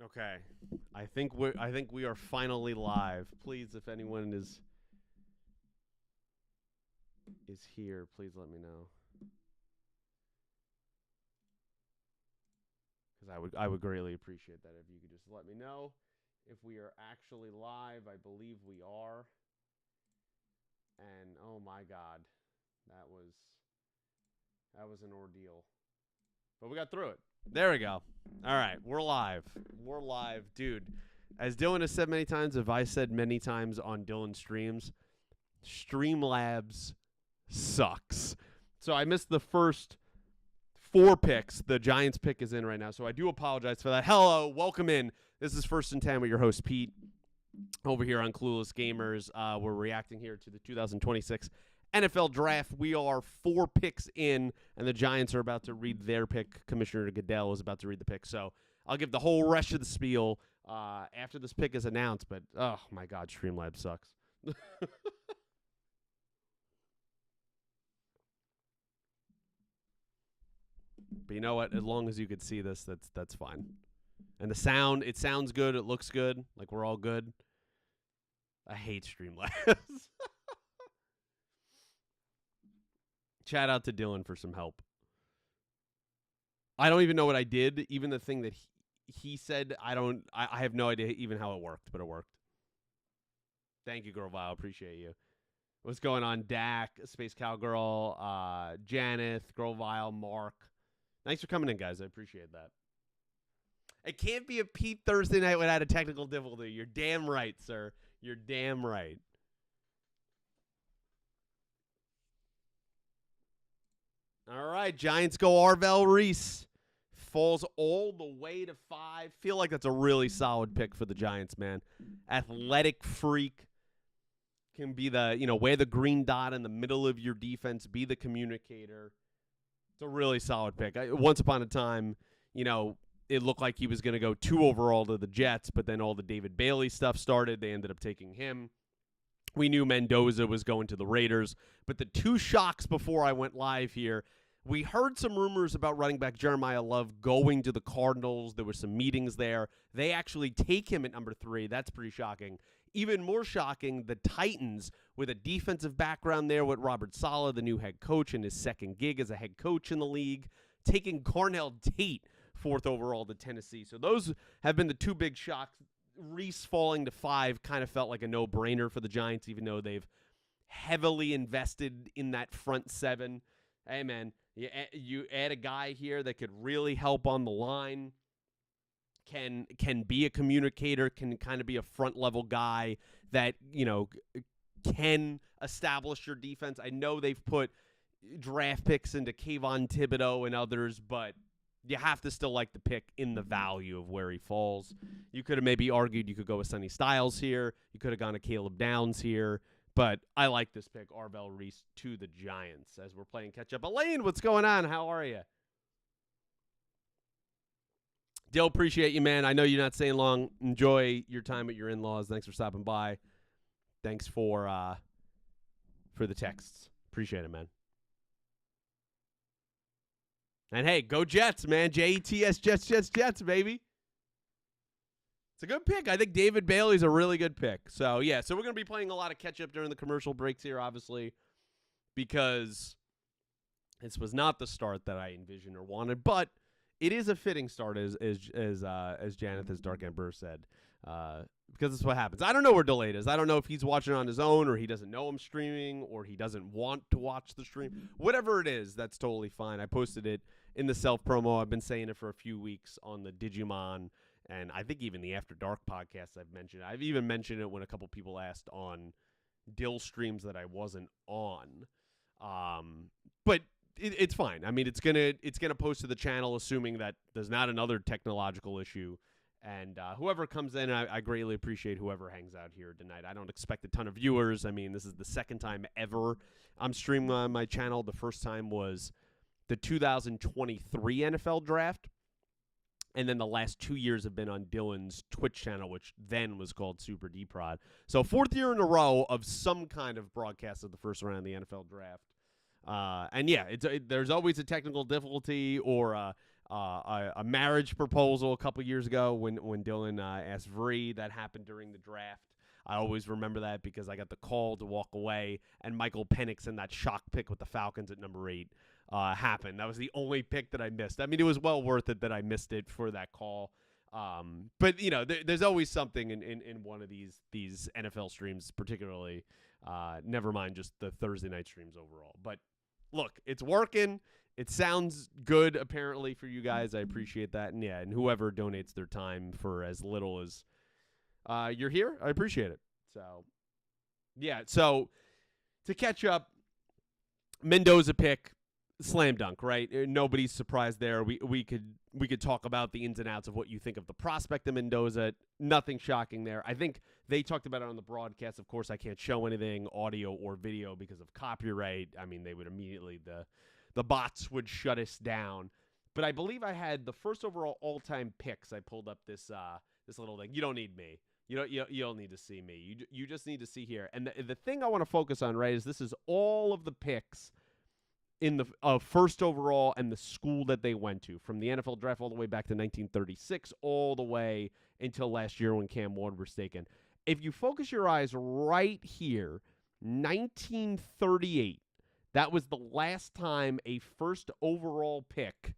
Okay. I think we are finally live. Please, if anyone is here, please let me know. Because I would greatly appreciate that if you could just let me know if we are actually live. I believe we are. And oh my god, that was that was an ordeal. But we got through it. There we go. All right, we're live. We're live, dude. As Dylan has said many times, if I said many times on Dylan streams, Streamlabs sucks. So I missed the first four picks. The Giants pick is in right now, so I do apologize for that. Hello, welcome in. This is First and 10 with your host, Pete, over here on Clueless Gamers. We're reacting here to the 2026 NFL Draft. We are four picks in, and the Giants are about to read their pick. Commissioner Goodell is about to read the pick, so I'll give the whole rest of the spiel after this pick is announced. But, oh, my God, Streamlabs sucks. But you know what? As long as you could see this, that's fine. And the sound, it sounds good. It looks good. Like we're all good. I hate Streamlabs. Shout out to Dylan for some help. I don't even know what I did. Even the thing that he said, I have no idea even how it worked, but it worked. Thank you, Girl Vile. Appreciate you. What's going on, Dak, Space Cowgirl, Janeth, Girl Vile, Mark. Thanks for coming in, guys. I appreciate that. It can't be a Pete Thursday night without a technical difficulty. You're damn right, sir. You're damn right. All right, Giants go Arvell Reese. Falls all the way to 5. Feel like that's a really solid pick for the Giants, man. Athletic freak. Can be wear the green dot in the middle of your defense, be the communicator. It's a really solid pick. Once upon a time, it looked like he was going to go 2 overall to the Jets, but then all the David Bailey stuff started. They ended up taking him. We knew Mendoza was going to the Raiders, but the 2 shocks before I went live here, we heard some rumors about running back Jeremiah Love going to the Cardinals. There were some meetings there. They actually take him at number 3. That's pretty shocking. Even more shocking, the Titans, with a defensive background there with Robert Saleh, the new head coach, in his second gig as a head coach in the league, taking Carnell Tate 4th overall to Tennessee. So those have been the 2 big shocks. Reese falling to 5 kind of felt like a no-brainer for the Giants, even though they've heavily invested in that front 7. Hey, man, you add a guy here that could really help on the line, can be a communicator, can kind of be a front-level guy that, can establish your defense. I know they've put draft picks into Kayvon Thibodeau and others, but you have to still like the pick in the value of where he falls. You could have maybe argued you could go with Sonny Styles here. You could have gone to Caleb Downs here. But I like this pick, Arvell Reese to the Giants, as we're playing catch-up. Elaine, what's going on? How are you? Dill, appreciate you, man. I know you're not staying long. Enjoy your time at your in-laws. Thanks for stopping by. Thanks for the texts. Appreciate it, man. And hey, go Jets, man. Jets, Jets, baby. It's a good pick. I think David Bailey's a really good pick. So, yeah. So, we're going to be playing a lot of catch-up during the commercial breaks here, obviously, because this was not the start that I envisioned or wanted, but it is a fitting start, as Janeth, as Dark Emperor said, because it's what happens. I don't know where Delayed is. I don't know if he's watching on his own, or he doesn't know I'm streaming, or he doesn't want to watch the stream. Whatever it is, that's totally fine. I posted it in the self-promo. I've been saying it for a few weeks on the Digimon, and I think even the After Dark podcast I've mentioned. I've even mentioned it when a couple people asked on Dill streams that I wasn't on. But it's fine. I mean, it's gonna post to the channel, assuming that there's not another technological issue. And whoever comes in, I greatly appreciate whoever hangs out here tonight. I don't expect a ton of viewers. I mean, this is the second time ever I'm streaming on my channel. The first time was the 2023 NFL Draft. And then the last 2 years have been on Dylan's Twitch channel, which then was called Super D-Prod. So 4th year in a row of some kind of broadcast of the first round of the NFL Draft. And yeah, there's always a technical difficulty or a marriage proposal a couple years ago when Dylan asked Vree. That happened during the draft. I always remember that because I got the call to walk away, and Michael Penix in that shock pick with the Falcons at number 8 happened. That was the only pick that I missed. I mean, it was well worth it that I missed it for that call. But, you know, there's always something in one of these NFL streams, particularly. Never mind just the Thursday night streams overall. But, look, it's working. It sounds good, apparently, for you guys. I appreciate that. And, yeah, and whoever donates their time for as little as you're here, I appreciate it. So, yeah. So, to catch up, Mendoza pick, slam dunk, right? Nobody's surprised there. We could talk about the ins and outs of what you think of the prospect of Mendoza. Nothing shocking there. I think they talked about it on the broadcast. Of course, I can't show anything, audio or video, because of copyright. I mean, they would immediately, the bots would shut us down. But I believe I had the first overall all-time picks. I pulled up this little thing. You don't need me. You don't need to see me. You just need to see here. And the thing I want to focus on, right, is this is all of the picks in the first overall and the school that they went to, from the NFL draft all the way back to 1936, all the way until last year when Cam Ward was taken. If you focus your eyes right here, 1938, that was the last time a first overall pick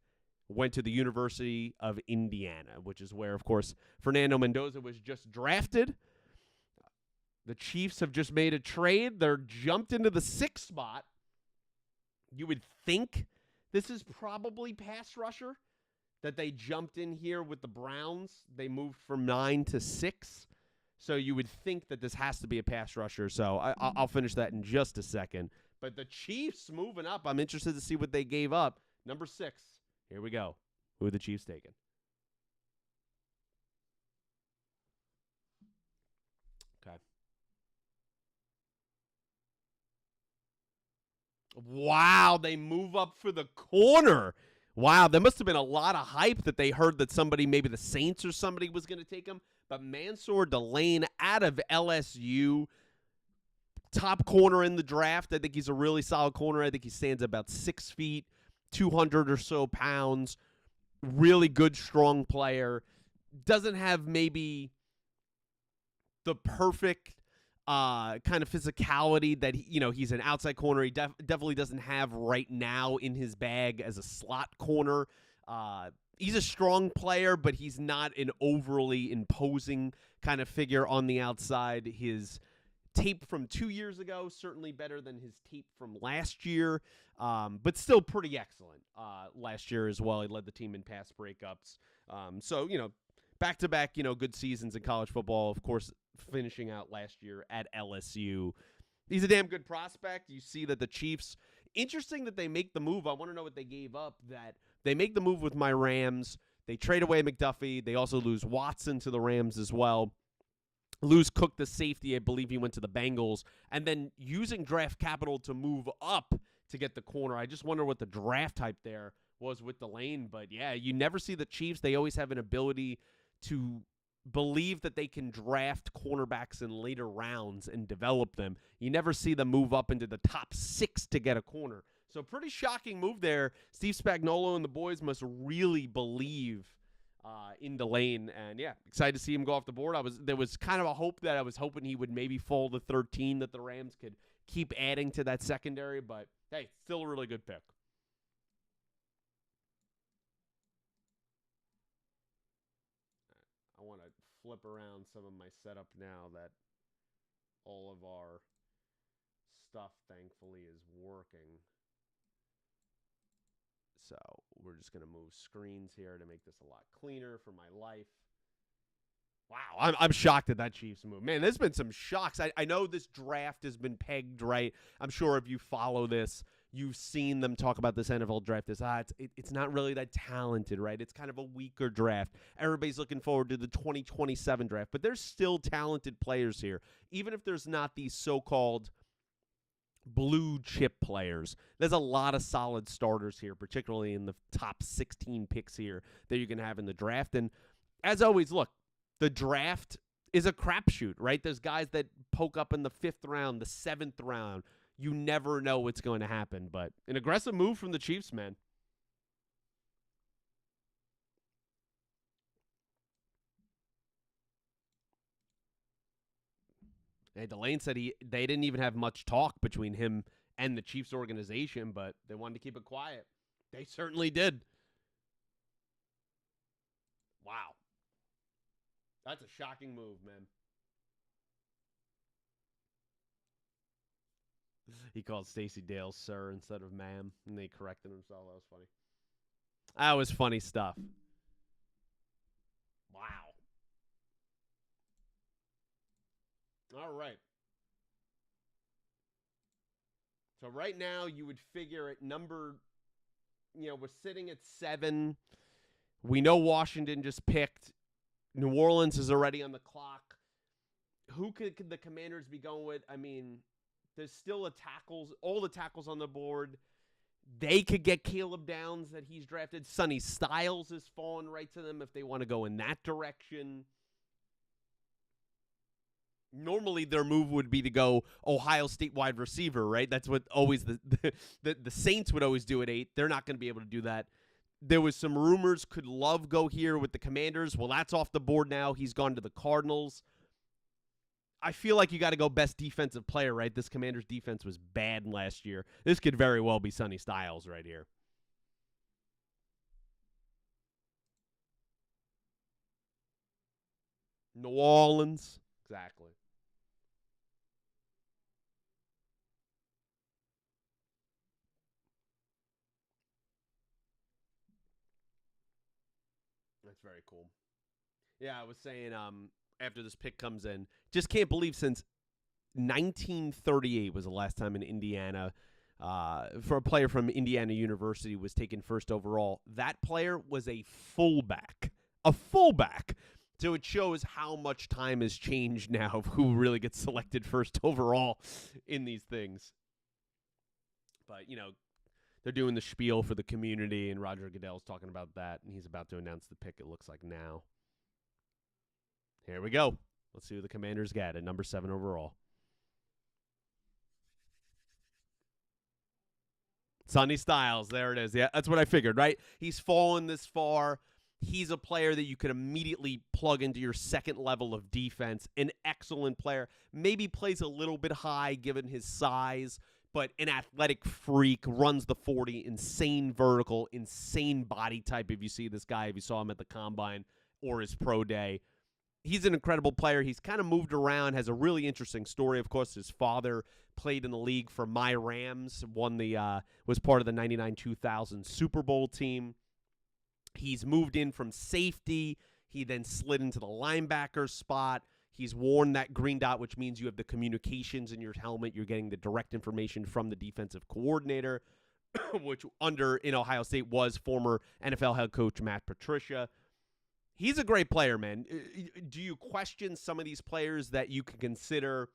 went to the University of Indiana, which is where, of course, Fernando Mendoza was just drafted. The Chiefs have just made a trade. They're jumped into the 6th spot. You would think this is probably pass rusher, that they jumped in here with the Browns. They moved from 9 to 6. So you would think that this has to be a pass rusher. So I'll finish that in just a second. But the Chiefs moving up. I'm interested to see what they gave up. Number 6. Here we go. Who are the Chiefs taking? Okay. Wow, they move up for the corner. Wow, there must have been a lot of hype that they heard that somebody, maybe the Saints or somebody, was going to take him. But Mansour Delane out of LSU, top corner in the draft. I think he's a really solid corner. I think he stands about 6 feet, 200 or so pounds. Really good, strong player. Doesn't have maybe the perfect kind of physicality that he's an outside corner. He definitely doesn't have right now in his bag as a slot corner. He's a strong player, but he's not an overly imposing kind of figure on the outside. His tape from 2 years ago, certainly better than his tape from last year, but still pretty excellent last year as well. He led the team in pass breakups. So, back-to-back, good seasons in college football, of course, finishing out last year at LSU. He's a damn good prospect. You see that the Chiefs, interesting that they make the move. I want to know what they gave up, that they make the move with my Rams. They trade away McDuffie. They also lose Watson to the Rams as well. Lose Cook, the safety. I believe he went to the Bengals. And then using draft capital to move up to get the corner. I just wonder what the draft type there was with Delane. But, yeah, you never see the Chiefs. They always have an ability to believe that they can draft cornerbacks in later rounds and develop them. You never see them move up into the top 6 to get a corner. So pretty shocking move there. Steve Spagnuolo and the boys must really believe in Delane. And, yeah, excited to see him go off the board. There was kind of a hope that I was hoping he would maybe fall to 13, that the Rams could keep adding to that secondary. But, hey, still a really good pick. I want to flip around some of my setup now that all of our stuff, thankfully, is working. So we're just going to move screens here to make this a lot cleaner for my life. Wow, I'm shocked at that Chiefs move. Man, there's been some shocks. I know this draft has been pegged right. I'm sure if you follow this, you've seen them talk about this NFL draft as, it's not really that talented, right? It's kind of a weaker draft. Everybody's looking forward to the 2027 draft, but there's still talented players here. Even if there's not these so-called blue chip players, there's a lot of solid starters here, particularly in the top 16 picks here that you can have in the draft. And as always, look, the draft is a crapshoot, right? There's guys that poke up in the 5th round, the 7th round. You never know what's going to happen, but an aggressive move from the Chiefs, man. And Delane said they didn't even have much talk between him and the Chiefs organization, but they wanted to keep it quiet. They certainly did. Wow. That's a shocking move, man. He called Stacey Dale sir instead of ma'am, and they corrected himself. That was funny. That was funny stuff. Wow. All right. So right now you would figure at number, we're sitting at 7. We know Washington just picked. New Orleans is already on the clock. Who could the Commanders be going with? I mean, there's still all the tackles on the board. They could get Caleb Downs that he's drafted. Sonny Styles is falling right to them if they want to go in that direction. Normally their move would be to go Ohio State wide receiver, right? That's what always the Saints would always do at 8. They're not going to be able to do that. There was some rumors could Love go here with the Commanders. Well, that's off the board now. He's gone to the Cardinals. I feel like you got to go best defensive player, right? This Commanders defense was bad last year. This could very well be Sonny Styles right here. New Orleans. Exactly. That's very cool. Yeah, I was saying after this pick comes in, just can't believe since 1938 was the last time in Indiana for a player from Indiana University was taken first overall. That player was a fullback. A fullback. So it shows how much time has changed now of who really gets selected first overall in these things. But, they're doing the spiel for the community, and Roger Goodell's talking about that, and he's about to announce the pick, it looks like now. Here we go. Let's see who the Commanders got at number 7 overall. Sonny Styles, there it is. Yeah, that's what I figured, right? He's fallen this far. He's a player that you could immediately plug into your second level of defense. An excellent player. Maybe plays a little bit high given his size, but an athletic freak, runs the 40, insane vertical, insane body type if you see this guy, if you saw him at the Combine or his pro day. He's an incredible player. He's kind of moved around, has a really interesting story. Of course, his father played in the league for my Rams, was part of the 99-2000 Super Bowl team. He's moved in from safety. He then slid into the linebacker spot. He's worn that green dot, which means you have the communications in your helmet. You're getting the direct information from the defensive coordinator, which in Ohio State was former NFL head coach Matt Patricia. He's a great player, man. Do you question some of these players that you can consider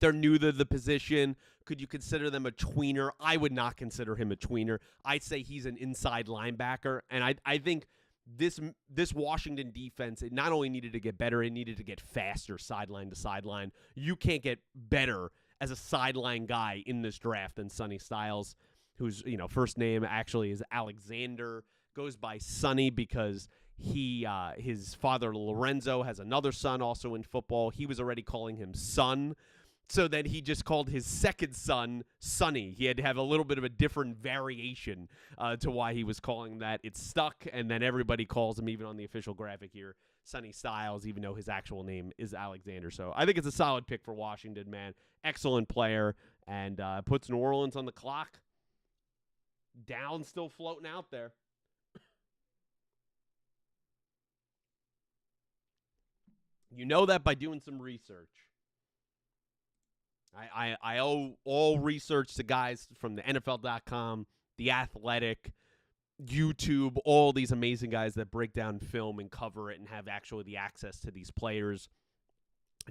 they're new to the position? Could you consider them a tweener? I would not consider him a tweener. I'd say he's an inside linebacker, and I think this Washington defense, it not only needed to get better, it needed to get faster sideline to sideline. You can't get better as a sideline guy in this draft than Sonny Styles, whose first name actually is Alexander, goes by Sonny because his father Lorenzo has another son also in football. He was already calling him son. So then he just called his second son Sonny. He had to have a little bit of a different variation to why he was calling that. It stuck, and then everybody calls him, even on the official graphic here, Sonny Styles, even though his actual name is Alexander. So I think it's a solid pick for Washington, man. Excellent player, and puts New Orleans on the clock. Down still floating out there. You know that by doing some research. I owe all research to guys from the NFL.com, The Athletic, YouTube, all these amazing guys that break down film and cover it and have actually the access to these players,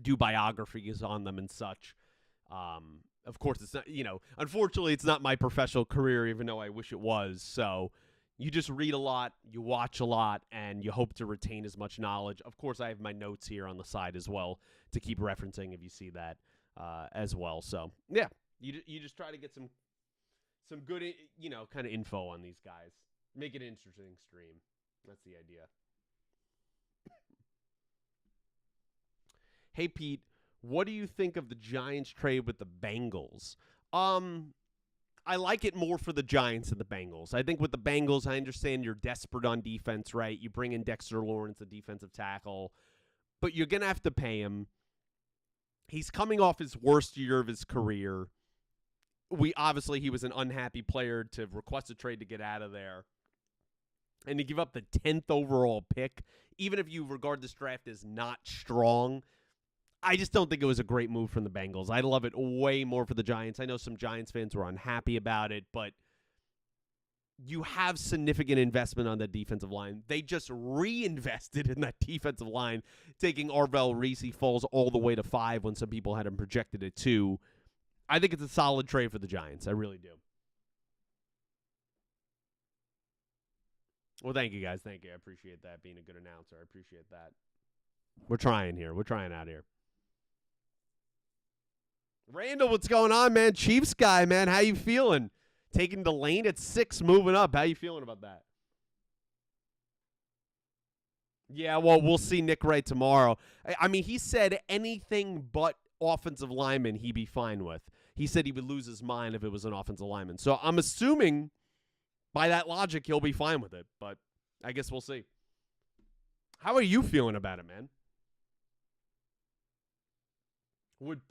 do biographies on them and such. Of course, it's not, unfortunately, it's not my professional career, even though I wish it was. So you just read a lot, you watch a lot, and you hope to retain as much knowledge. Of course, I have my notes here on the side as well to keep referencing if you see that. As well. So, yeah, you just try to get some good, kind of info on these guys. Make it an interesting stream. That's the idea. Hey, Pete, What do you think of the Giants trade with the Bengals? I like it more for the Giants than the Bengals. I think with the Bengals, I understand you're desperate on defense, right? You bring in Dexter Lawrence, a defensive tackle, but you're going to have to pay him. He's coming off his worst year of his career. He was an unhappy player to request a trade to get out of there. And to give up the 10th overall pick, even if you regard this draft as not strong, I just don't think it was a great move from the Bengals. I'd love it way more for the Giants. I know some Giants fans were unhappy about it, but you have significant investment on the defensive line. They just reinvested in that defensive line, taking Arvell Reese. He falls all the way to 5 when some people had him projected at 2. I think it's a solid trade for the Giants. I really do. Well, thank you, guys. Thank you. I appreciate that, being a good announcer. I appreciate that. We're trying here. We're trying out here. Randall, what's going on, man? Chiefs guy, man. How you feeling? Taking the lane at 6, moving up. How you feeling about that? Yeah, well, we'll see Nick Wright tomorrow. I mean, he said anything but offensive lineman he'd be fine with. He said he would lose his mind if it was an offensive lineman. So I'm assuming by that logic he'll be fine with it, but I guess we'll see. How are you feeling about it, man?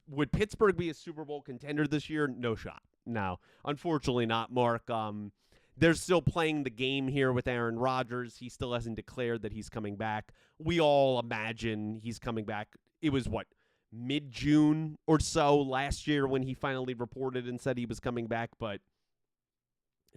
Would Pittsburgh be a Super Bowl contender this year? No shot. No, unfortunately not, Mark. They're still playing the game here with Aaron Rodgers. He still hasn't declared that he's coming back. We all imagine he's coming back. It was, mid-June or so last year when he finally reported and said he was coming back. But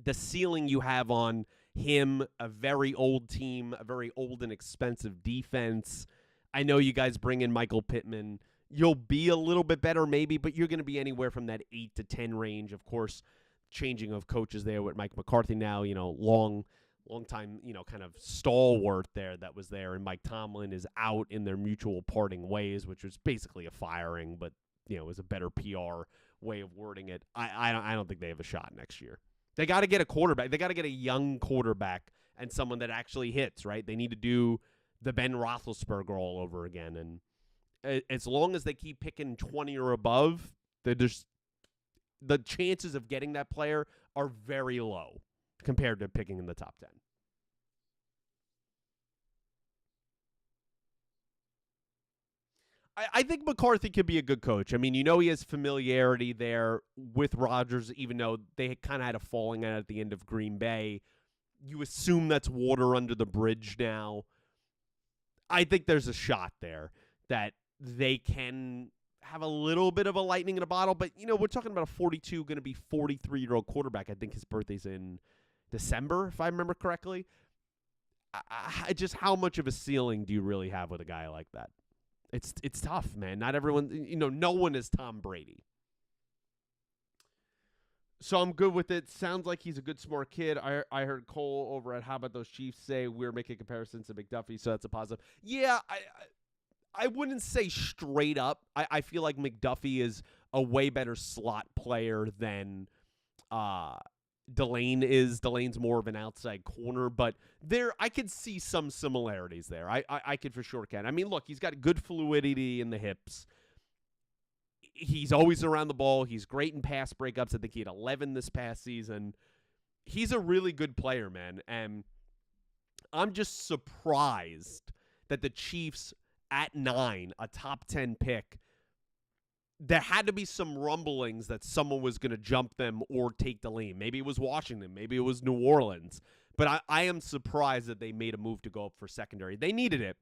the ceiling you have on him, a very old team, a very old and expensive defense. I know you guys bring in Michael Pittman. You'll be a little bit better maybe, but you're going to be anywhere from that 8 to 10 range. Of course, changing of coaches there with Mike McCarthy now, long time, kind of stalwart there that was there. And Mike Tomlin is out in their mutual parting ways, which was basically a firing, but, it was a better PR way of wording it. I don't think they have a shot next year. They got to get a quarterback. They got to get a young quarterback and someone that actually hits, right? They need to do the Ben Roethlisberger all over again. And as long as they keep picking 20 or above, the chances of getting that player are very low compared to picking in the top 10. I think McCarthy could be a good coach. I mean, he has familiarity there with Rodgers, even though they kind of had a falling out at the end of Green Bay. You assume that's water under the bridge now. I think there's a shot there that they can have a little bit of a lightning in a bottle. But, we're talking about a 42, going to be 43-year-old quarterback. I think his birthday's in December, if I remember correctly. Just how much of a ceiling do you really have with a guy like that? It's tough, man. Not everyone, no one is Tom Brady. So I'm good with it. Sounds like he's a good, smart kid. I heard Cole over at How About Those Chiefs say we're making comparisons to McDuffie, so that's a positive. Yeah, I wouldn't say straight up. I feel like McDuffie is a way better slot player than Delane is. Delane's more of an outside corner, but I could see some similarities there. I could for sure can. I mean, look, he's got good fluidity in the hips. He's always around the ball. He's great in pass breakups. I think he had 11 this past season. He's a really good player, man. And I'm just surprised that the Chiefs at 9, a top 10 pick, there had to be some rumblings that someone was going to jump them or take the lead. Maybe it was Washington. Maybe it was New Orleans. But I am surprised that they made a move to go up for secondary. They needed it.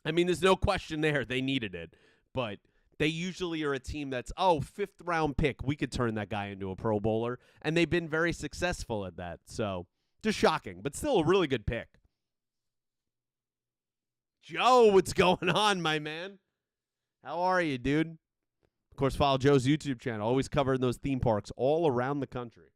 I mean, there's no question there. They needed it. But they usually are a team that's, 5th-round pick. We could turn that guy into a Pro Bowler. And they've been very successful at that. So, just shocking. But still a really good pick. Joe, what's going on, my man? How are you, dude? Of course, follow Joe's YouTube channel. Always covering those theme parks all around the country.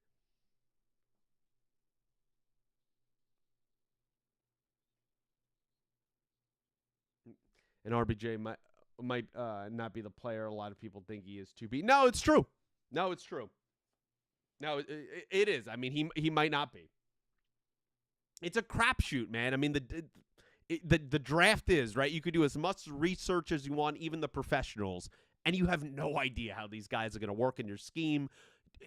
And RBJ might not be the player a lot of people think he is to be. No, it's true. No, it's true. No, it is. I mean, he might not be. It's a crapshoot, man. I mean, the draft is, right? You could do as much research as you want, even the professionals, and you have no idea how these guys are going to work in your scheme,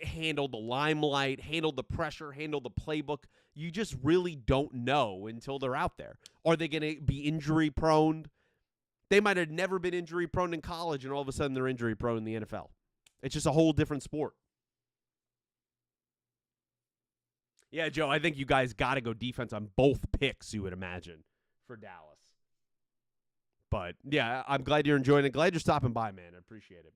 handle the limelight, handle the pressure, handle the playbook. You just really don't know until they're out there. Are they going to be injury prone? They might have never been injury prone in college, and all of a sudden they're injury prone in the NFL. It's just a whole different sport. Yeah, Joe, I think you guys got to go defense on both picks, you would imagine, for Dallas. But, yeah, I'm glad you're enjoying it. Glad you're stopping by, man. I appreciate it.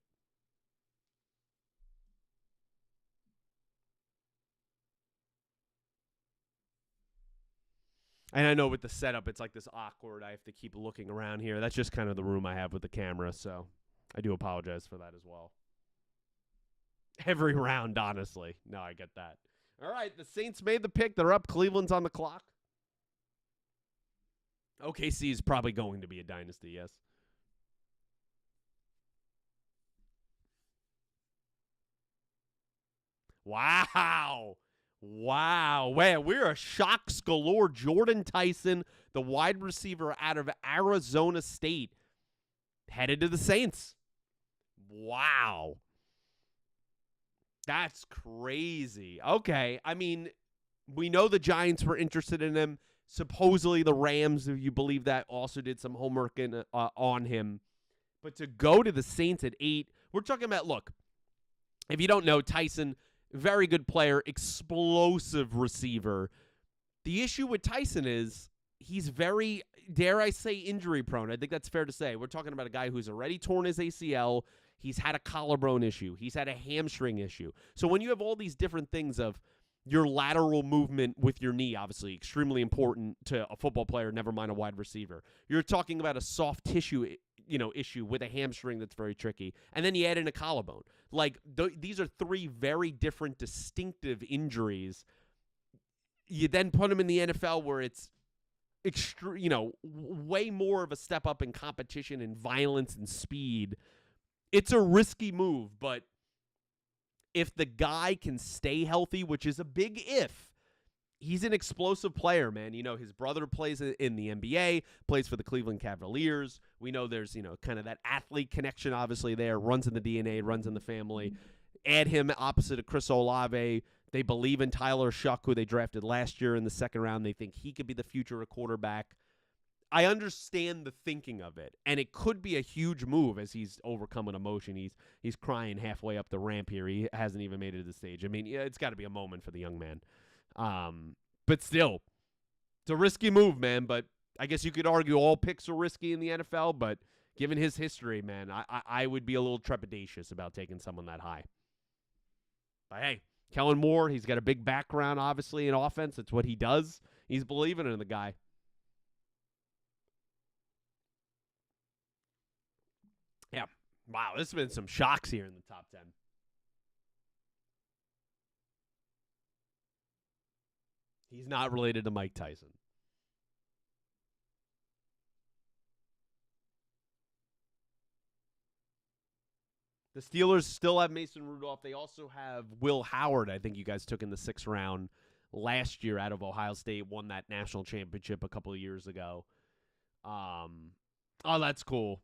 And I know with the setup, it's like this awkward. I have to keep looking around here. That's just kind of the room I have with the camera, so I do apologize for that as well. Every round, honestly. No, I get that. All right, the Saints made the pick. They're up. Cleveland's on the clock. OKC is probably going to be a dynasty, yes. Wow. Wow. Man, we're a shocks galore. Jordan Tyson, the wide receiver out of Arizona State, headed to the Saints. Wow. That's crazy. Okay. I mean, we know the Giants were interested in him. Supposedly the Rams, if you believe that, also did some homework on him. But to go to the Saints at 8, we're talking about, look, if you don't know, Tyson, very good player, explosive receiver. The issue with Tyson is he's very, dare I say, injury prone. I think that's fair to say. We're talking about a guy who's already torn his ACL. He's had a collarbone issue. He's had a hamstring issue. So when you have all these different things of your lateral movement with your knee, obviously extremely important to a football player, never mind a wide receiver. You're talking about a soft tissue, issue with a hamstring that's very tricky. And then you add in a collarbone. Like, these are 3 very different, distinctive injuries. You then put them in the NFL where it's way more of a step up in competition and violence and speed. It's a risky move, but if the guy can stay healthy, which is a big if, he's an explosive player, man. His brother plays in the NBA, plays for the Cleveland Cavaliers. We know there's, kind of that athlete connection, obviously, there. Runs in the DNA, runs in the family. Add him opposite of Chris Olave. They believe in Tyler Shuck, who they drafted last year in the second round. They think he could be the future quarterback. I understand the thinking of it, and it could be a huge move as he's overcome an emotion. He's crying halfway up the ramp here. He hasn't even made it to the stage. I mean, yeah, it's got to be a moment for the young man. But still, it's a risky move, man. But I guess you could argue all picks are risky in the NFL, but given his history, man, I would be a little trepidatious about taking someone that high. But hey, Kellen Moore, he's got a big background, obviously, in offense. It's what he does. He's believing in the guy. Yeah. Wow, there's been some shocks here in the top 10. He's not related to Mike Tyson. The Steelers still have Mason Rudolph. They also have Will Howard, I think you guys took in the 6th round last year out of Ohio State, won that national championship a couple of years ago. Oh, that's cool.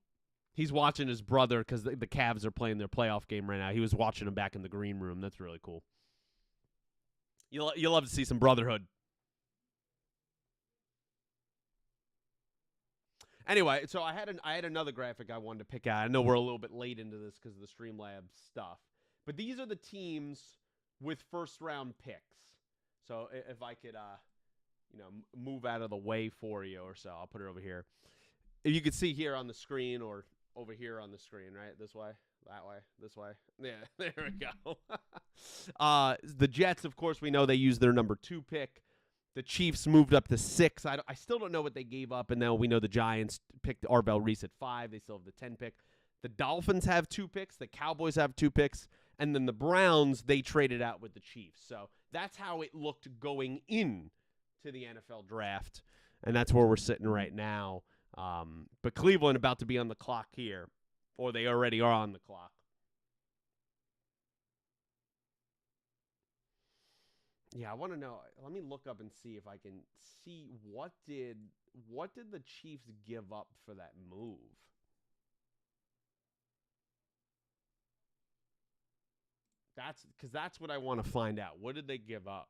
He's watching his brother because the Cavs are playing their playoff game right now. He was watching him back in the green room. That's really cool. You'll love to see some brotherhood. Anyway, so I had another graphic I wanted to pick out. I know we're a little bit late into this because of the Streamlabs stuff, but these are the teams with first-round picks. So if I could, move out of the way for you or so, I'll put it over here. If you could see here on the screen or over here on the screen, right? This way, that way, this way. Yeah, there we go. The Jets, of course, we know they used their number 2 pick. The Chiefs moved up to 6. I still don't know what they gave up, and now we know the Giants picked Arvell Reese at 5. They still have the 10 pick. The Dolphins have 2 picks. The Cowboys have 2 picks. And then the Browns, they traded out with the Chiefs. So that's how it looked going in to the NFL draft, and that's where we're sitting right now. But Cleveland about to be on the clock here, or they already are on the clock. Yeah, I want to know. Let me look up and see if I can see what did the Chiefs give up for that move? That's what I want to find out. What did they give up?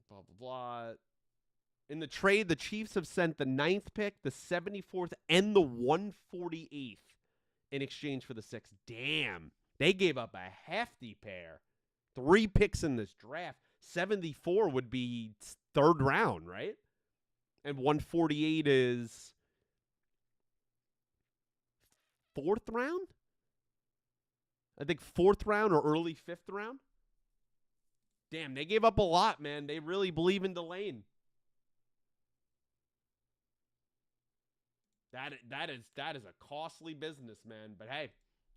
Blah blah blah. In the trade, the Chiefs have sent the ninth pick, the 74th, and the 148th in exchange for the sixth. Damn. They gave up a hefty pair. 3 picks in this draft. 74 would be third round, right? And 148 is fourth round? I think fourth round or early fifth round. Damn, they gave up a lot, man. They really believe in Delane. That is a costly business, man. But hey,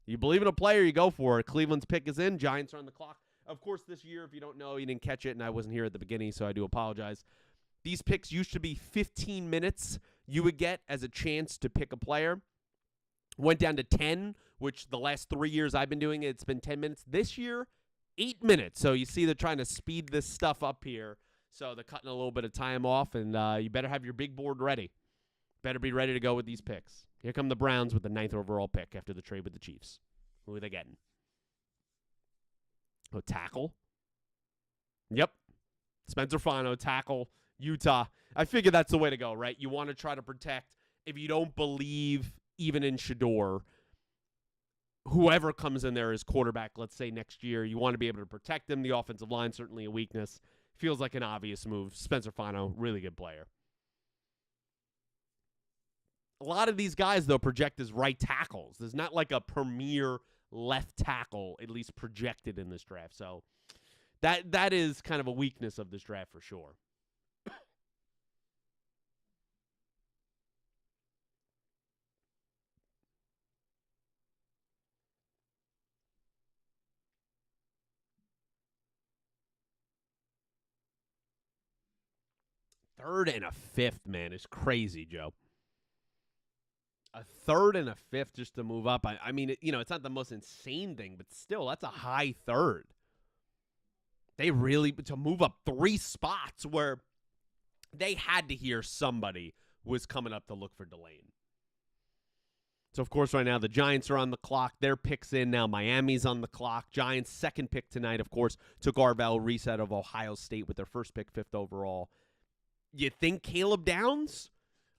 you believe in a player, you go for it. Cleveland's pick is in. Giants are on the clock. Of course, this year, if you don't know, you didn't catch it, and I wasn't here at the beginning, so I do apologize. These picks used to be 15 minutes you would get as a chance to pick a player. Went down to 10, which the last 3 years I've been doing it, it's been 10 minutes. This year, 8 minutes. So you see they're trying to speed this stuff up here. So they're cutting a little bit of time off, and you better have your big board ready. Better be ready to go with these picks. Here come the Browns with the 9th overall pick after the trade with the Chiefs. Who are they getting? Oh, tackle? Yep. Spencer Fano, tackle, Utah. I figure that's the way to go, right? You want to try to protect. If you don't believe even in Shador, whoever comes in there as quarterback, let's say next year, you want to be able to protect them. The offensive line, certainly a weakness. Feels like an obvious move. Spencer Fano, really good player. A lot of these guys, though, project as right tackles. There's not like a premier left tackle, at least projected in this draft. So that is kind of a weakness of this draft for sure. Third and a fifth, man, is crazy, Joe. A third and a fifth just to move up. I mean, it's not the most insane thing, but still, that's a high third. They really, to move up 3 spots where they had to hear somebody was coming up to look for Delane. So, of course, right now the Giants are on the clock. Their pick's in now. Miami's on the clock. Giants' second pick tonight, of course, took Arvell Reese out of Ohio State with their first pick, 5th overall. You think Caleb Downs?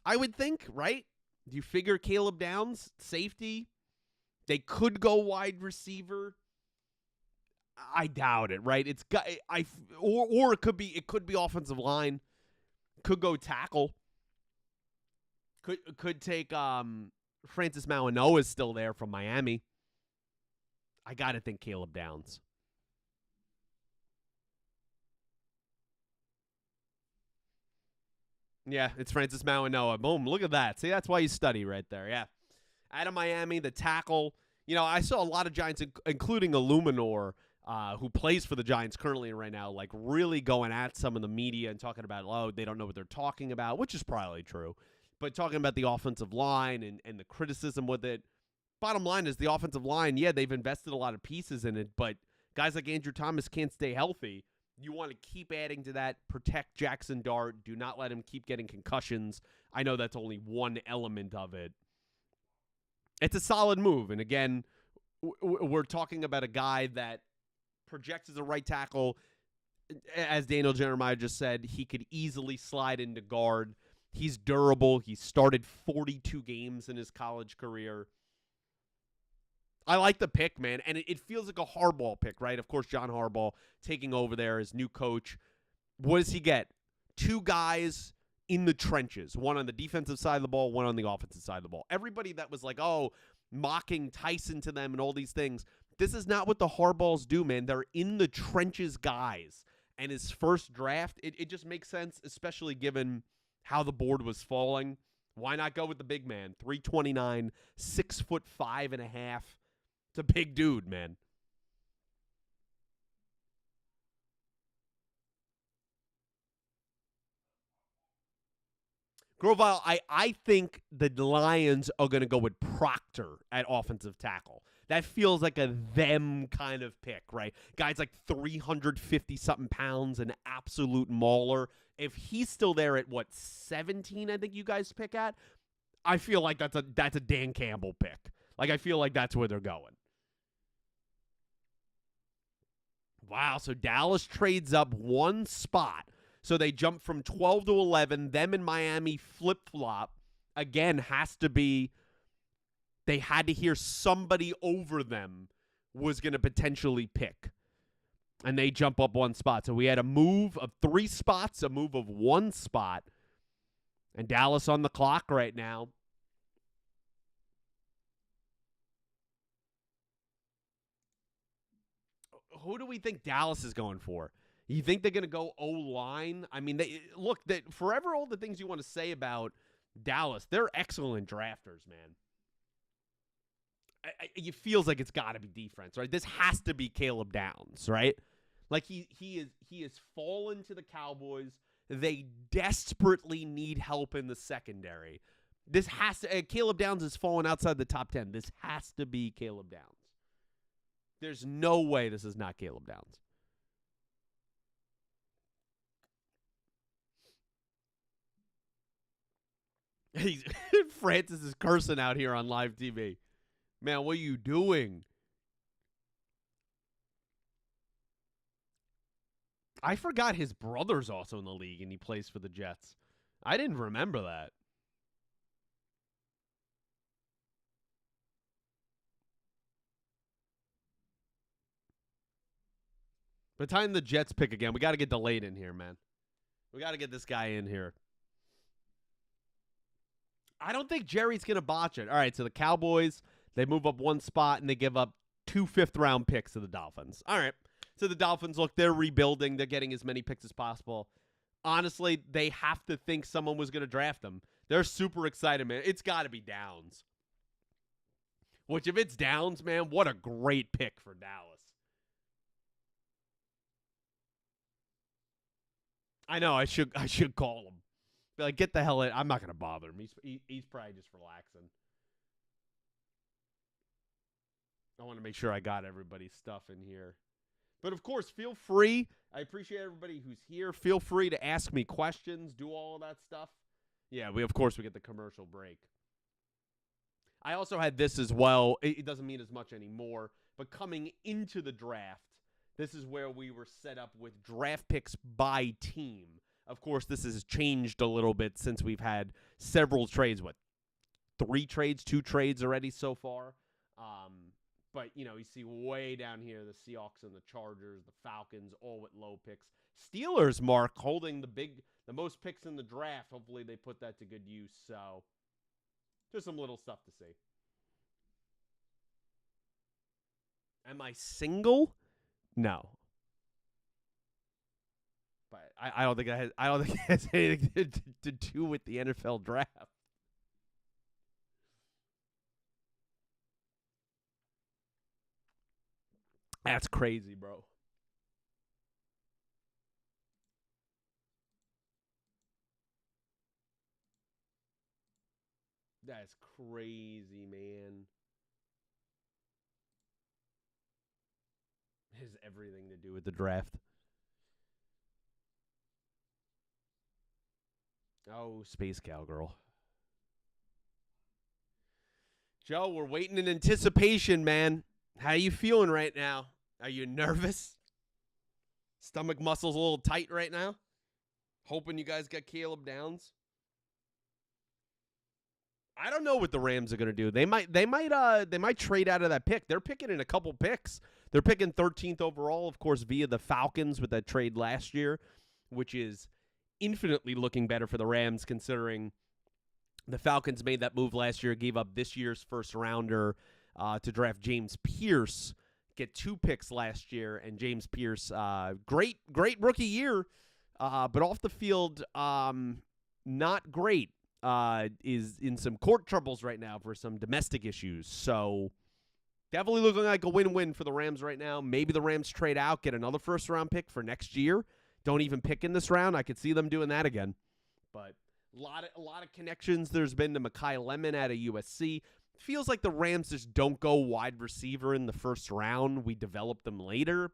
I would think, right? Do you figure Caleb Downs, safety? They could go wide receiver. I doubt it, right? It's got or it could be offensive line. Could go tackle. Could take Francis Mauigoa is still there from Miami. I gotta think Caleb Downs. Yeah, it's Francis Mauigoa. Boom, look at that. See, that's why you study right there. Yeah. Out of Miami, the tackle. I saw a lot of Giants, including Illuminor, who plays for the Giants currently right now, like really going at some of the media and talking about, they don't know what they're talking about, which is probably true. But talking about the offensive line and the criticism with it. Bottom line is the offensive line, yeah, they've invested a lot of pieces in it, but guys like Andrew Thomas can't stay healthy. You want to keep adding to that, protect Jackson Dart, do not let him keep getting concussions. I know that's only one element of it. It's a solid move. And again, we're talking about a guy that projects as a right tackle. As Daniel Jeremiah just said, he could easily slide into guard. He's durable. He started 42 games in his college career. I like the pick, man, and it feels like a Harbaugh pick, right? Of course, John Harbaugh taking over there as new coach. What does he get? 2 guys in the trenches, one on the defensive side of the ball, one on the offensive side of the ball. Everybody that was like, mocking Tyson to them and all these things, this is not what the Harbaughs do, man. They're in the trenches guys. And his first draft, it just makes sense, especially given how the board was falling. Why not go with the big man? 329, 6'5.5". It's a big dude, man. Grovile, I think the Lions are going to go with Proctor at offensive tackle. That feels like a them kind of pick, right? Guy's like 350-something pounds, an absolute mauler. If he's still there at, 17, I think you guys pick at, I feel like that's a Dan Campbell pick. Like, I feel like that's where they're going. Wow, so Dallas trades up one spot. So they jump from 12 to 11. Them and Miami flip-flop. Again, has to be, they had to hear somebody over them was going to potentially pick. And they jump up one spot. So we had a move of 3 spots, a move of 1 spot. And Dallas on the clock right now. Who do we think Dallas is going for? You think they're going to go O-line? I mean, look, forever all the things you want to say about Dallas, they're excellent drafters, man. It feels like it's got to be defense, right? This has to be Caleb Downs, right? Like he has fallen to the Cowboys. They desperately need help in the secondary. This has to Caleb Downs has fallen outside the top 10. This has to be Caleb Downs. There's no way this is not Caleb Downs. Francis is cursing out here on live TV. Man, what are you doing? I forgot his brother's also in the league and he plays for the Jets. I didn't remember that. By the time the Jets pick again, we got to get delayed in here, man. We got to get this guy in here. I don't think Jerry's going to botch it. All right, so the Cowboys, they move up one spot and they give up 2 fifth-round picks to the Dolphins. All right, so the Dolphins, look, they're rebuilding. They're getting as many picks as possible. Honestly, they have to think someone was going to draft them. They're super excited, man. It's got to be Downs. Which, if it's Downs, man, what a great pick for Dallas. I know, I should call him. Be like, get the hell in. I'm not going to bother him. He's probably just relaxing. I want to make sure I got everybody's stuff in here. But, of course, feel free. I appreciate everybody who's here. Feel free to ask me questions, do all of that stuff. Yeah, we get the commercial break. I also had this as well. It doesn't mean as much anymore. But coming into the draft, this is where we were set up with draft picks by team. Of course, this has changed a little bit since we've had several trades. 3 trades, 2 trades already so far. But, you see way down here the Seahawks and the Chargers, the Falcons, all with low picks. Steelers, Mark, holding the most picks in the draft. Hopefully they put that to good use. So, just some little stuff to see. Am I single? No. But I don't think it has anything to do with the NFL draft. That's crazy, bro. That's crazy, man. It has everything to do with the draft. Oh, Space Cowgirl. Joe, we're waiting in anticipation, man. How you feeling right now? Are you nervous? Stomach muscles a little tight right now? Hoping you guys get Caleb Downs? I don't know what the Rams are going to do. They might trade out of that pick. They're picking in a couple picks. They're picking 13th overall, of course, via the Falcons with that trade last year, which is infinitely looking better for the Rams considering the Falcons made that move last year, gave up this year's first rounder to draft James Pierce, get 2 picks last year, and James Pierce, great rookie year, but off the field, not great. Is in some court troubles right now for some domestic issues. So definitely looking like a win-win for the Rams right now. Maybe the Rams trade out, get another first-round pick for next year. Don't even pick in this round. I could see them doing that again. But A lot of connections there's been to Mekhi Lemon out of USC. Feels like the Rams just don't go wide receiver in the first round. We develop them later.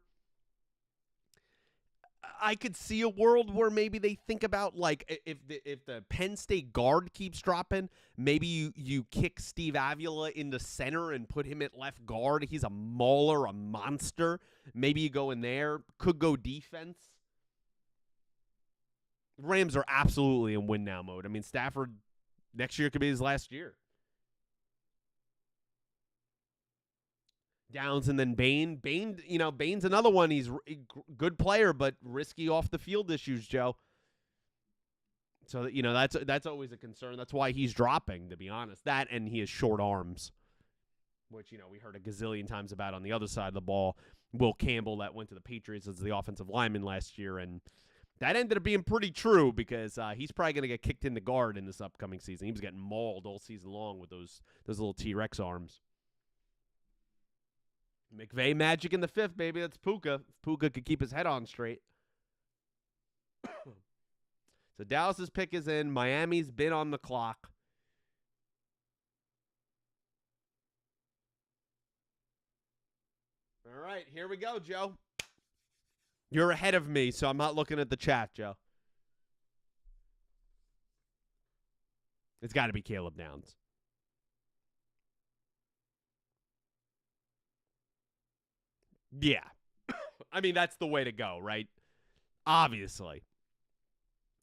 I could see a world where maybe they think about, like, if the Penn State guard keeps dropping, maybe you kick Steve Avila into center and put him at left guard. He's a mauler, a monster. Maybe you go in there. Could go defense. Rams are absolutely in win now mode. I mean, Stafford next year could be his last year. Downs and then Bain. Bain's another one. He's a good player, but risky off the field issues, Joe. So that's always a concern. That's why he's dropping, to be honest. That, and he has short arms, which we heard a gazillion times about on the other side of the ball. Will Campbell, that went to the Patriots as the offensive lineman last year, and that ended up being pretty true because he's probably going to get kicked into guard in this upcoming season. He was getting mauled all season long with those little T-Rex arms. McVay magic in the fifth, baby. That's Puka. Puka could keep his head on straight. So Dallas's pick is in. Miami's been on the clock. All right, here we go, Joe. You're ahead of me, so I'm not looking at the chat, Joe. It's got to be Caleb Downs. Yeah. I mean, that's the way to go, right? Obviously.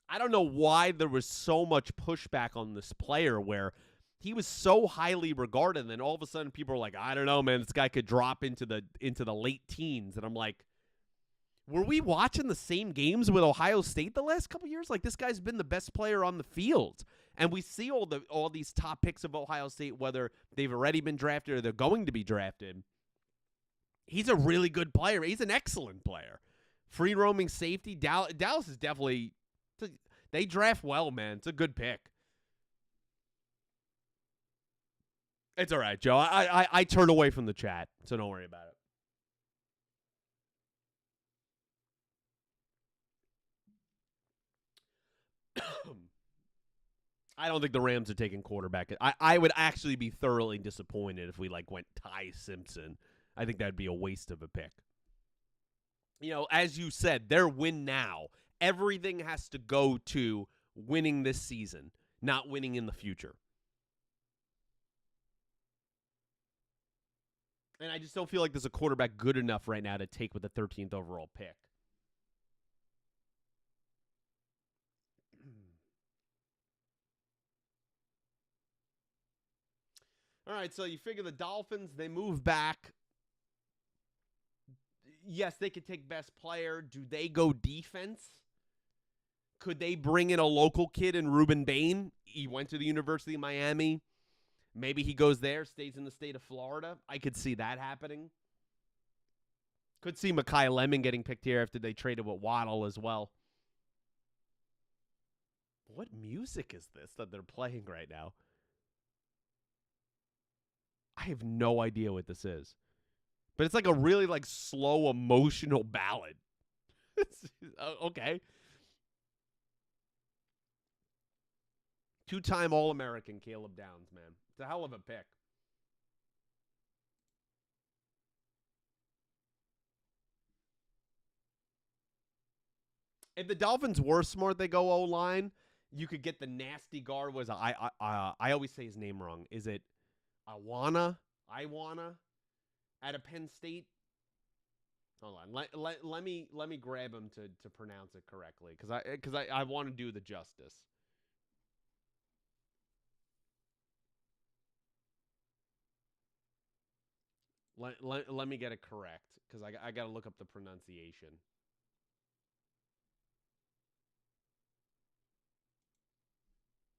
I don't know why there was so much pushback on this player where he was so highly regarded, and then all of a sudden people are like, I don't know, man, this guy could drop into the late teens. And I'm like, were we watching the same games with Ohio State the last couple years? Like, this guy's been the best player on the field. And we see all these top picks of Ohio State, whether they've already been drafted or they're going to be drafted. He's a really good player. He's an excellent player. Free roaming safety. Dallas is definitely – they draft well, man. It's a good pick. It's all right, Joe. I turn away from the chat, so don't worry about it. I don't think the Rams are taking quarterback. I would actually be thoroughly disappointed if we went Ty Simpson. I think that'd be a waste of a pick. As you said, their win now. Everything has to go to winning this season, not winning in the future. And I just don't feel like there's a quarterback good enough right now to take with the 13th overall pick. All right, so you figure the Dolphins, they move back. Yes, they could take best player. Do they go defense? Could they bring in a local kid in Ruben Bain? He went to the University of Miami. Maybe he goes there, stays in the state of Florida. I could see that happening. Could see Mekhi Lemon getting picked here after they traded with Waddle as well. What music is this that they're playing right now? I have no idea what this is. But it's like a really slow, emotional ballad. Okay. Two-time All-American Caleb Downs, man. It's a hell of a pick. If the Dolphins were smart, they go O-line. You could get the nasty guard. I always say his name wrong. Is it Iwana? Out of Penn State. Hold on. Let me grab him to pronounce it correctly because I want to do the justice. Let me get it correct because I got to look up the pronunciation.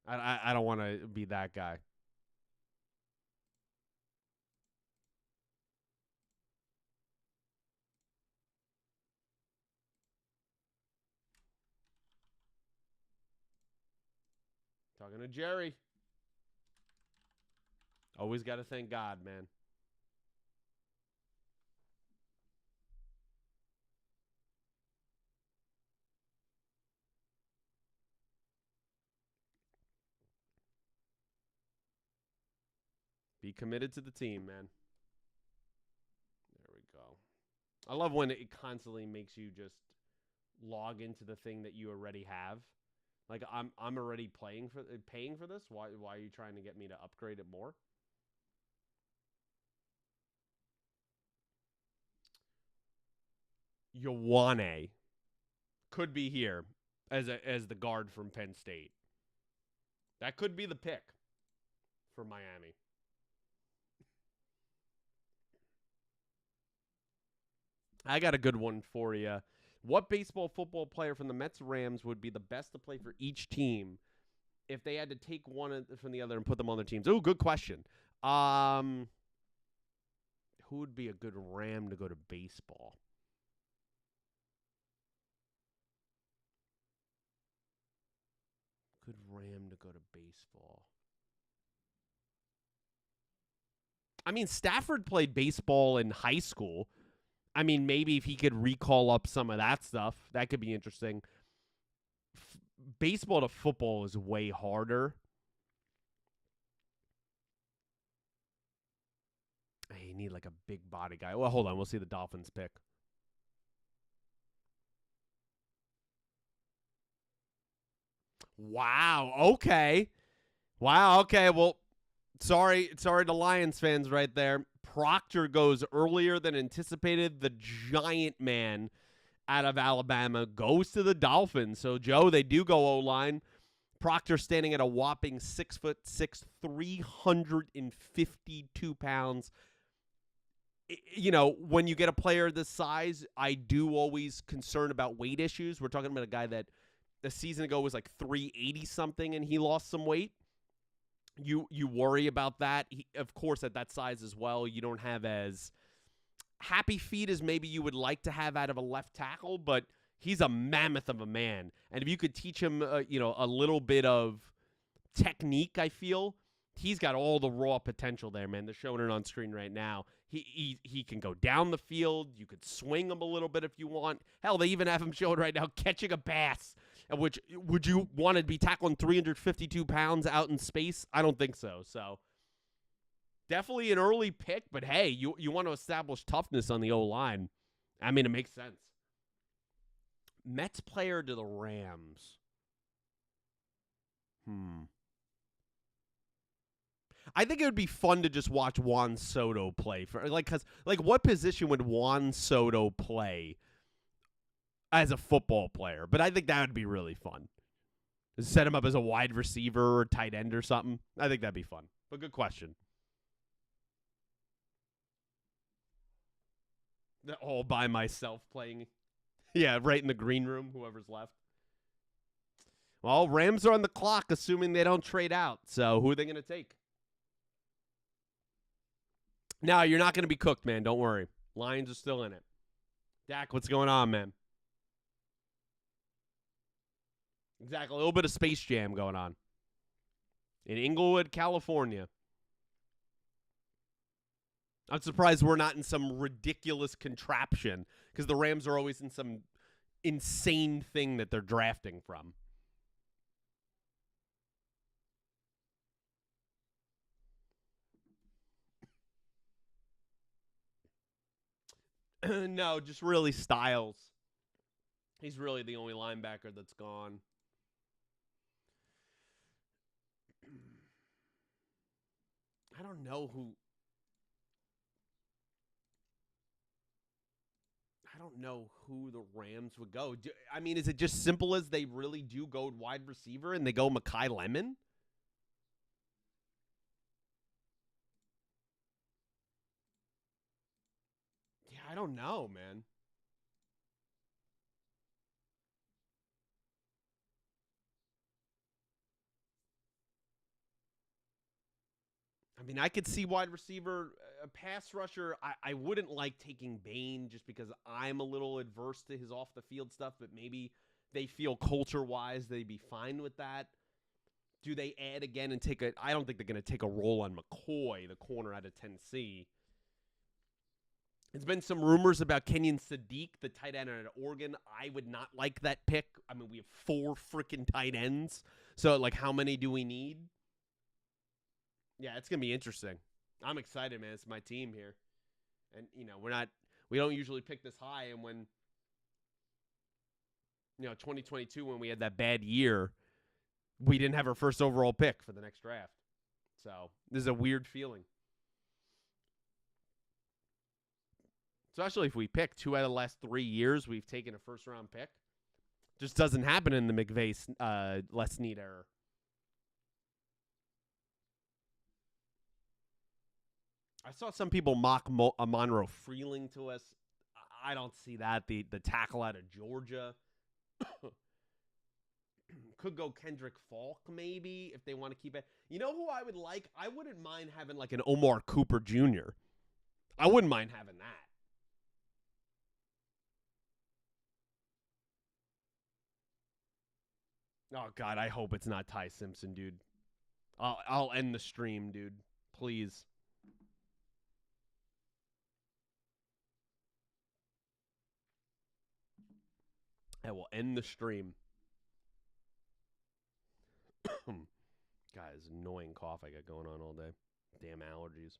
I don't want to be that guy. Talking to Jerry. Always got to thank God, man. Be committed to the team, man. There we go. I love when it constantly makes you just log into the thing that you already have. Like I'm already paying for this. Why are you trying to get me to upgrade it more? Ioane could be here as the guard from Penn State. That could be the pick for Miami. I got a good one for you. What baseball football player from the Mets Rams would be the best to play for each team if they had to take one from the other and put them on their teams? Oh, good question. Who would be a good Ram to go to baseball? Good Ram to go to baseball. I mean, Stafford played baseball in high school. I mean, maybe if he could recall up some of that stuff, that could be interesting. Baseball to football is way harder. You need like a big body guy. Well, hold on. We'll see the Dolphins pick. Wow. Okay. Wow. Okay. Well, sorry to Lions fans right there. Proctor goes earlier than anticipated. The giant man out of Alabama goes to the Dolphins. So, Joe, they do go O-line. Proctor standing at a whopping 6'6", 352 pounds. You know, when you get a player this size, I do always concern about weight issues. We're talking about a guy that a season ago was like 380 something and he lost some weight. You worry about that. Of course, at that size as well, you don't have as happy feet as maybe you would like to have out of a left tackle, but he's a mammoth of a man. And if you could teach him, a little bit of technique, I feel he's got all the raw potential there, man. They're showing it on screen right now. He can go down the field. You could swing him a little bit if you want. Hell, they even have him showing right now catching a bass. Which, would you want to be tackling 352 pounds out in space? I don't think so. So, definitely an early pick, but hey, you want to establish toughness on the O-line. I mean, it makes sense. Mets player to the Rams. I think it would be fun to just watch Juan Soto play because what position would Juan Soto play as a football player? But I think that would be really fun. Set him up as a wide receiver or tight end or something. I think that'd be fun. But good question. All by myself playing. Yeah, right in the green room, whoever's left. Well, Rams are on the clock, assuming they don't trade out. So who are they going to take? No, you're not going to be cooked, man. Don't worry. Lions are still in it. Dak, what's going on, man? Exactly. A little bit of Space Jam going on. In Inglewood, California. I'm surprised we're not in some ridiculous contraption because the Rams are always in some insane thing that they're drafting from. No, just really Styles. He's really the only linebacker that's gone. I don't know who. I don't know who the Rams would go. I mean, is it just simple as they really do go wide receiver and they go Mekhi Lemon? Yeah, I don't know, man. I mean, I could see wide receiver, a pass rusher. I wouldn't like taking Bane just because I'm a little adverse to his off the field stuff, but maybe they feel culture wise they'd be fine with that. Do they add again and take a? I don't think they're going to take a role on McCoy, the corner out of Tennessee. There's been some rumors about Kenyon Sadiq, the tight end out of Oregon. I would not like that pick. I mean, we have 4 freaking tight ends. So, how many do we need? Yeah, it's going to be interesting. I'm excited, man. It's my team here. And, we don't usually pick this high. And when, 2022, when we had that bad year, we didn't have our first overall pick for the next draft. So this is a weird feeling. Especially if we pick 2 out of the last 3 years, we've taken a first-round pick. Just doesn't happen in the McVay Les Snead era. I saw some people mock Monroe Freeling to us. I don't see that. The tackle out of Georgia. Could go Kendrick Falk maybe if they want to keep it. You know who I would like? I wouldn't mind having like an Omar Cooper Jr. I wouldn't mind having that. Oh, God, I hope it's not Ty Simpson, dude. I'll end the stream, dude. Please. I will end the stream. Guys, annoying cough I got going on all day. Damn allergies.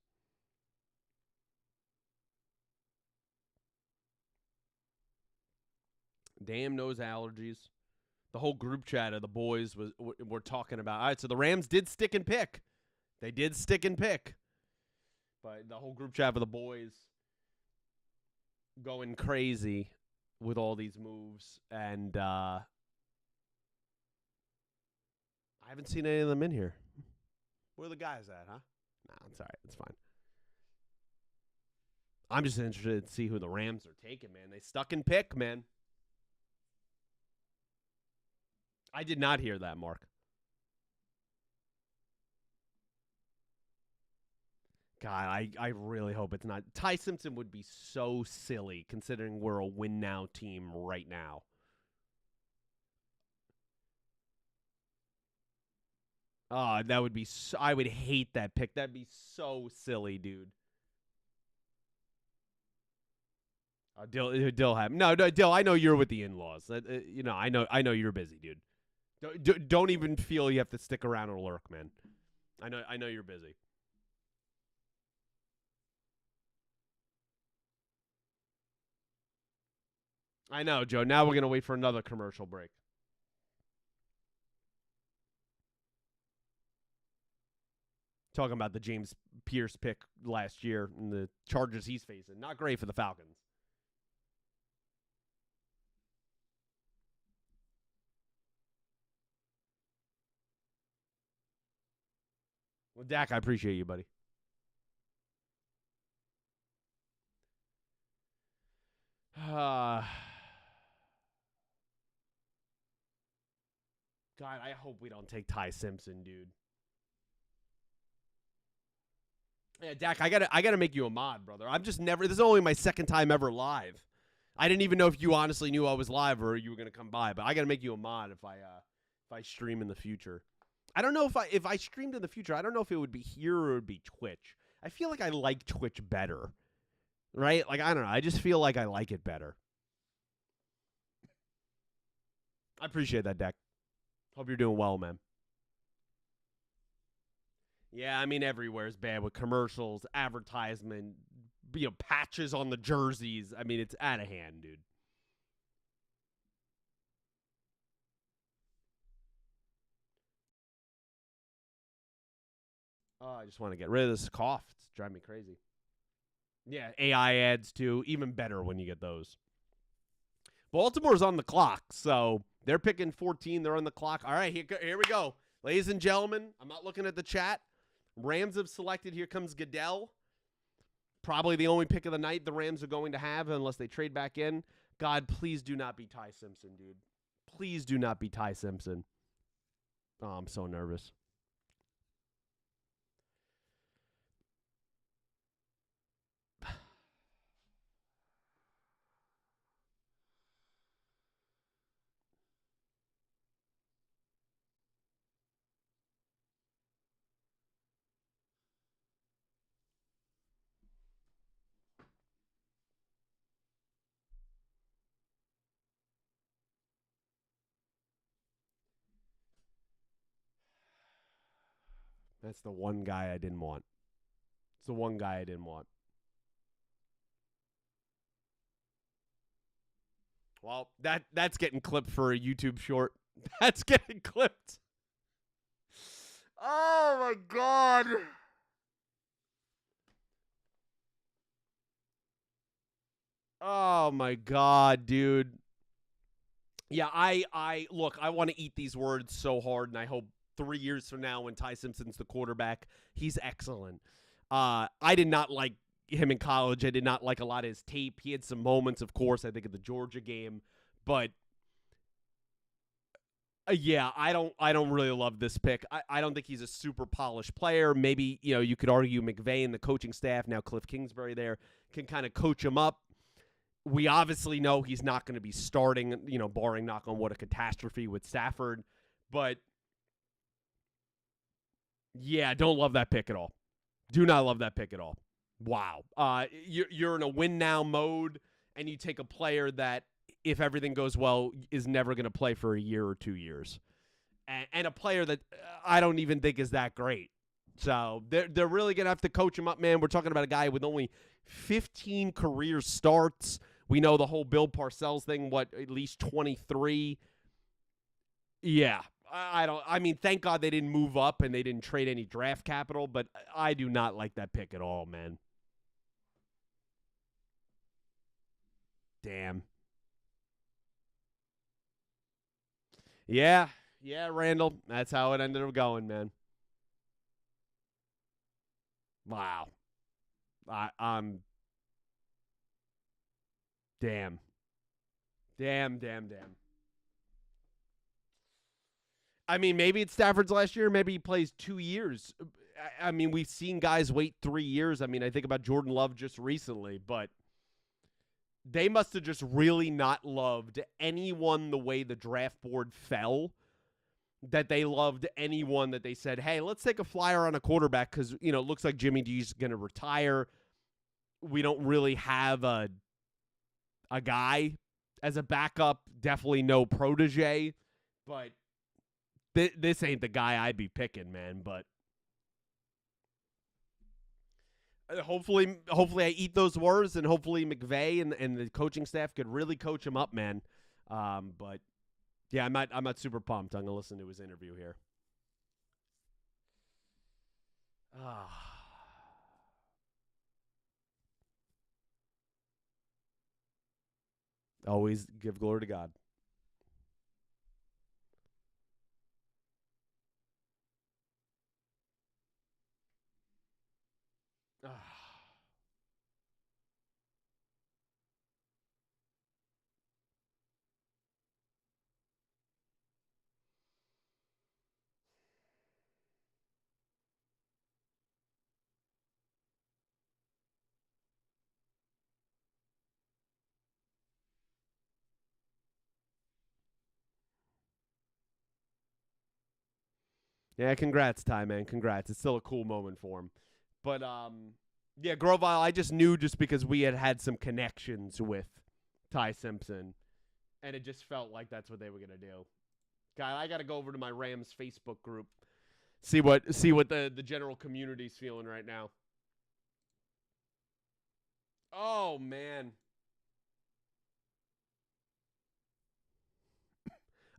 Damn those allergies. The whole group chat of the boys were talking about. All right, so the Rams did stick and pick. They did stick and pick. But the whole group chat of the boys going crazy with all these moves. And I haven't seen any of them in here. Where are the guys at, huh? No, it's all right. It's fine. I'm just interested to see who the Rams are taking, man. They stuck and pick, man. I did not hear that, Mark. God, I really hope it's not. Ty Simpson would be so silly considering we're a win now team right now. That would be so, I would hate that pick. That'd be so silly, dude. Dill have no, Dill. I know you're with the in-laws. I know you're busy, dude. Don't even feel you have to stick around or lurk, man. I know you're busy. I know, Joe. Now we're gonna wait for another commercial break. Talking about the James Pierce pick last year and the charges he's facing. Not great for the Falcons. Well, Dak, I appreciate you, buddy. God, I hope we don't take Ty Simpson, dude. Yeah, Dak, I gotta make you a mod, brother. I'm just never. This is only my second time ever live. I didn't even know if you honestly knew I was live or you were gonna come by, but I gotta make you a mod if I stream in the future. I don't know if I streamed in the future. I don't know if it would be here or it would be Twitch. I feel like I like Twitch better, right? Like I don't know. I just feel like I like it better. I appreciate that, Dak. Hope you're doing well, man. Yeah, I mean everywhere is bad with commercials, advertisement, patches on the jerseys. I mean it's out of hand, dude. Oh, I just want to get rid of this cough. It's driving me crazy. Yeah, AI ads too. Even better when you get those. Baltimore's on the clock, so they're picking 14. They're on the clock. All right, here we go. Ladies and gentlemen, I'm not looking at the chat. Rams have selected. Here comes Goodell. Probably the only pick of the night the Rams are going to have unless they trade back in. God, please do not be Ty Simpson, dude. Please do not be Ty Simpson. Oh, I'm so nervous. That's the one guy I didn't want. It's the one guy I didn't want. Well, that's getting clipped for a YouTube short. That's getting clipped. Oh my God. Oh my God, dude. Yeah, I look, I want to eat these words so hard, and I hope 3 years from now when Ty Simpson's the quarterback, he's excellent. I did not like him in college. I did not like a lot of his tape. He had some moments, of course, I think of the Georgia game, but yeah, I don't really love this pick. I don't think he's a super polished player. Maybe, you could argue McVay and the coaching staff, now Cliff Kingsbury there, can kind of coach him up. We obviously know he's not going to be starting, barring knock on wood, a catastrophe with Stafford. But, yeah, don't love that pick at all. Do not love that pick at all. Wow. You're in a win-now mode, and you take a player that, if everything goes well, is never going to play for a year or 2 years. And a player that I don't even think is that great. So they're really going to have to coach him up, man. We're talking about a guy with only 15 career starts. We know the whole Bill Parcells thing, at least 23? Yeah. I mean, thank God they didn't move up and they didn't trade any draft capital, but I do not like that pick at all, man. Damn. Yeah, Randall. That's how it ended up going, man. Wow. I'm damn. Damn. I mean, maybe it's Stafford's last year. Maybe he plays 2 years. I mean, we've seen guys wait 3 years. I mean, I think about Jordan Love just recently, but they must have just really not loved anyone the way the draft board fell, that they loved anyone that they said, hey, let's take a flyer on a quarterback because, it looks like Jimmy G's going to retire. We don't really have a guy as a backup, definitely no protege, but this ain't the guy I'd be picking, man. But hopefully I eat those words, and hopefully McVay and the coaching staff could really coach him up, man. But yeah, I'm not super pumped. I'm gonna listen to his interview here. Always give glory to God. Yeah, congrats, Ty, man. Congrats. It's still a cool moment for him. But yeah, Grovile, I just knew just because we had some connections with Ty Simpson, and it just felt like that's what they were gonna do. God, I gotta go over to my Rams Facebook group, see what the general community's feeling right now. Oh man.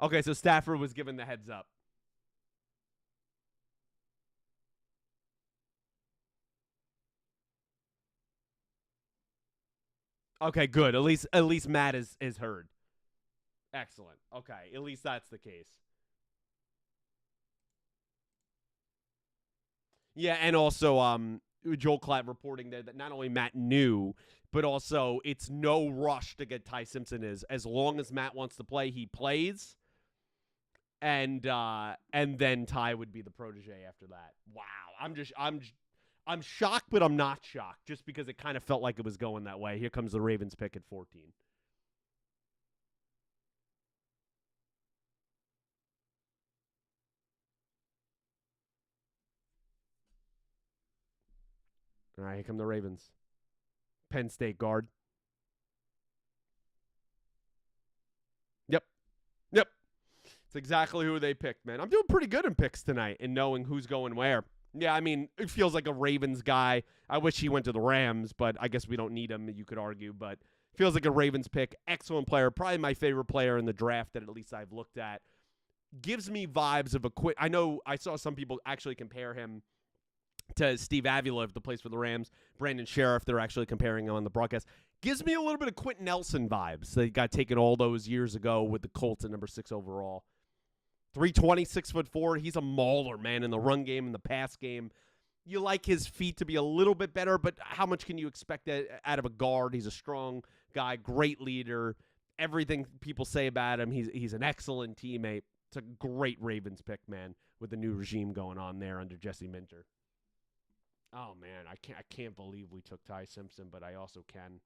Okay, so Stafford was given the heads up. Okay, good. At least Matt is heard. Excellent. Okay, at least that's the case. Yeah, and also Joel Klatt reporting there that not only Matt knew, but also it's no rush to get Ty Simpson is as long as Matt wants to play, he plays. And then Ty would be the protege after that. Wow. I'm shocked, but I'm not shocked just because it kind of felt like it was going that way. Here comes the Ravens pick at 14. All right, here come the Ravens. Penn State guard. Yep. Yep. It's exactly who they picked, man. I'm doing pretty good in picks tonight and knowing who's going where. Yeah, I mean, it feels like a Ravens guy. I wish he went to the Rams, but I guess we don't need him, you could argue. But feels like a Ravens pick. Excellent player. Probably my favorite player in the draft that at least I've looked at. Gives me vibes of a quit. I know I saw some people actually compare him to Steve Avila, the plays for the Rams. Brandon Sheriff, they're actually comparing him on the broadcast. Gives me a little bit of Quentin Nelson vibes. They got taken all those years ago with the Colts at number 6 overall. 320, 6'4". He's a mauler, man, in the run game and the pass game. You like his feet to be a little bit better, but how much can you expect out of a guard? He's a strong guy, great leader. Everything people say about him, he's an excellent teammate. It's a great Ravens pick, man, with the new regime going on there under Jesse Minter. Oh man, I can't believe we took Ty Simpson, but I also can.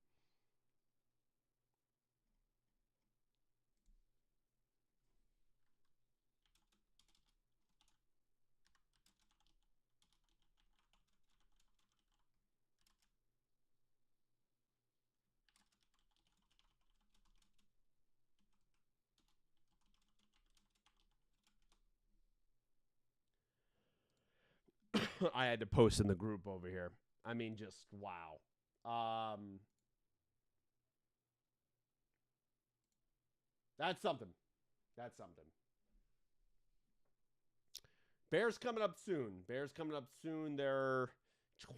I had to post in the group over here. I mean, just wow. That's something. That's something. Bears coming up soon. Bears coming up soon. They're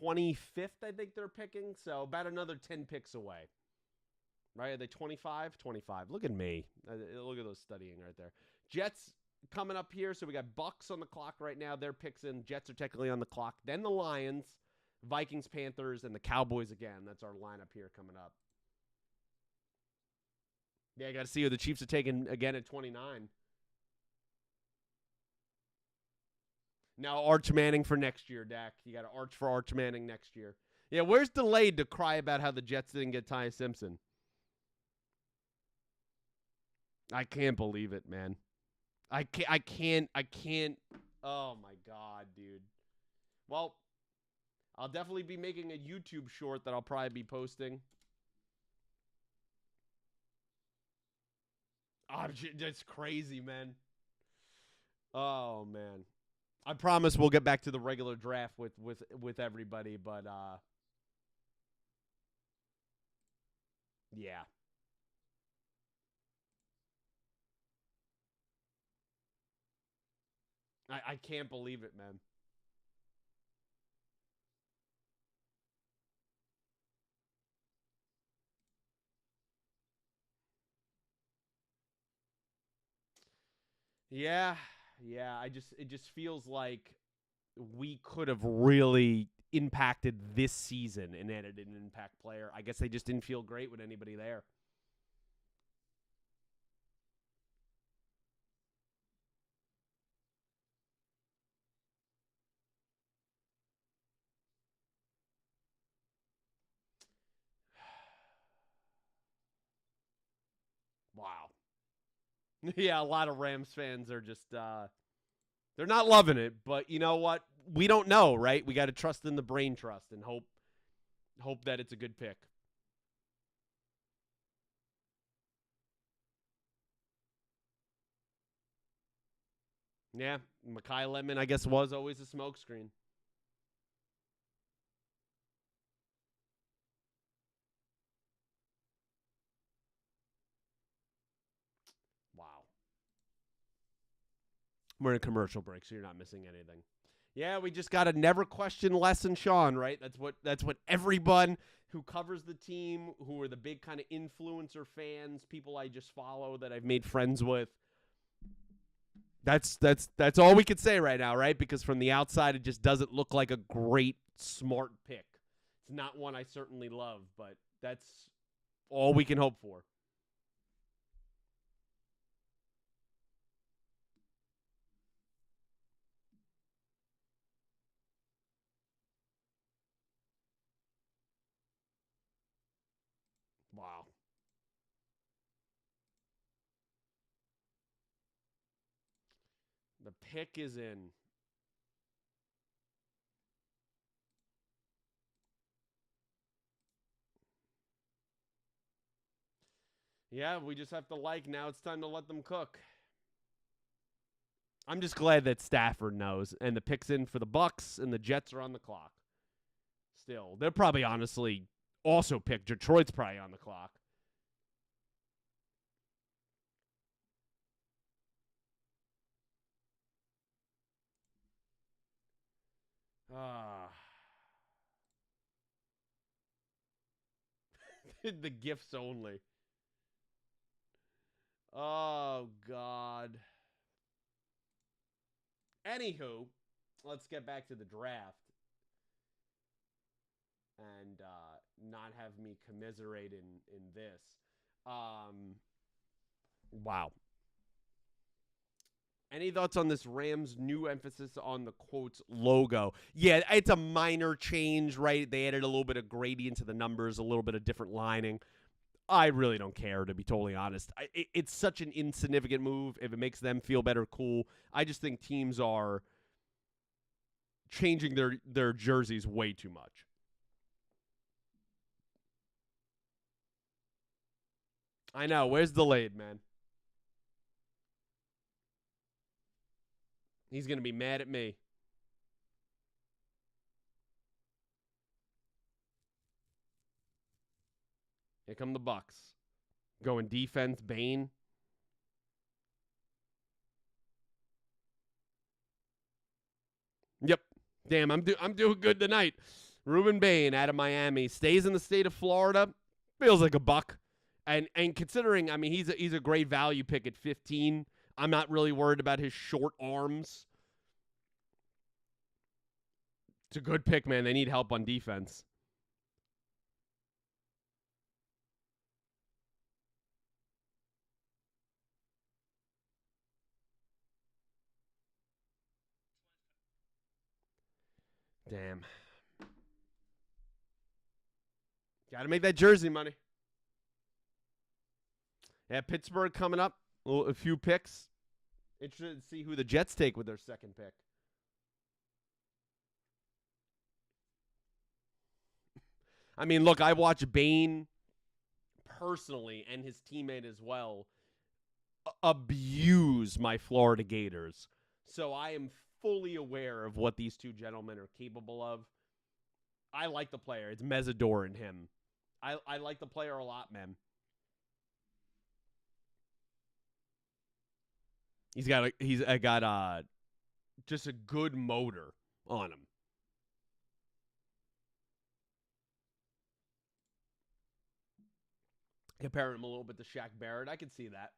25th, I think they're picking. So about another 10 picks away. Right? Are they 25? 25. Look at me. Look at those studying right there. Jets coming up here. So we got Bucks on the clock right now. Their picks in. Jets are technically on the clock. Then the Lions, Vikings, Panthers, and the Cowboys again. That's our lineup here coming up. Yeah, I got to see who the Chiefs are taking again at 29. Now Arch Manning for next year, Dak. You got to arch for Arch Manning next year. Yeah, where's Delayed to cry about how the Jets didn't get Ty Simpson? I can't believe it, man. I can't. Oh my god, dude. Well, I'll definitely be making a YouTube short that I'll probably be posting. Oh, that's crazy, man. Oh man. I promise we'll get back to the regular draft with everybody, but yeah. I can't believe it, man. Yeah, yeah. It just feels like we could have really impacted this season and added an impact player. I guess they just didn't feel great with anybody there. Wow. Yeah, a lot of Rams fans are just they're not loving it, but you know what? We don't know, right? We got to trust in the brain trust and hope that it's a good pick. Yeah, Makai Lemon, I guess, was always a smokescreen. Wow. We're in a commercial break, so you're not missing anything. Yeah, we just got to never question Les and Sean, right? That's what everyone who covers the team, who are the big kind of influencer fans, people I just follow that I've made friends with. That's all we could say right now, right? Because from the outside, it just doesn't look like a great, smart pick. It's not one I certainly love, but that's all we can hope for. Wow. The pick is in. Yeah, we just have to like. Now it's time to let them cook. I'm just glad that Stafford knows, and the pick's in for the Bucks, and the Jets are on the clock. Still, they'll probably honestly also pick Detroit's probably on the clock. Ah, the gifts only. Oh God. Anywho, let's get back to the draft and not have me commiserate in this. Wow. Any thoughts on this Rams' new emphasis on the quotes logo? Yeah, it's a minor change, right? They added a little bit of gradient to the numbers, a little bit of different lining. I really don't care, to be totally honest. It's such an insignificant move. If it makes them feel better, cool. I just think teams are changing their jerseys way too much. I know. Where's delayed, man? He's going to be mad at me. Here come the Bucks. Going defense, Bane. Yep. Damn, I'm doing good tonight. Ruben Bain out of Miami stays in the state of Florida. Feels like a buck. And considering, I mean, he's a great value pick at 15. I'm not really worried about his short arms. It's a good pick, man. They need help on defense. Damn. Got to make that jersey money. Yeah, Pittsburgh coming up. A few picks. Interested to see who the Jets take with their second pick. I mean, look, I watch Bane personally and his teammate as well abuse my Florida Gators. So I am fully aware of what these two gentlemen are capable of. I like the player. It's Mesidor in him. I like the player a lot, man. He's got just a good motor on him. Compare him a little bit to Shaq Barrett. I could see that.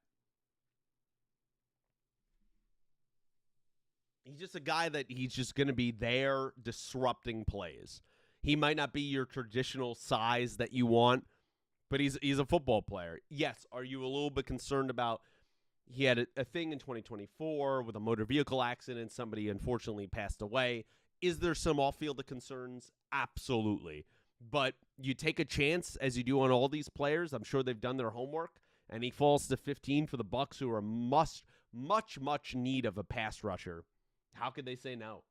He's just a guy that he's just going to be there disrupting plays. He might not be your traditional size that you want, but he's a football player. Yes, are you a little bit concerned about he had a thing in 2024 with a motor vehicle accident, somebody unfortunately passed away. Is there some off-field concerns? Absolutely. But you take a chance as you do on all these players. I'm sure they've done their homework, and he falls to 15 for the Bucks, who are much need of a pass rusher. How could they say no?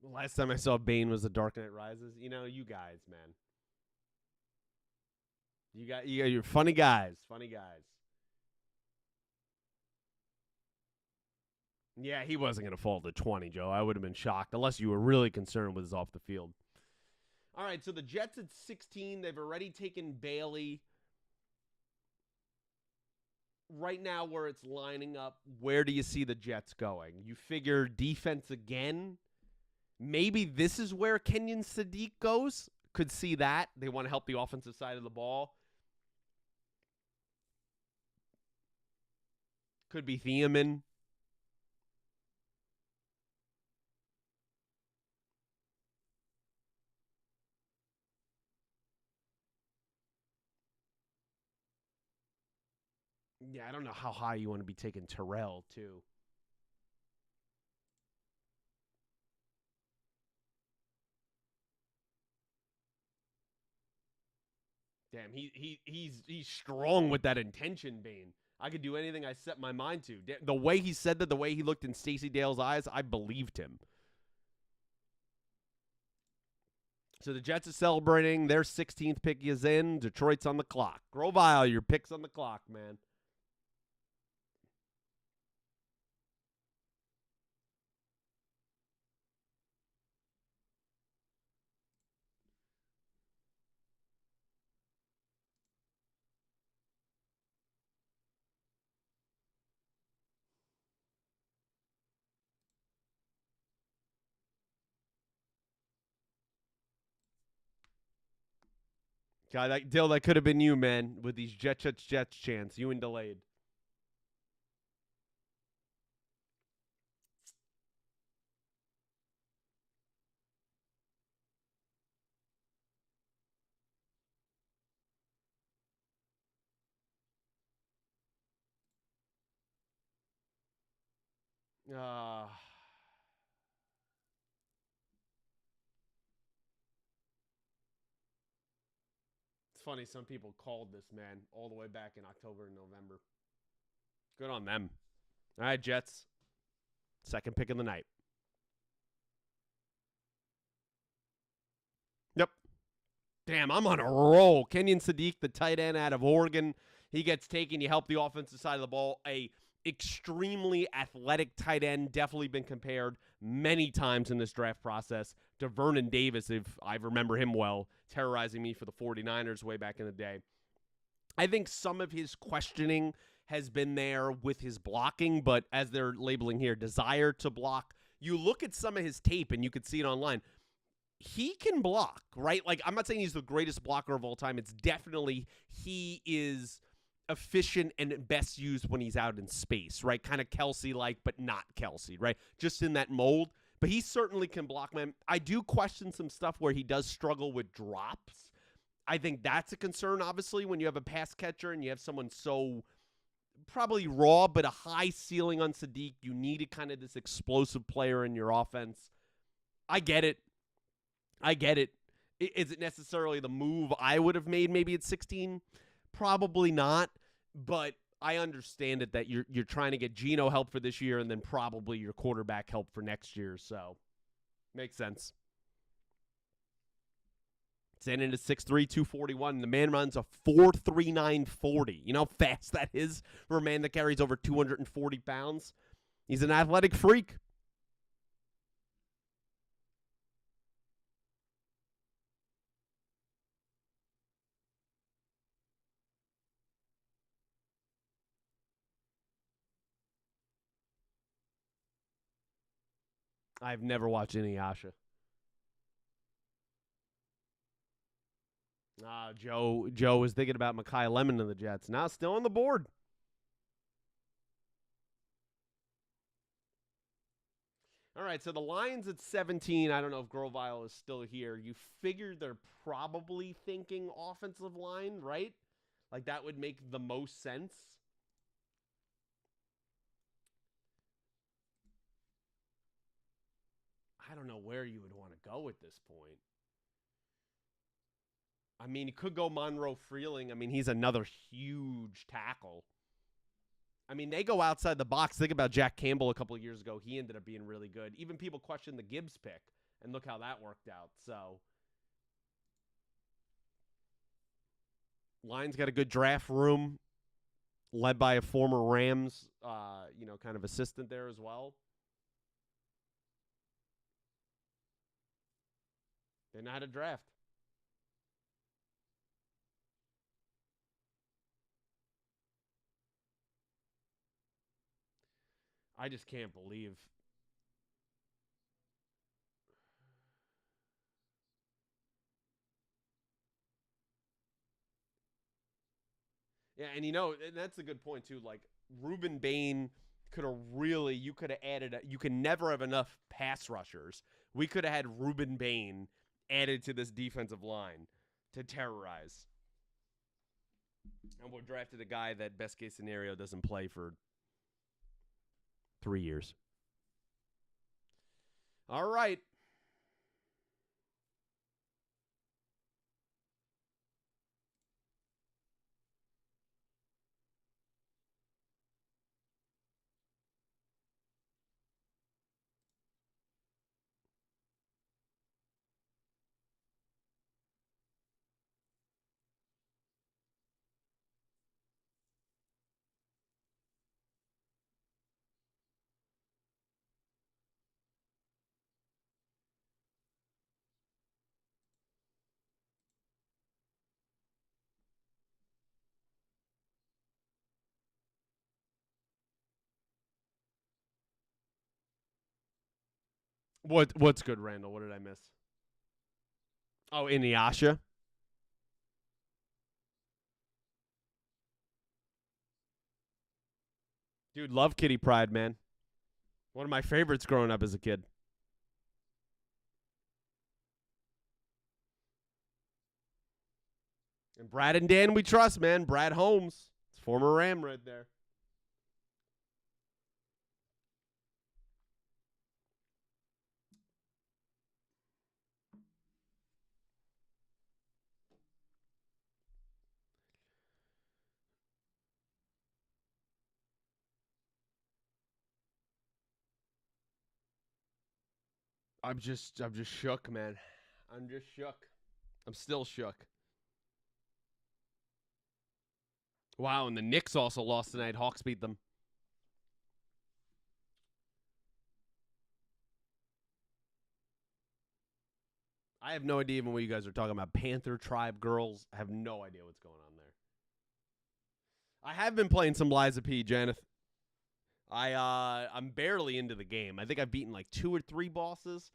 The last time I saw Bane was The Dark Knight Rises. You know, you guys, man. You're funny guys. Funny guys. Yeah, he wasn't going to fall to 20, Joe. I would have been shocked, unless you were really concerned with his off the field. All right, so the Jets at 16, they've already taken Bailey. Right now, where it's lining up, where do you see the Jets going? You figure defense again? Maybe this is where Kenyon Sadiq goes. Could see that. They want to help the offensive side of the ball. Could be Thiemann. Yeah, I don't know how high you want to be taking Terrell, too. Damn, he's strong with that intention, Bane. I could do anything I set my mind to. The way he said that, the way he looked in Stacey Dale's eyes, I believed him. So the Jets are celebrating. Their 16th pick is in. Detroit's on the clock. Grovile, your pick's on the clock, man. God, that could have been you, man, with these Jets chants. You and delayed. Uh, it's funny. Some people called this, man, all the way back in October and November. Good on them. All right, Jets. Second pick of the night. Yep. Damn, I'm on a roll. Kenyon Sadiq, the tight end out of Oregon. He gets taken. You help the offensive side of the ball. A extremely athletic tight end. Definitely been compared many times in this draft process to Vernon Davis, if I remember him well, terrorizing me for the 49ers way back in the day. I think some of his questioning has been there with his blocking, but as they're labeling here, desire to block. You look at some of his tape and you could see it online. He can block, right? Like, I'm not saying he's the greatest blocker of all time. It's definitely he is efficient and best used when he's out in space, right? Kind of Kelsey-like, but not Kelsey, right? Just in that mold. But he certainly can block, man. I do question some stuff where he does struggle with drops. I think that's a concern, obviously, when you have a pass catcher and you have someone so probably raw, but a high ceiling on Sadiq. You needed kind of this explosive player in your offense. I get it. Is it necessarily the move I would have made maybe at 16? Probably not. But I understand it that you're trying to get Geno help for this year and then probably your quarterback help for next year. So makes sense. Send into 6'3", 241. The man runs a 4.39 40. You know how fast that is for a man that carries over 240 pounds? He's an athletic freak. I've never watched any Yasha. Joe was thinking about Mekhi Lemon to the Jets. Now still on the board. All right, so the Lions at 17. I don't know if Grovile is still here. You figure they're probably thinking offensive line, right? Like that would make the most sense. I don't know where you would want to go at this point. I mean, you could go Monroe Freeling. I mean, he's another huge tackle. I mean, they go outside the box. Think about Jack Campbell a couple of years ago. He ended up being really good. Even people questioned the Gibbs pick, and look how that worked out. So, Lions got a good draft room, led by a former Rams, kind of assistant there as well. They know how to draft. I just can't believe. Yeah, and that's a good point too. Like Ruben Bain could have really, you could have added. You can never have enough pass rushers. We could have had Ruben Bain added to this defensive line to terrorize. And we drafted a guy that best case scenario doesn't play for 3 years. All right. What's good, Randall? What did I miss? Oh, Inuyasha. Dude, love Kitty Pride, man. One of my favorites growing up as a kid. And Brad and Dan we trust, man. Brad Holmes. It's former Ram right there. I'm just shook, man. I'm just shook. I'm still shook. Wow, and the Knicks also lost tonight. Hawks beat them. I have no idea even what you guys are talking about. Panther Tribe Girls. I have no idea what's going on there. I have been playing some Liza P, Janeth. I'm barely into the game. I think I've beaten like 2 or 3 bosses.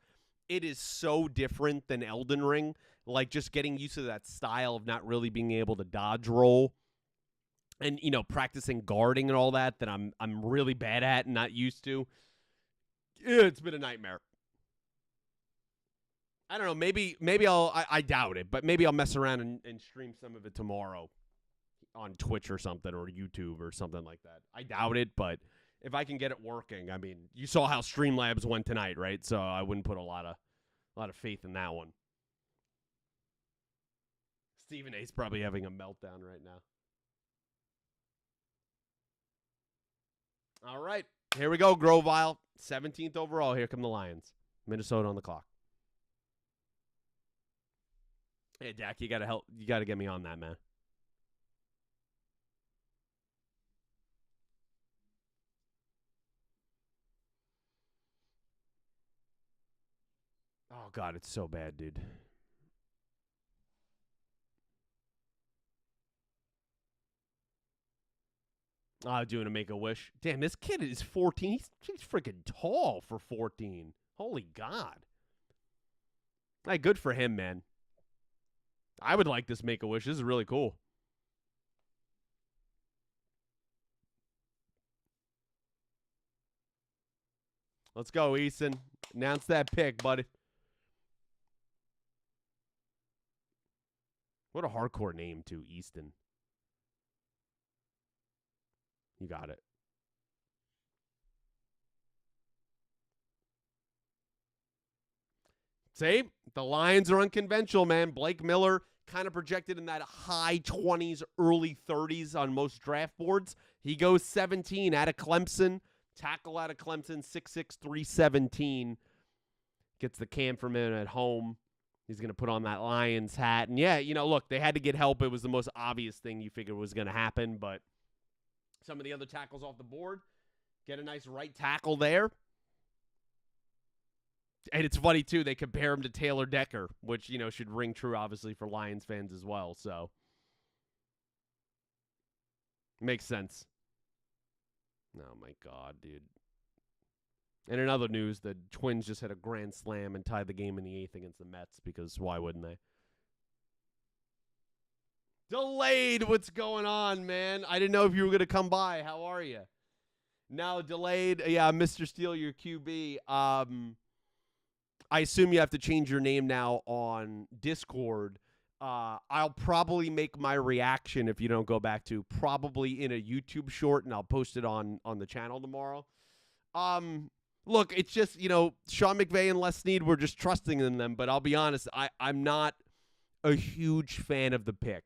It is so different than Elden Ring. Like just getting used to that style of not really being able to dodge roll. And practicing guarding and all that I'm really bad at and not used to. It's been a nightmare. I don't know. Maybe I doubt it, but maybe I'll mess around and stream some of it tomorrow on Twitch or something or YouTube or something like that. I doubt it, but if I can get it working, I mean, you saw how Streamlabs went tonight, right? So I wouldn't put a lot of faith in that one. Stephen A's probably having a meltdown right now. All right, here we go, Grovile. 17th overall. Here come the Lions. Minnesota on the clock. Hey, Dak, you gotta help. You gotta get me on that, man. Oh God, it's so bad, dude. Doing a Make-A-Wish. Damn, this kid is 14. He's freaking tall for 14. Holy God. Hey, good for him, man. I would like this Make-A-Wish. This is really cool. Let's go, Easton. Announce that pick, buddy. What a hardcore name, too, Easton. You got it. See? The Lions are unconventional, man. Blake Miller kind of projected in that high 20s, early 30s on most draft boards. He goes 17 out of Clemson. Tackle out of Clemson, 6'6", 317. Gets the cam from him at home. He's going to put on that Lions hat. And, yeah, look, they had to get help. It was the most obvious thing you figured was going to happen. But some of the other tackles off the board, get a nice right tackle there. And it's funny, too, they compare him to Taylor Decker, which, should ring true, obviously, for Lions fans as well. So, makes sense. Oh, my God, dude. And in other news, the Twins just had a grand slam and tied the game in the 8th against the Mets because why wouldn't they? Delayed, what's going on, man? I didn't know if you were going to come by. How are you? Now, Delayed. Yeah, Mr. Steele, your QB. I assume you have to change your name now on Discord. I'll probably make my reaction if you don't go back to probably in a YouTube short, and I'll post it on the channel tomorrow. Look, it's just, Sean McVay and Les Snead, we're just trusting in them, but I'll be honest, I'm not a huge fan of the pick.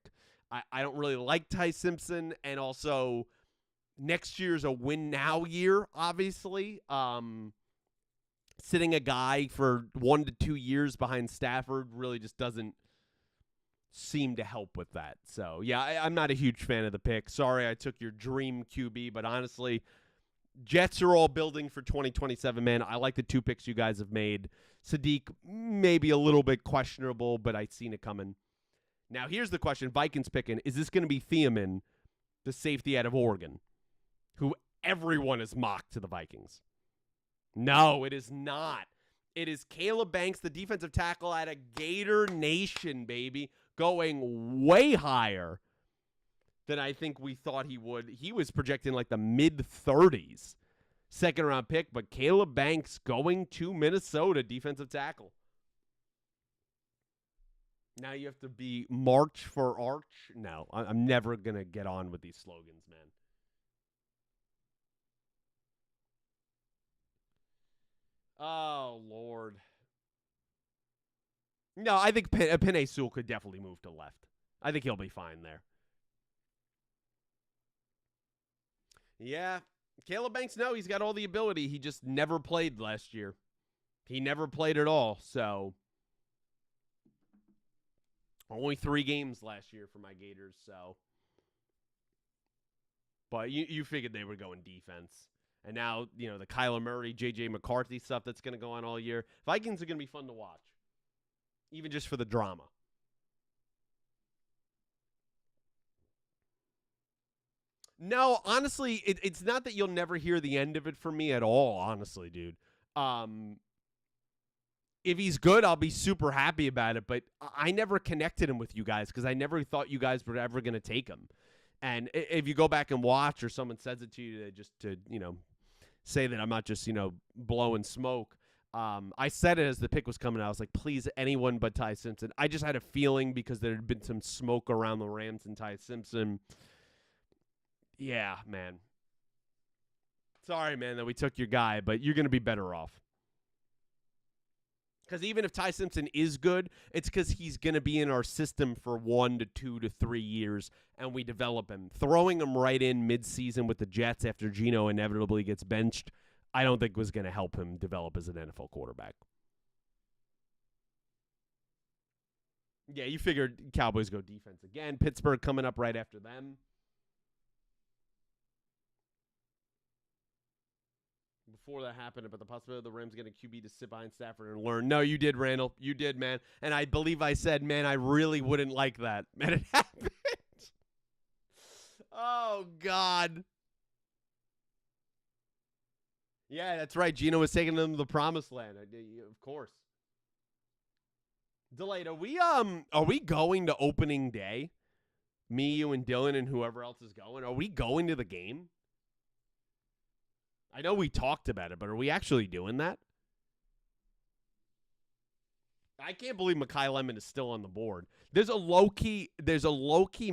I don't really like Ty Simpson, and also next year's a win-now year, obviously. Sitting a guy for 1 to 2 years behind Stafford really just doesn't seem to help with that. So, yeah, I'm not a huge fan of the pick. Sorry I took your dream QB, but honestly, Jets are all building for 2027, man. I like the 2 picks you guys have made. Sadiq, maybe a little bit questionable, but I've seen it coming. Now, here's the question. Vikings picking. Is this going to be Thiemann, the safety out of Oregon, who everyone is mocked to the Vikings? No, it is not. It is Caleb Banks, the defensive tackle out of Gator Nation, baby, going way higher than I think we thought he would. He was projecting like the mid-30s, second-round pick, but Caleb Banks going to Minnesota, defensive tackle. Now you have to be March for Arch. No, I'm never going to get on with these slogans, man. Oh, Lord. No, I think Penei Sewell could definitely move to left. I think he'll be fine there. Yeah. Caleb Banks, no, he's got all the ability. He just never played last year. He never played at all, so only 3 games last year for my Gators, so. But you figured they were going defense. And now, the Kyler Murray, J.J. McCarthy stuff that's going to go on all year. Vikings are going to be fun to watch, even just for the drama. No, honestly, it's not that you'll never hear the end of it from me at all, honestly, dude. If he's good, I'll be super happy about it, but I never connected him with you guys because I never thought you guys were ever going to take him. And if you go back and watch or someone says it to you just to say that I'm not just, blowing smoke, I said it as the pick was coming out. I was like, please, anyone but Ty Simpson. I just had a feeling because there had been some smoke around the Rams and Ty Simpson. Yeah, man. Sorry, man, that we took your guy, but you're going to be better off. Because even if Ty Simpson is good, it's because he's going to be in our system for 1 to 2 to 3 years, and we develop him. Throwing him right in midseason with the Jets after Geno inevitably gets benched, I don't think was going to help him develop as an NFL quarterback. Yeah, you figured Cowboys go defense again. Pittsburgh coming up right after them. Before that happened, about the possibility of the Rams getting QB to sit behind Stafford and learn. No, you did, Randall. You did, man. And I believe I said, man, I really wouldn't like that. Man, it happened. Oh, God. Yeah, that's right. Geno was taking them to the promised land. Of course. Delayed. Are we going to opening day? Me, you, and Dylan, and whoever else is going. Are we going to the game? I know we talked about it, but are we actually doing that? I can't believe Makai Lemon is still on the board. There's a low-key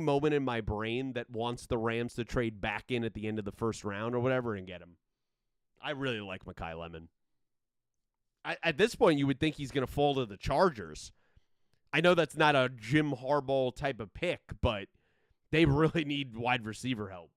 moment in my brain that wants the Rams to trade back in at the end of the first round or whatever and get him. I really like Makai Lemon. At this point, you would think he's going to fall to the Chargers. I know that's not a Jim Harbaugh type of pick, but they really need wide receiver help.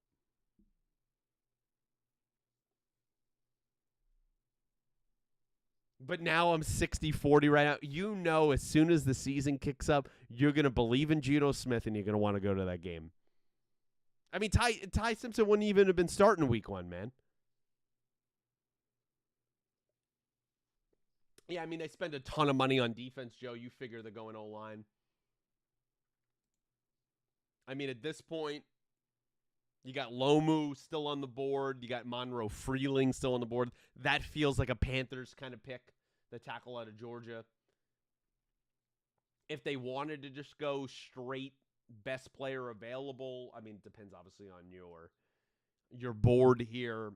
But now I'm 60-40 right now. As soon as the season kicks up, you're going to believe in Geno Smith and you're going to want to go to that game. I mean, Ty Simpson wouldn't even have been starting week 1, man. Yeah, I mean, they spend a ton of money on defense, Joe. You figure they're going O-line. I mean, at this point, you got Lomu still on the board. You got Monroe Freeling still on the board. That feels like a Panthers kind of pick, the tackle out of Georgia. If they wanted to just go straight best player available, I mean, it depends obviously on your board here.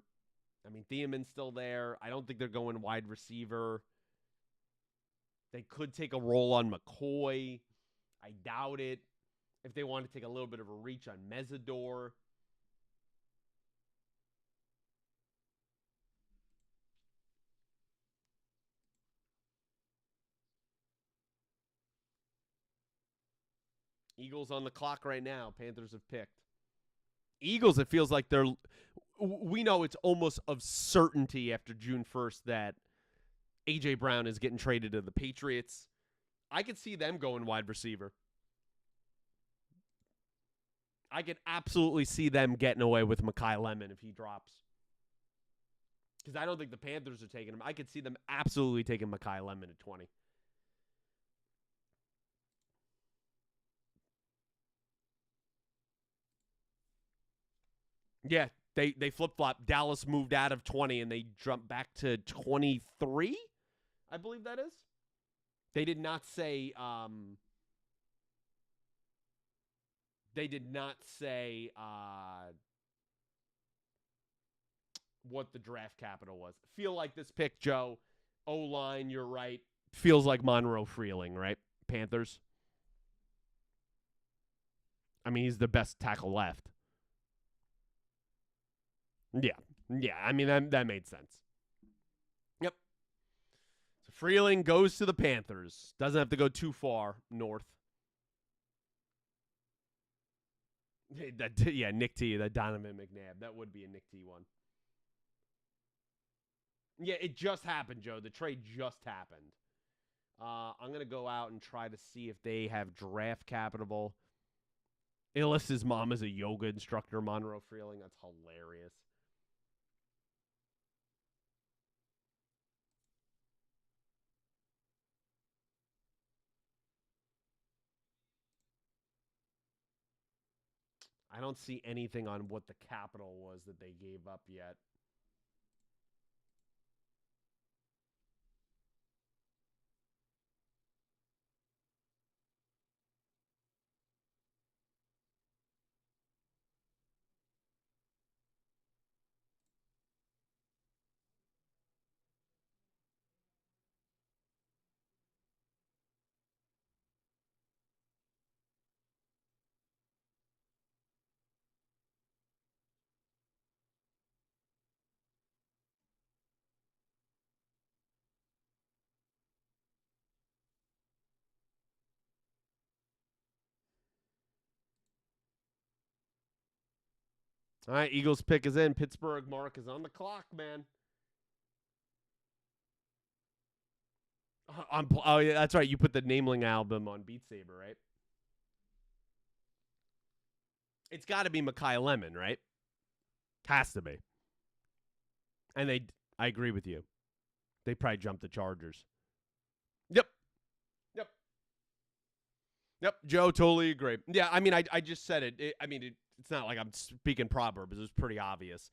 I mean, Thielman's still there. I don't think they're going wide receiver. They could take a roll on McCoy. I doubt it. If they want to take a little bit of a reach on Mesidor. Eagles on the clock right now. Panthers have picked. Eagles, it feels like we know it's almost of certainty after June 1st that A.J. Brown is getting traded to the Patriots. I could see them going wide receiver. I could absolutely see them getting away with Makai Lemon if he drops. Because I don't think the Panthers are taking him. I could see them absolutely taking Makai Lemon at 20. Yeah, they flip-flop. Dallas moved out of 20, and they jumped back to 23, I believe that is. They did not say. They did not say what the draft capital was. Feel like this pick, Joe. O-line, you're right. Feels like Monroe Freeling, right? Panthers. I mean, he's the best tackle left. Yeah. Yeah, I mean, that made sense. Yep. So Freeling goes to the Panthers. Doesn't have to go too far north. Yeah, Nick T, that Donovan McNabb. That would be a Nick T one. Yeah, it just happened, Joe. The trade just happened. I'm going to go out and try to see if they have draft capital. It lists his mom as a yoga instructor, Monroe Freeling. That's hilarious. I don't see anything on what the capital was that they gave up yet. All right, Eagles pick is in. Pittsburgh mark is on the clock, man. Oh, yeah, that's right. You put the Nameling album on Beat Saber, right? It's got to be Mekhi Lemon, right? Has to be. And I agree with you. They probably jumped the Chargers. Yep. Yep. Yep. Joe, totally agree. Yeah, I mean, I just said it. It's not like I'm speaking proverbs. It was pretty obvious.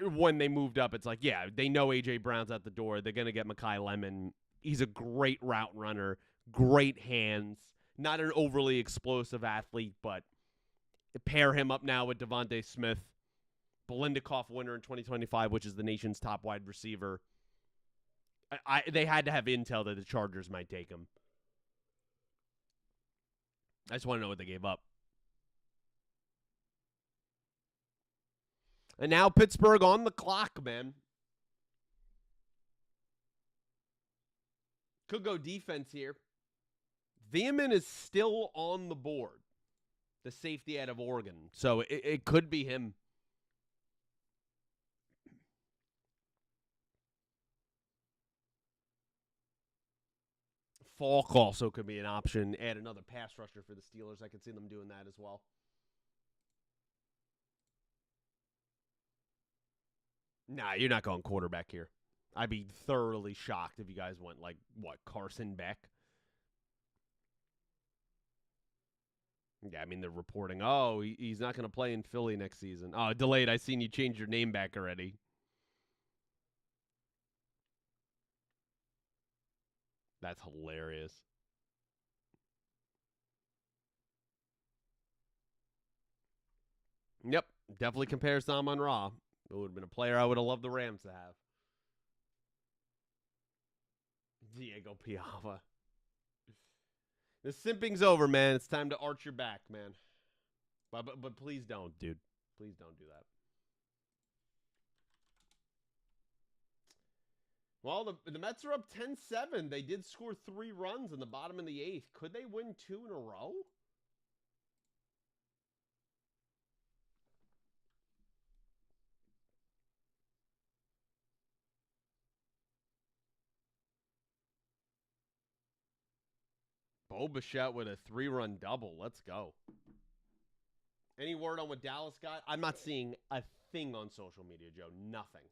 When they moved up, it's like, yeah, they know A.J. Brown's at the door. They're going to get Mekhi Lemon. He's a great route runner, great hands, not an overly explosive athlete, but pair him up now with Devontae Smith, Belindikoff winner in 2025, which is the nation's top wide receiver. They had to have intel that the Chargers might take him. I just want to know what they gave up. And now Pittsburgh on the clock, man. Could go defense here. Veerman is still on the board, the safety out of Oregon. So it could be him. Falk also could be an option. Add another pass rusher for the Steelers. I could see them doing that as well. Nah, you're not going quarterback here. I'd be thoroughly shocked if you guys went like, what, Carson Beck? Yeah, I mean, they're reporting, he's not going to play in Philly next season. Oh, delayed. I seen you change your name back already. That's hilarious. Yep, definitely compares to Amon-Ra. It would have been a player I would have loved the Rams to have. Diego Piava. The simping's over, man. It's time to arch your back, man. But please don't, dude. Please don't do that. Well, the Mets are up 10-7. They did score 3 runs in the bottom of the 8th. Could they win 2 in a row? Bo Bichette with a 3-run double. Let's go. Any word on what Dallas got? I'm not seeing a thing on social media, Joe. Nothing.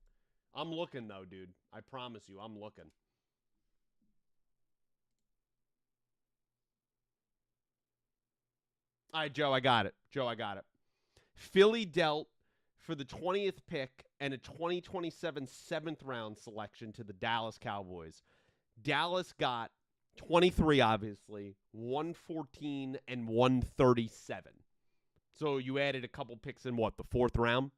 I'm looking, though, dude. I promise you, I'm looking. All right, Joe, I got it. Philly dealt for the 20th pick and a 2027 7th round selection to the Dallas Cowboys. Dallas got 23, obviously, 114 and 137. So you added a couple picks in what, the fourth round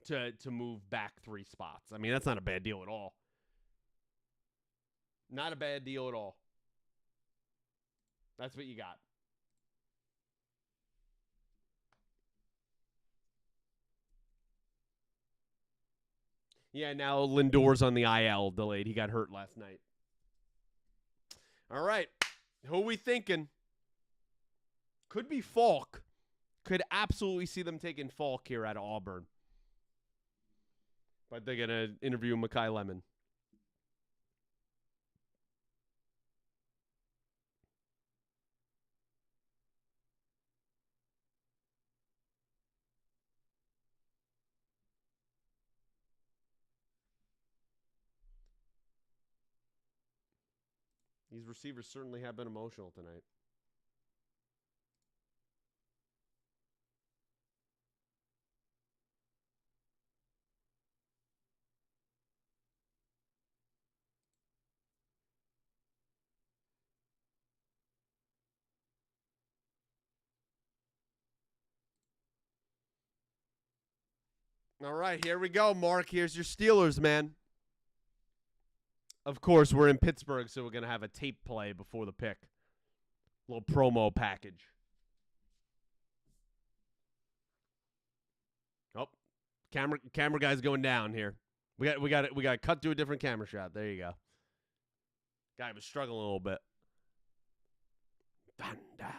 to move back 3 spots. I mean, that's not a bad deal at all. Not a bad deal at all. That's what you got. Yeah, now Lindor's on the IL delayed. He got hurt last night. All right. Who are we thinking? Could be Falk. Could absolutely see them taking Falk here out of Auburn. But they're going to interview Mekhi Lemon. These receivers certainly have been emotional tonight. All right, here we go, Mark. Here's your Steelers, man. Of course, we're in Pittsburgh, so we're going to have a tape play before the pick. Little promo package. Oh, camera guy's going down here. We got to cut to a different camera shot. There you go. Guy was struggling a little bit. Thunder.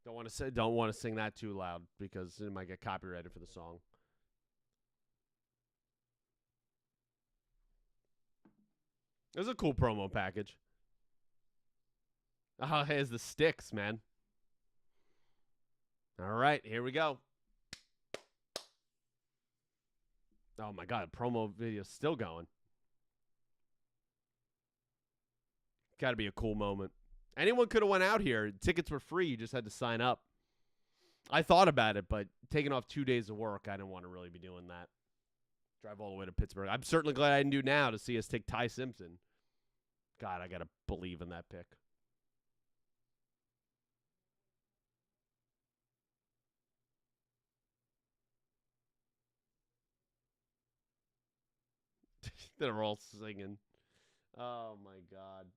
Don't want to sing that too loud because it might get copyrighted for the song. It was a cool promo package. Oh, here's the sticks, man. All right, here we go. Oh, my God. The promo video's still going. Got to be a cool moment. Anyone could have went out here. Tickets were free. You just had to sign up. I thought about it, but taking off 2 days of work, I didn't want to really be doing that. Drive all the way to Pittsburgh. I'm certainly glad I didn't do now to see us take Ty Simpson. God, I got to believe in that pick. They're all singing. Oh, my God.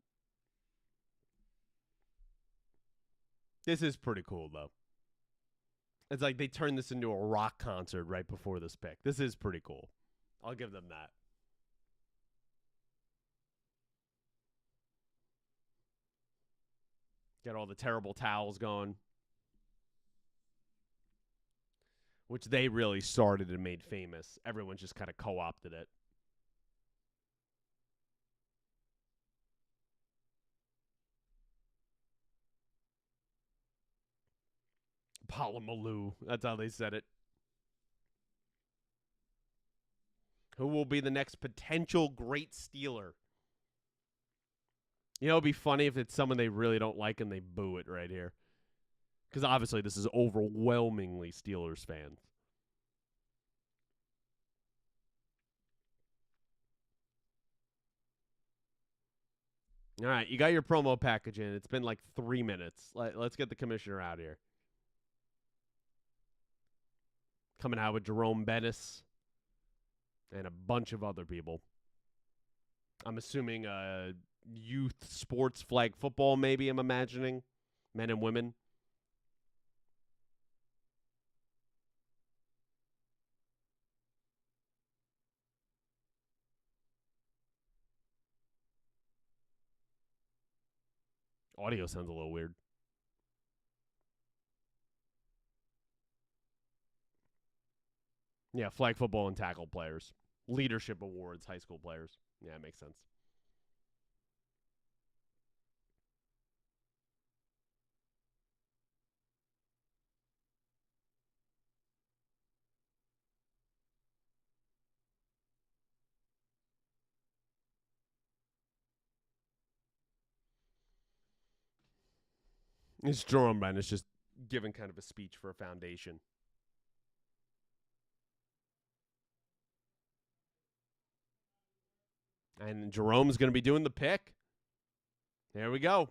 This is pretty cool, though. It's like they turned this into a rock concert right before this pick. This is pretty cool. I'll give them that. Got all the terrible towels going, which they really started and made famous. Everyone just kind of co-opted it. Palomalu. That's how they said it. Who will be the next potential great Steeler? You know, it'd be funny if it's someone they really don't like and they boo it right here. Because obviously this is overwhelmingly Steelers fans. All right, you got your promo package in. It's been like 3 minutes. Let's get the commissioner out here. Coming out with Jerome Bettis and a bunch of other people. I'm assuming youth sports flag football, maybe, I'm imagining. Men and women. Audio sounds a little weird. Yeah, flag football and tackle players. Leadership awards, high school players. Yeah, it makes sense. It's Jerome Bettis just giving kind of a speech for a foundation. And Jerome's going to be doing the pick. There we go.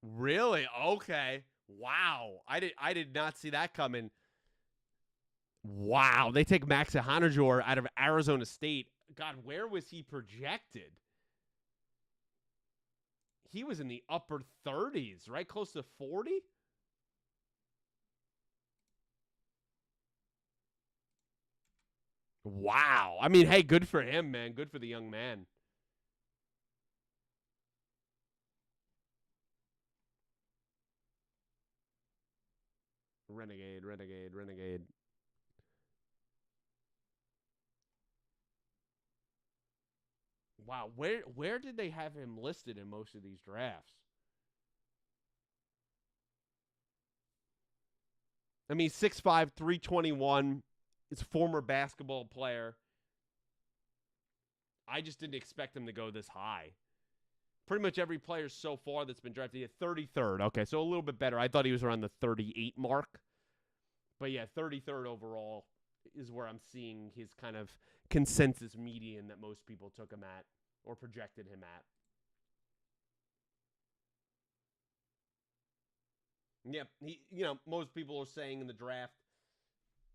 Really? Okay. Wow. I did not see that coming. Wow. They take Max Hanajor out of Arizona State. God, where was he projected? He was in the upper 30s, right? Close to 40? Wow. I mean, hey, good for him, man. Good for the young man. Renegade, renegade, renegade. Wow, where did they have him listed in most of these drafts? I mean, 6'5", 321. He's a former basketball player. I just didn't expect him to go this high. Pretty much every player so far that's been drafted, at 33rd. Okay, so a little bit better. I thought he was around the 38 mark. But yeah, 33rd overall is where I'm seeing his kind of consensus median that most people took him at or projected him at. Yep, most people are saying in the draft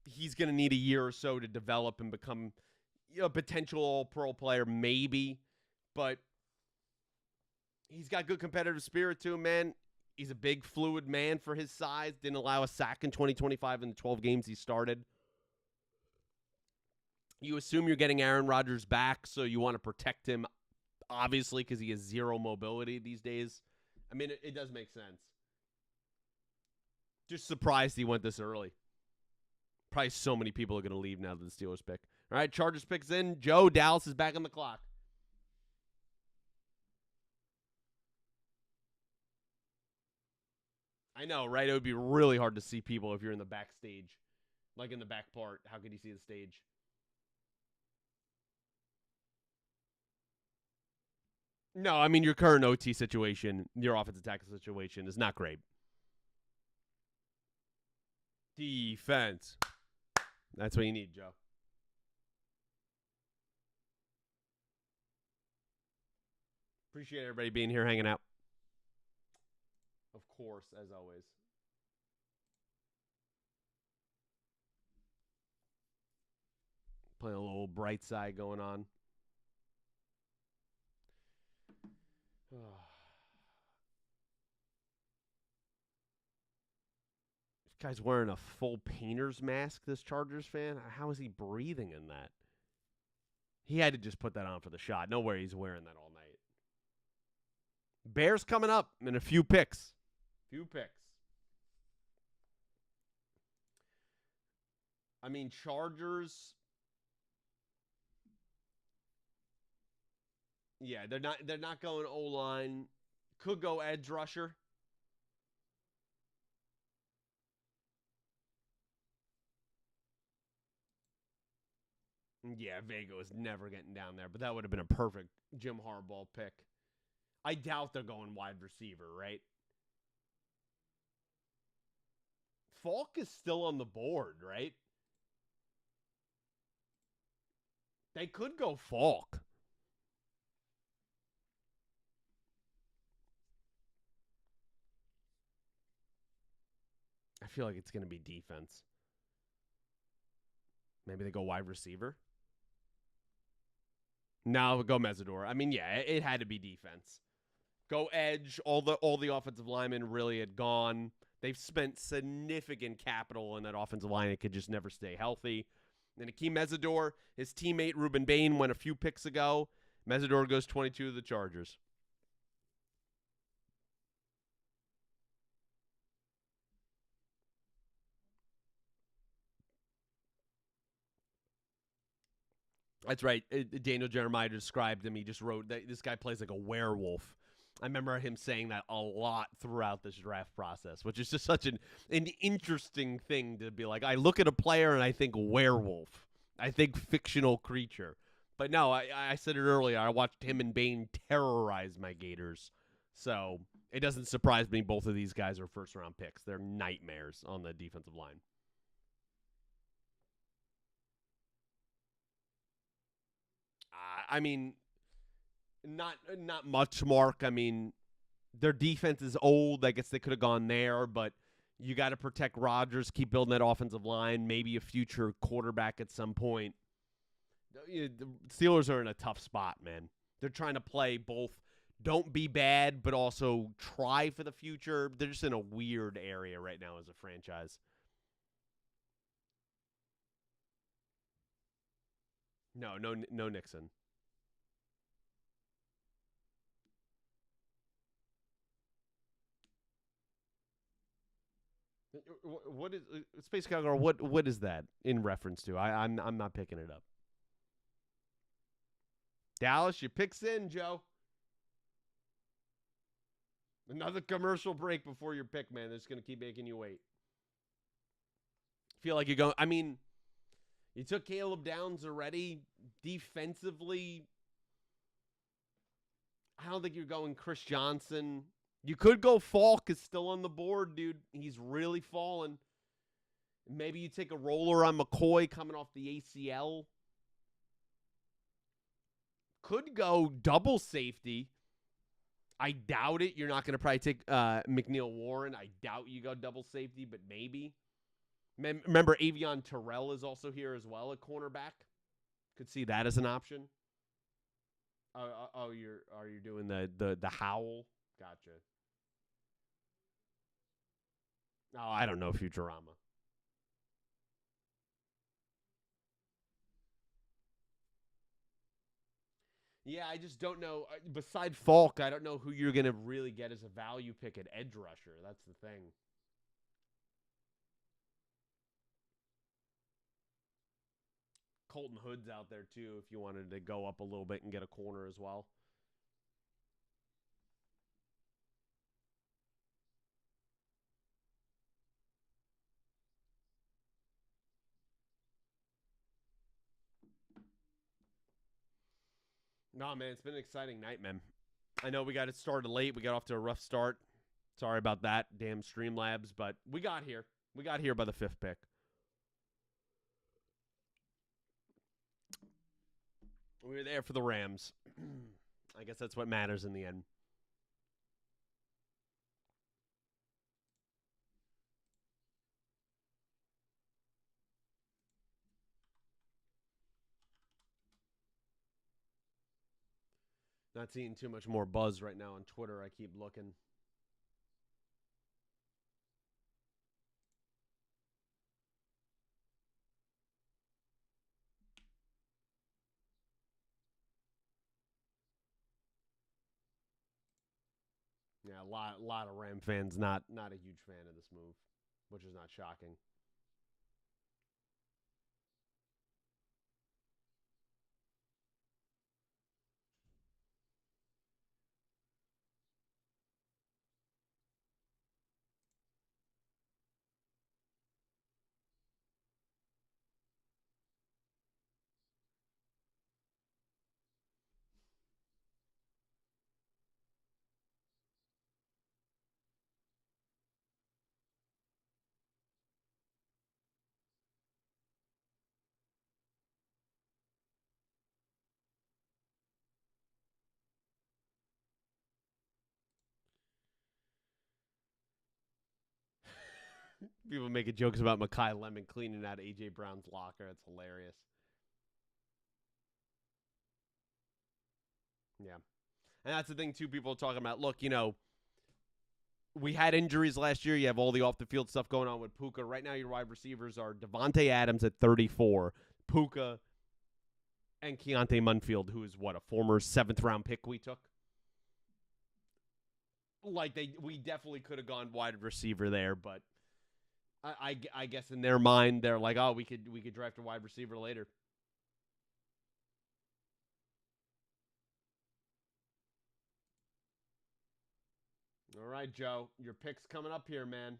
he's going to need a year or so to develop and become a potential all-pro player, maybe. But he's got good competitive spirit to him, man. He's a big, fluid man for his size. Didn't allow a sack in 2025 in the 12 games he started. You assume you're getting Aaron Rodgers back, so you want to protect him, obviously, because he has zero mobility these days. I mean, it does make sense. Just surprised he went this early. Probably so many people are going to leave now that the Steelers pick. All right, Chargers picks in. Joe, Dallas is back on the clock. I know, right? It would be really hard to see people if you're in the backstage. Like in the back part. How could you see the stage? No, I mean, your current OT situation, your offensive tackle situation is not great. Defense. That's what you need, Joe. Appreciate everybody being here, hanging out. Of course, as always. Playing a little bright side going on. This guy's wearing a full painter's mask, this Chargers fan. How is he breathing in that? He had to just put that on for the shot. No way he's wearing that all night. Bears coming up in a few picks. I mean, Chargers. Yeah, they're not going O-line. Could go edge rusher. Yeah, Vega was never getting down there, but that would have been a perfect Jim Harbaugh pick. I doubt they're going wide receiver, right? Falk is still on the board, right? They could go Falk. I feel like it's going to be defense. Maybe they go wide receiver. No, go Mesidor. I mean, yeah, it had to be defense. Go edge. All the offensive linemen really had gone. They've spent significant capital in that offensive line. It could just never stay healthy. And Akeem Mesidor, his teammate Ruben Bain went a few picks ago. Mesidor goes 22 to the Chargers. That's right. Daniel Jeremiah described him. He just wrote that this guy plays like a werewolf. I remember him saying that a lot throughout this draft process, which is just such an interesting thing to be like. I look at a player and I think werewolf. I think fictional creature. But no, I said it earlier. I watched him and Bain terrorize my Gators. So It doesn't surprise me both of these guys are first-round picks. They're nightmares on the defensive line. I mean, not much, Mark. I mean, their defense is old. I guess they could have gone there, but you got to protect Rodgers, keep building that offensive line, maybe a future quarterback at some point. The Steelers are in a tough spot, man. They're trying to play both don't be bad, but also try for the future. They're just in a weird area right now as a franchise. No Nixon. What is Space Cowgirl? What is that in reference to? I'm not picking it up. Dallas, your picks in, Joe. Another commercial break before your pick, man. That's going to keep making you wait. Feel like you're going. I mean, you took Caleb Downs already. Defensively, I don't think you're going Chris Johnson. You could go Falk is still on the board, dude. He's really fallen. Maybe you take a roller on McCoy coming off the ACL. Could go double safety. I doubt it. You're not going to probably take McNeil Warren. I doubt you go double safety, but maybe. Remember, Avion Terrell is also here as well, a cornerback. Could see that as an option. You're doing the howl? Gotcha. Oh, I don't know Futurama. Yeah, I just don't know. Beside Falk, I don't know who you're going to really get as a value pick at edge rusher. That's the thing. Colton Hood's out there, too, if you wanted to go up a little bit and get a corner as well. No, man, it's been an exciting night, man. I know we got it started late. We got off to a rough start. Sorry about that, damn Streamlabs, but we got here. We got here by the 5th pick. We were there for the Rams. I guess that's what matters in the end. Not seeing too much more buzz right now on Twitter. I keep looking. Yeah, a lot of Ram fans not a huge fan of this move, which is not shocking. People making jokes about Makai Lemon cleaning out AJ Brown's locker. It's hilarious. Yeah, and that's the thing too. People are talking about. Look, we had injuries last year. You have all the off the field stuff going on with Puka. Right now, your wide receivers are Devontae Adams at 34, Puka, and Keontae Munfield, who is what, a former 7th-round pick we took. Like we definitely could have gone wide receiver there, but I guess in their mind they're like, oh, we could draft a wide receiver later. All right, Joe, your pick's coming up here, man.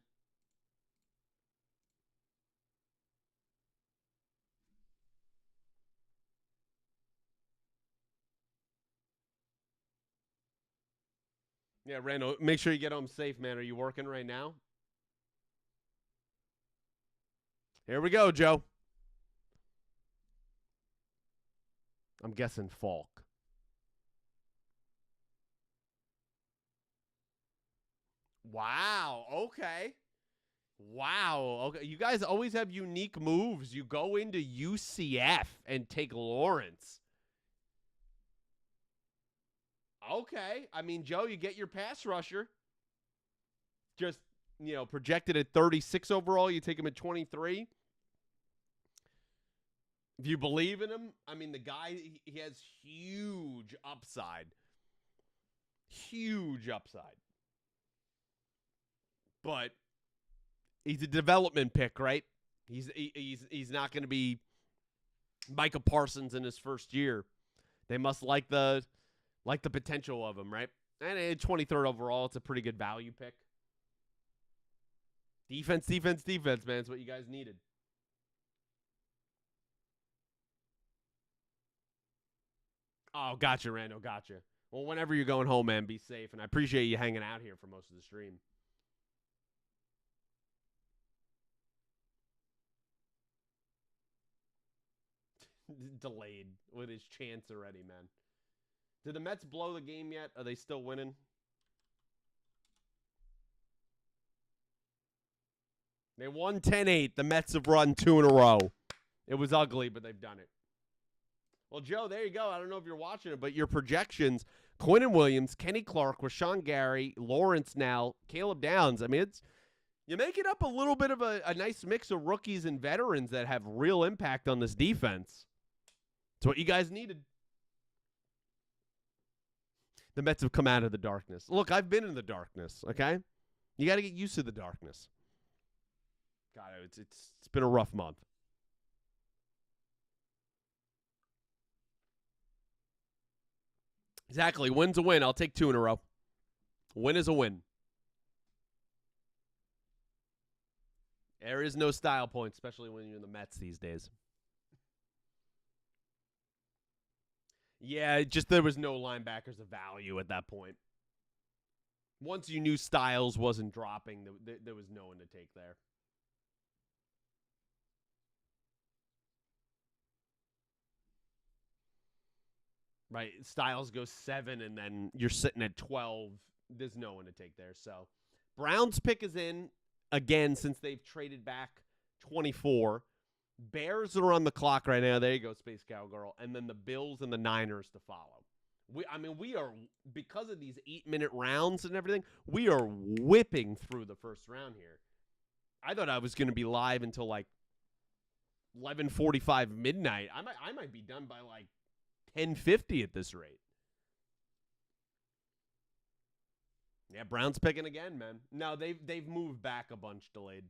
Yeah, Randall, make sure you get home safe, man. Are you working right now? Here we go, Joe. I'm guessing Falk. Wow. Okay. Wow. Okay. You guys always have unique moves. You go into UCF and take Lawrence. Okay. I mean, Joe, you get your pass rusher. Just, projected at 36 overall. You take him at 23. If you believe in him, I mean, the guy, he has huge upside. Huge upside. But he's a development pick, right? He's not going to be Micah Parsons in his first year. They must like the potential of him, right? And at 23rd overall, it's a pretty good value pick. Defense, man. It's what you guys needed. Oh, gotcha, Randall. Gotcha. Well, whenever you're going home, man, be safe. And I appreciate you hanging out here for most of the stream. Delayed with his chance already, man. Did the Mets blow the game yet? Are they still winning? They won 10-8. The Mets have run 2 in a row. It was ugly, but they've done it. Well, Joe, there you go. I don't know if you're watching it, but your projections, Quinnen Williams, Kenny Clark, Rashawn Gary, Lawrence now, Caleb Downs. I mean, you make it up a little bit of a nice mix of rookies and veterans that have real impact on this defense. It's what you guys needed. The Mets have come out of the darkness. Look, I've been in the darkness, okay? You got to get used to the darkness. God, it's been a rough month. Exactly. Win's a win. I'll take 2 in a row. Win is a win. There is no style point, especially when you're in the Mets these days. Yeah, just there was no linebackers of value at that point. Once you knew Styles wasn't dropping, there was no one to take there. Right, Styles goes 7, and then you're sitting at 12. There's no one to take there. So, Browns pick is in again since they've traded back 24. Bears are on the clock right now. There you go, Space Cowgirl. And then the Bills and the Niners to follow. We are, because of these 8-minute rounds and everything, we are whipping through the first round here. I thought I was going to be live until like 11:45 midnight. I might be done by like 10:50 at this rate. Yeah, Browns picking again, man. No, they've moved back a bunch, delayed.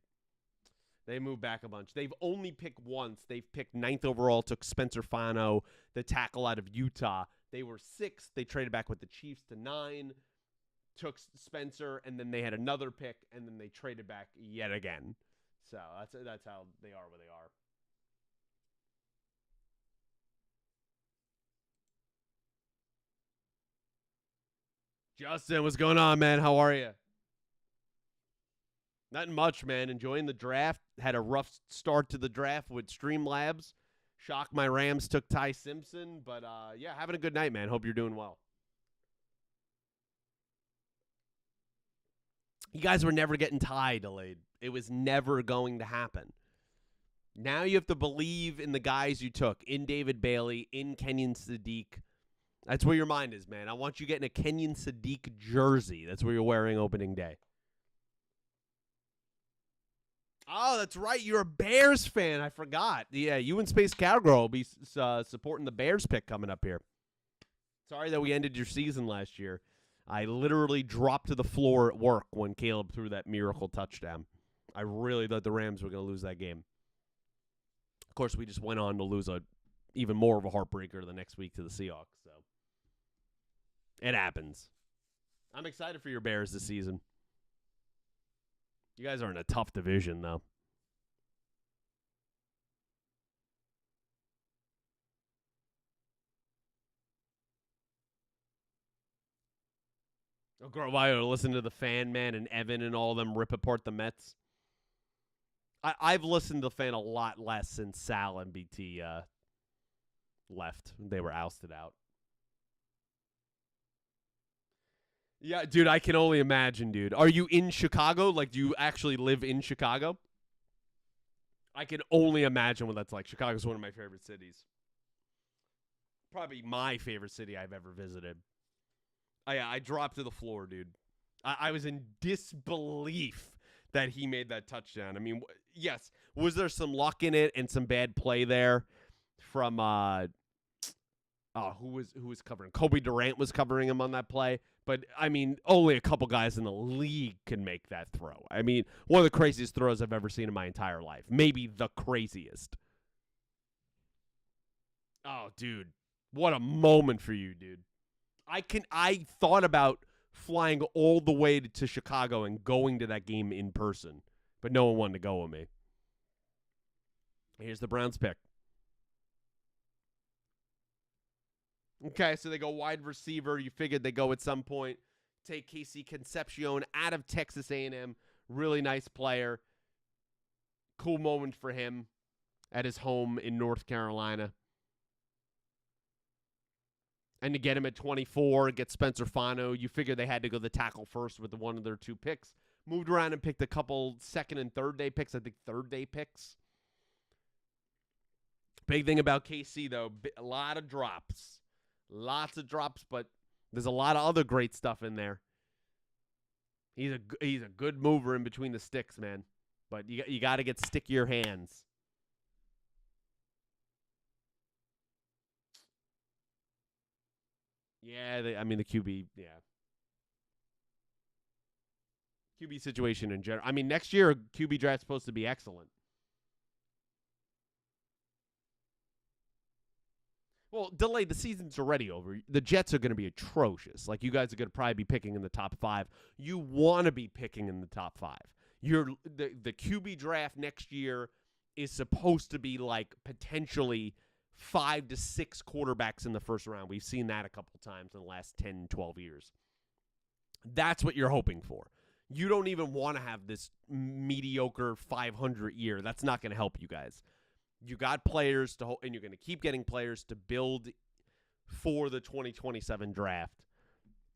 They moved back a bunch. They've only picked once. They've picked 9th overall, took Spencer Fano, the tackle out of Utah. They were 6th. They traded back with the Chiefs to 9, took Spencer, and then they had another pick, and then they traded back yet again. So that's how they are where they are. Justin, what's going on, man? How are you? Nothing much, man. Enjoying the draft. Had a rough start to the draft with Streamlabs. Shocked my Rams took Ty Simpson. But, yeah, having a good night, man. Hope you're doing well. You guys were never getting Ty delayed. It was never going to happen. Now you have to believe in the guys you took, in David Bailey, in Kenyon Sadiq. That's where your mind is, man. I want you getting a Kenyon Sadiq jersey. That's where you're wearing opening day. Oh, that's right. You're a Bears fan. I forgot. Yeah, you and Space Cowgirl will be supporting the Bears pick coming up here. Sorry that we ended your season last year. I literally dropped to the floor at work when Caleb threw that miracle touchdown. I really thought the Rams were going to lose that game. Of course, we just went on to lose even more of a heartbreaker the next week to the Seahawks. So it happens. I'm excited for your Bears this season. You guys are in a tough division, though. Oh, girl, why listen to the Fan Man and Evan and all them rip apart the Mets? I've listened to the Fan a lot less since Sal and BT left. They were ousted out. Yeah, dude, I can only imagine, dude. Are you in Chicago? Like, do you actually live in Chicago? I can only imagine what that's like. Chicago's one of my favorite cities. Probably my favorite city I've ever visited. I dropped to the floor, dude. I was in disbelief that he made that touchdown. I mean, yes, was there some luck in it and some bad play there from who was covering? Kobe Durant was covering him on that play. But, I mean, only a couple guys in the league can make that throw. I mean, one of the craziest throws I've ever seen in my entire life. Maybe the craziest. Oh, dude. What a moment for you, dude. I thought about flying all the way to Chicago and going to that game in person, but no one wanted to go with me. Here's the Browns pick. Okay, so they go wide receiver. You figured they go at some point. Take Casey Concepcion out of Texas A&M. Really nice player. Cool moment for him at his home in North Carolina. And to get him at 24, get Spencer Fano, you figure they had to go the tackle first with one of their two picks. Moved around and picked a couple second and third day picks. I think third day picks. Big thing about KC, though, a lot of drops. Lots of drops, but there's a lot of other great stuff in there. He's a good mover in between the sticks, man. But you got to get stickier hands. Yeah, the QB, yeah. QB situation in general. I mean, next year, QB draft's supposed to be excellent. Well, delayed. The season's already over. The Jets are going to be atrocious. Like, you guys are going to probably be picking in the top 5. You want to be picking in the top 5. The QB draft next year is supposed to be like potentially 5 to 6 quarterbacks in the first round. We've seen that a couple times in the last 10, 12 years. That's what you're hoping for. You don't even want to have this mediocre 500 year. That's not going to help you guys. You got players to hold, and you're going to keep getting players to build for the 2027 draft.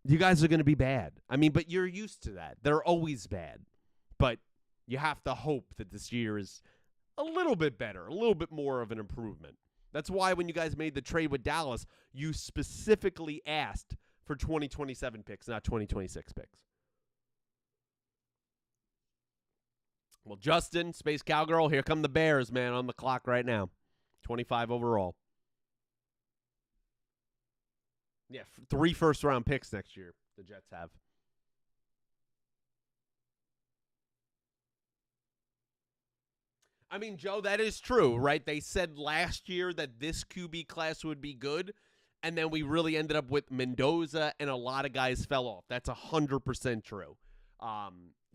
You guys are going to be bad. I mean, but you're used to that. They're always bad. But you have to hope that this year is a little bit better, a little bit more of an improvement. That's why when you guys made the trade with Dallas, you specifically asked for 2027 picks, not 2026 picks. Well, Justin, Space Cowgirl, here come the Bears, man, on the clock right now. 25 overall. Yeah, 3 first-round picks next year the Jets have. I mean, Joe, that is true, right? They said last year that this QB class would be good, and then we really ended up with Mendoza, and a lot of guys fell off. That's 100% true.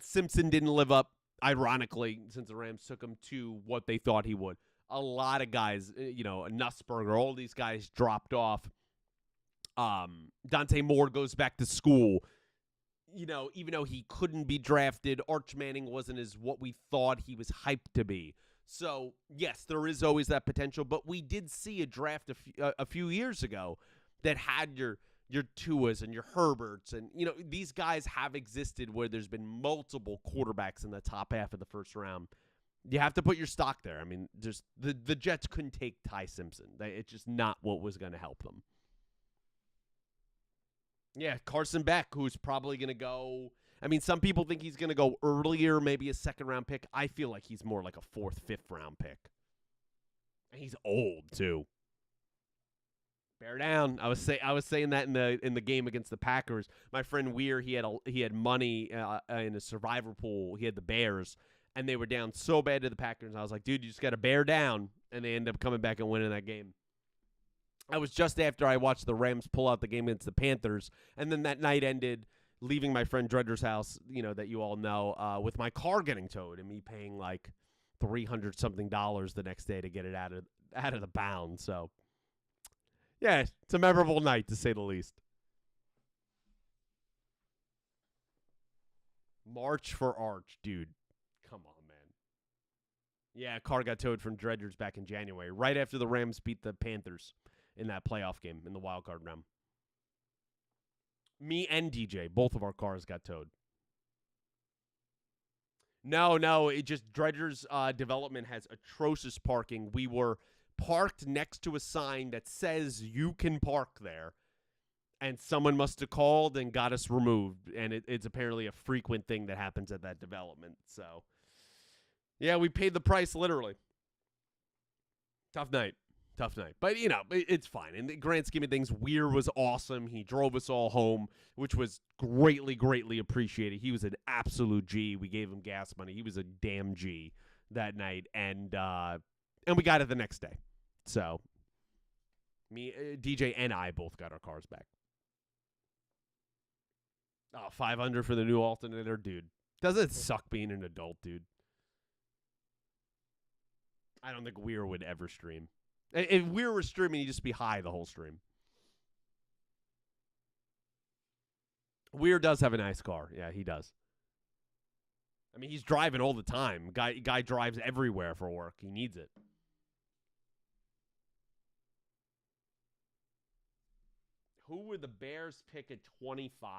Simpson didn't live up. Ironically, since the Rams took him to what they thought he would. A lot of guys, Nussberger, all these guys dropped off. Dante Moore goes back to school. Even though he couldn't be drafted, Arch Manning wasn't as what we thought he was hyped to be. So, yes, there is always that potential, but we did see a draft a few years ago that had your Tuas and your Herberts, and these guys have existed where there's been multiple quarterbacks in the top half of the first round. You have to put your stock there. I mean, just the Jets couldn't take Ty Simpson. It's just not what was going to help them. Yeah, Carson Beck, who's probably going to go. I mean, some people think he's going to go earlier, maybe a second-round pick. I feel like he's more like a 4th, 5th-round pick. And he's old too. Bear down. I was saying that in the game against the Packers. My friend Weir, he had money in a survivor pool. He had the Bears, and they were down so bad to the Packers. I was like, dude, you just got to bear down, and they end up coming back and winning that game. I was just after I watched the Rams pull out the game against the Panthers, and then that night ended leaving my friend Dredger's house, that you all know, with my car getting towed and me paying like $300-something the next day to get it out of the bound. So. Yeah, it's a memorable night, to say the least. March for Arch, dude. Come on, man. Yeah, car got towed from Dredgers back in January, right after the Rams beat the Panthers in that playoff game in the wild card round. Me and DJ, both of our cars got towed. No, it just Dredger's development has atrocious parking. We were parked next to a sign that says you can park there, and someone must have called and got us removed, and it's apparently a frequent thing that happens at that development. So, yeah, we paid the price literally. Tough night. But, it's fine. In the grand scheme of things, Weir was awesome. He drove us all home, which was greatly, greatly appreciated. He was an absolute G. We gave him gas money. He was a damn G that night, and we got it the next day. So, me, DJ, and I both got our cars back. Oh, 500 for the new alternator, dude. Doesn't it suck being an adult, dude? I don't think Weir would ever stream. If Weir were streaming, he'd just be high the whole stream. Weir does have a nice car. Yeah, he does. I mean, he's driving all the time. Guy drives everywhere for work. He needs it. Who would the Bears pick at 25?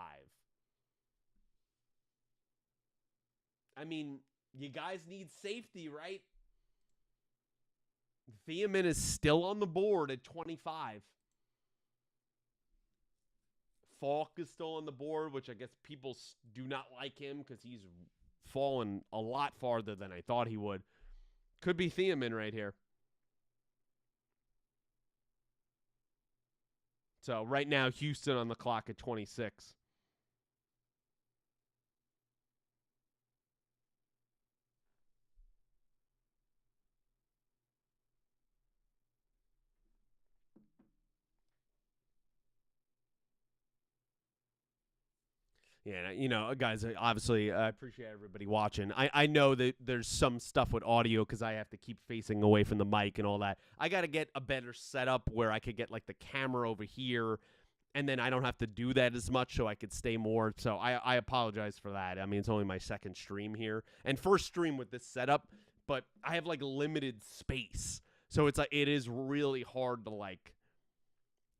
I mean, you guys need safety, right? Thiemann is still on the board at 25. Falk is still on the board, which I guess people do not like him because he's fallen a lot farther than I thought he would. Could be Thiemann right here. So right now, Houston on the clock at 26. Yeah, guys, obviously, I appreciate everybody watching. I know that there's some stuff with audio because I have to keep facing away from the mic and all that. I got to get a better setup where I could get, like, the camera over here, and then I don't have to do that as much so I could stay more. So I apologize for that. I mean, it's only my second stream here. And first stream with this setup, but I have, like, limited space. So it's like it is really hard to, like,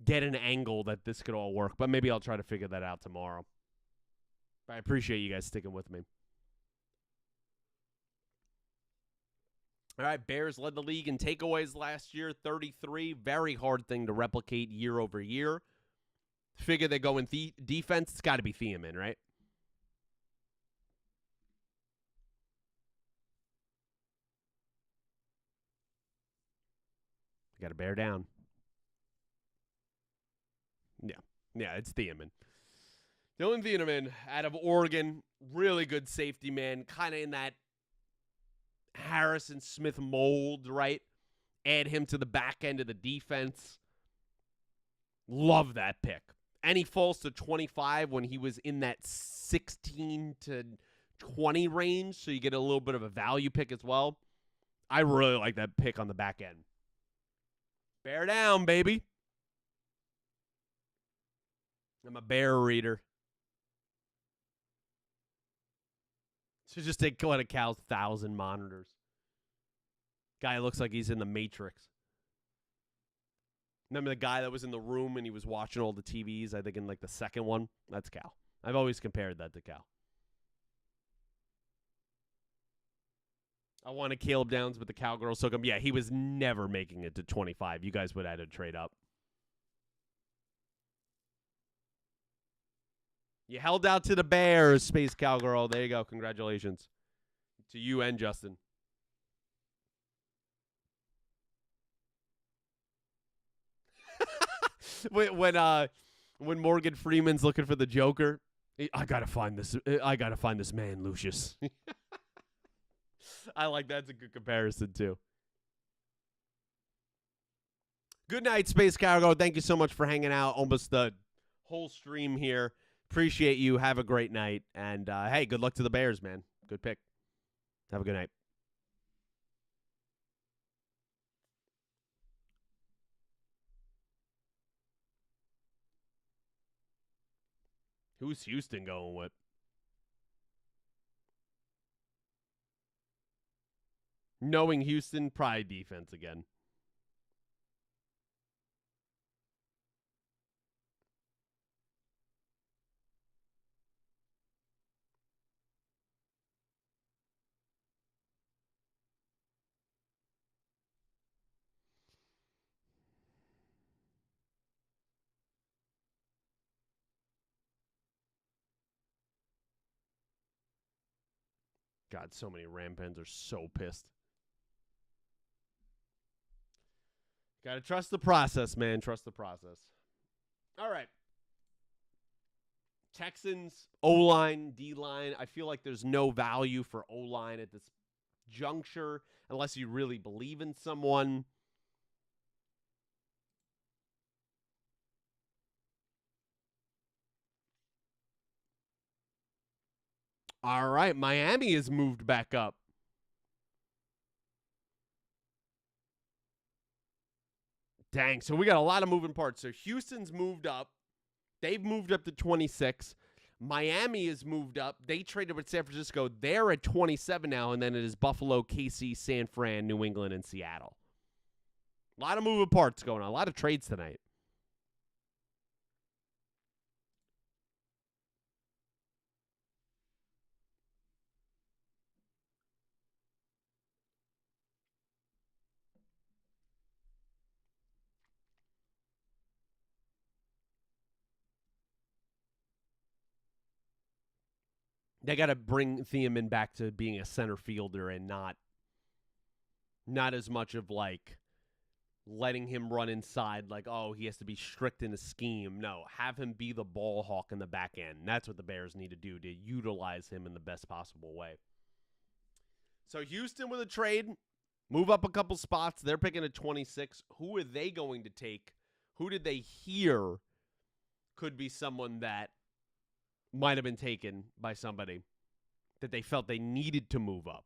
get an angle that this could all work. But maybe I'll try to figure that out tomorrow. I appreciate you guys sticking with me. All right, Bears led the league in takeaways last year, 33. Very hard thing to replicate year over year. Figure they go in defense. It's got to be Thiemann, right? Got to bear down. Yeah, it's Thiemann. Dylan Thiemann out of Oregon, really good safety, man. Kind of in that Harrison Smith mold, right? Add him to the back end of the defense. Love that pick. And he falls to 25 when he was in that 16 to 20 range, so you get a little bit of a value pick as well. I really like that pick on the back end. Bear down, baby. I'm a bear reader. Should just take one of Cal's 1,000 monitors. Guy looks like he's in the Matrix. Remember the guy that was in the room and he was watching all the TVs, I think in like the second one? That's Cal. I've always compared that to Cal. I wanted Caleb Downs, but the Cowgirls took him. Yeah, he was never making it to 25. You guys would have had to trade up. You held out to the Bears, Space Cowgirl. There you go. Congratulations to you and Justin. When Morgan Freeman's looking for the Joker, I gotta find this man, Lucius. I like that's a good comparison too. Good night, Space Cargo. Thank you so much for hanging out. Almost the whole stream here. Appreciate you. Have a great night. And, hey, good luck to the Bears, man. Good pick. Have a good night. Who's Houston going with? Knowing Houston, probably defense again. God, so many Ram fans are so pissed. Got to trust the process, man. Trust the process. All right. Texans, O-line, D-line. I feel like there's no value for O-line at this juncture unless you really believe in someone. All right. Miami has moved back up. Dang. So we got a lot of moving parts. So Houston's moved up. They've moved up to 26. Miami has moved up. They traded with San Francisco. They're at 27 now, and then it is Buffalo, KC, San Fran, New England, and Seattle. A lot of moving parts going on. A lot of trades tonight. They got to bring Thielman back to being a center fielder and not as much of like letting him run inside like, oh, he has to be strict in a scheme. No, have him be the ball hawk in the back end. That's what the Bears need to do to utilize him in the best possible way. So Houston with a trade, move up a couple spots. They're picking at 26. Who are they going to take? Who did they hear could be someone that might have been taken by somebody that they felt they needed to move up?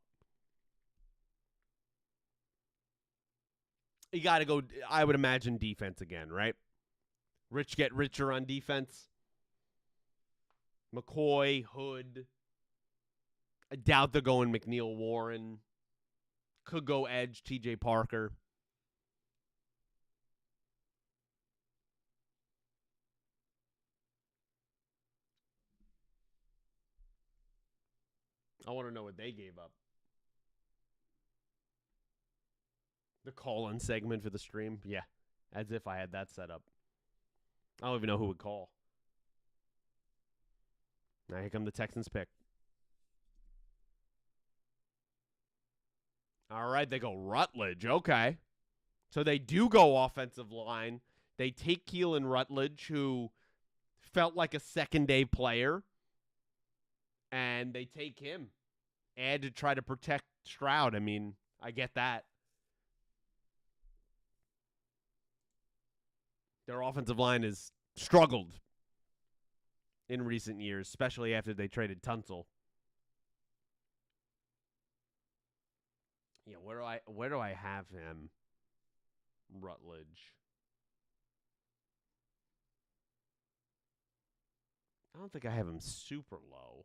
You got to go, I would imagine, defense again, right? Rich get richer on defense. McCoy, Hood. I doubt they're going McNeil Warren. Could go edge, TJ Parker. I want to know what they gave up. The call-in segment for the stream? Yeah, as if I had that set up. I don't even know who would call. Now here come the Texans pick. All right, they go Rutledge. Okay. So they do go offensive line. They take Keelan Rutledge, who felt like a second-day player, and they take him. And to try to protect Stroud. I mean, I get that. Their offensive line has struggled in recent years, especially after they traded Tunsil. Yeah, where do I have him? Rutledge. I don't think I have him super low.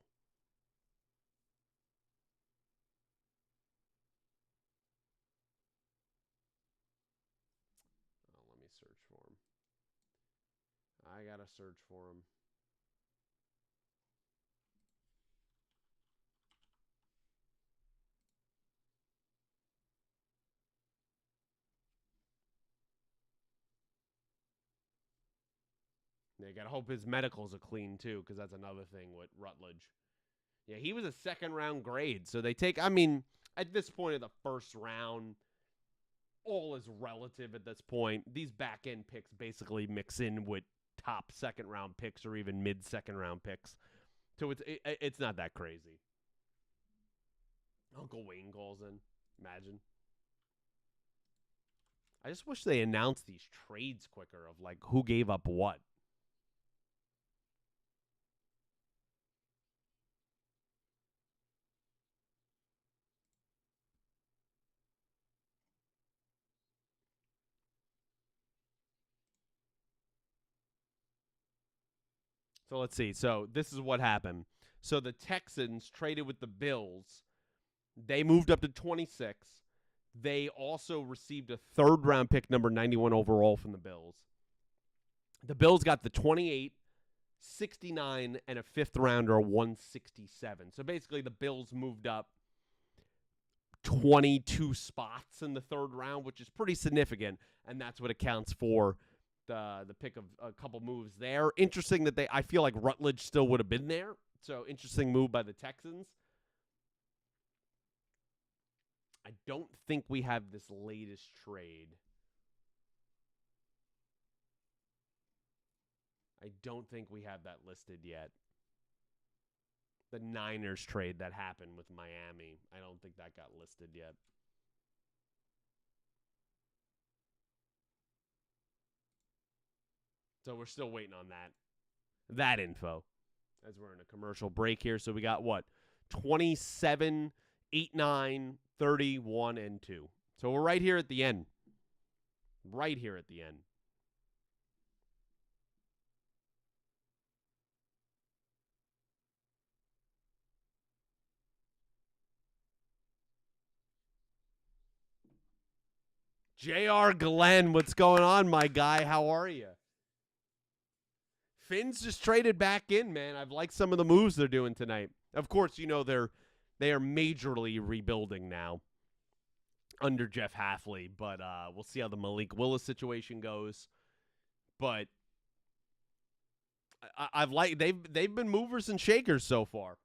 Oh, let me search for him. I gotta search for him. They gotta hope his medicals are clean too, because that's another thing with Rutledge. Yeah, he was a second-round grade, so they take. I mean, at this point of the first round, all is relative. At this point, these back-end picks basically mix in with top second-round picks or even mid-second-round picks, so it's not that crazy. Uncle Wayne calls in. Imagine. I just wish they announced these trades quicker of like who gave up what. So let's see. So this is what happened. So the Texans traded with the Bills. They moved up to 26. They also received a third-round pick, number 91 overall from the Bills. The Bills got the 28, 69, and a fifth-rounder, 167. So basically the Bills moved up 22 spots in the third round, which is pretty significant, and that's what accounts for the pick of a couple moves there. Interesting that I feel like Rutledge still would have been there, so interesting move by the Texans. I don't think we have this latest trade. I don't think we have that listed yet. The Niners trade that happened with Miami. I don't think that got listed yet. So we're still waiting on that info as we're in a commercial break here. So we got what? 27, 8, 9, 31, and 2. So we're right here at the end. Right here at the end. J.R. Glenn, what's going on, my guy? How are you? Finns just traded back in, man. I've liked some of the moves they're doing tonight. Of course, you know they are majorly rebuilding now under Jeff Hafley, but we'll see how the Malik Willis situation goes. But I've liked they've been movers and shakers so far.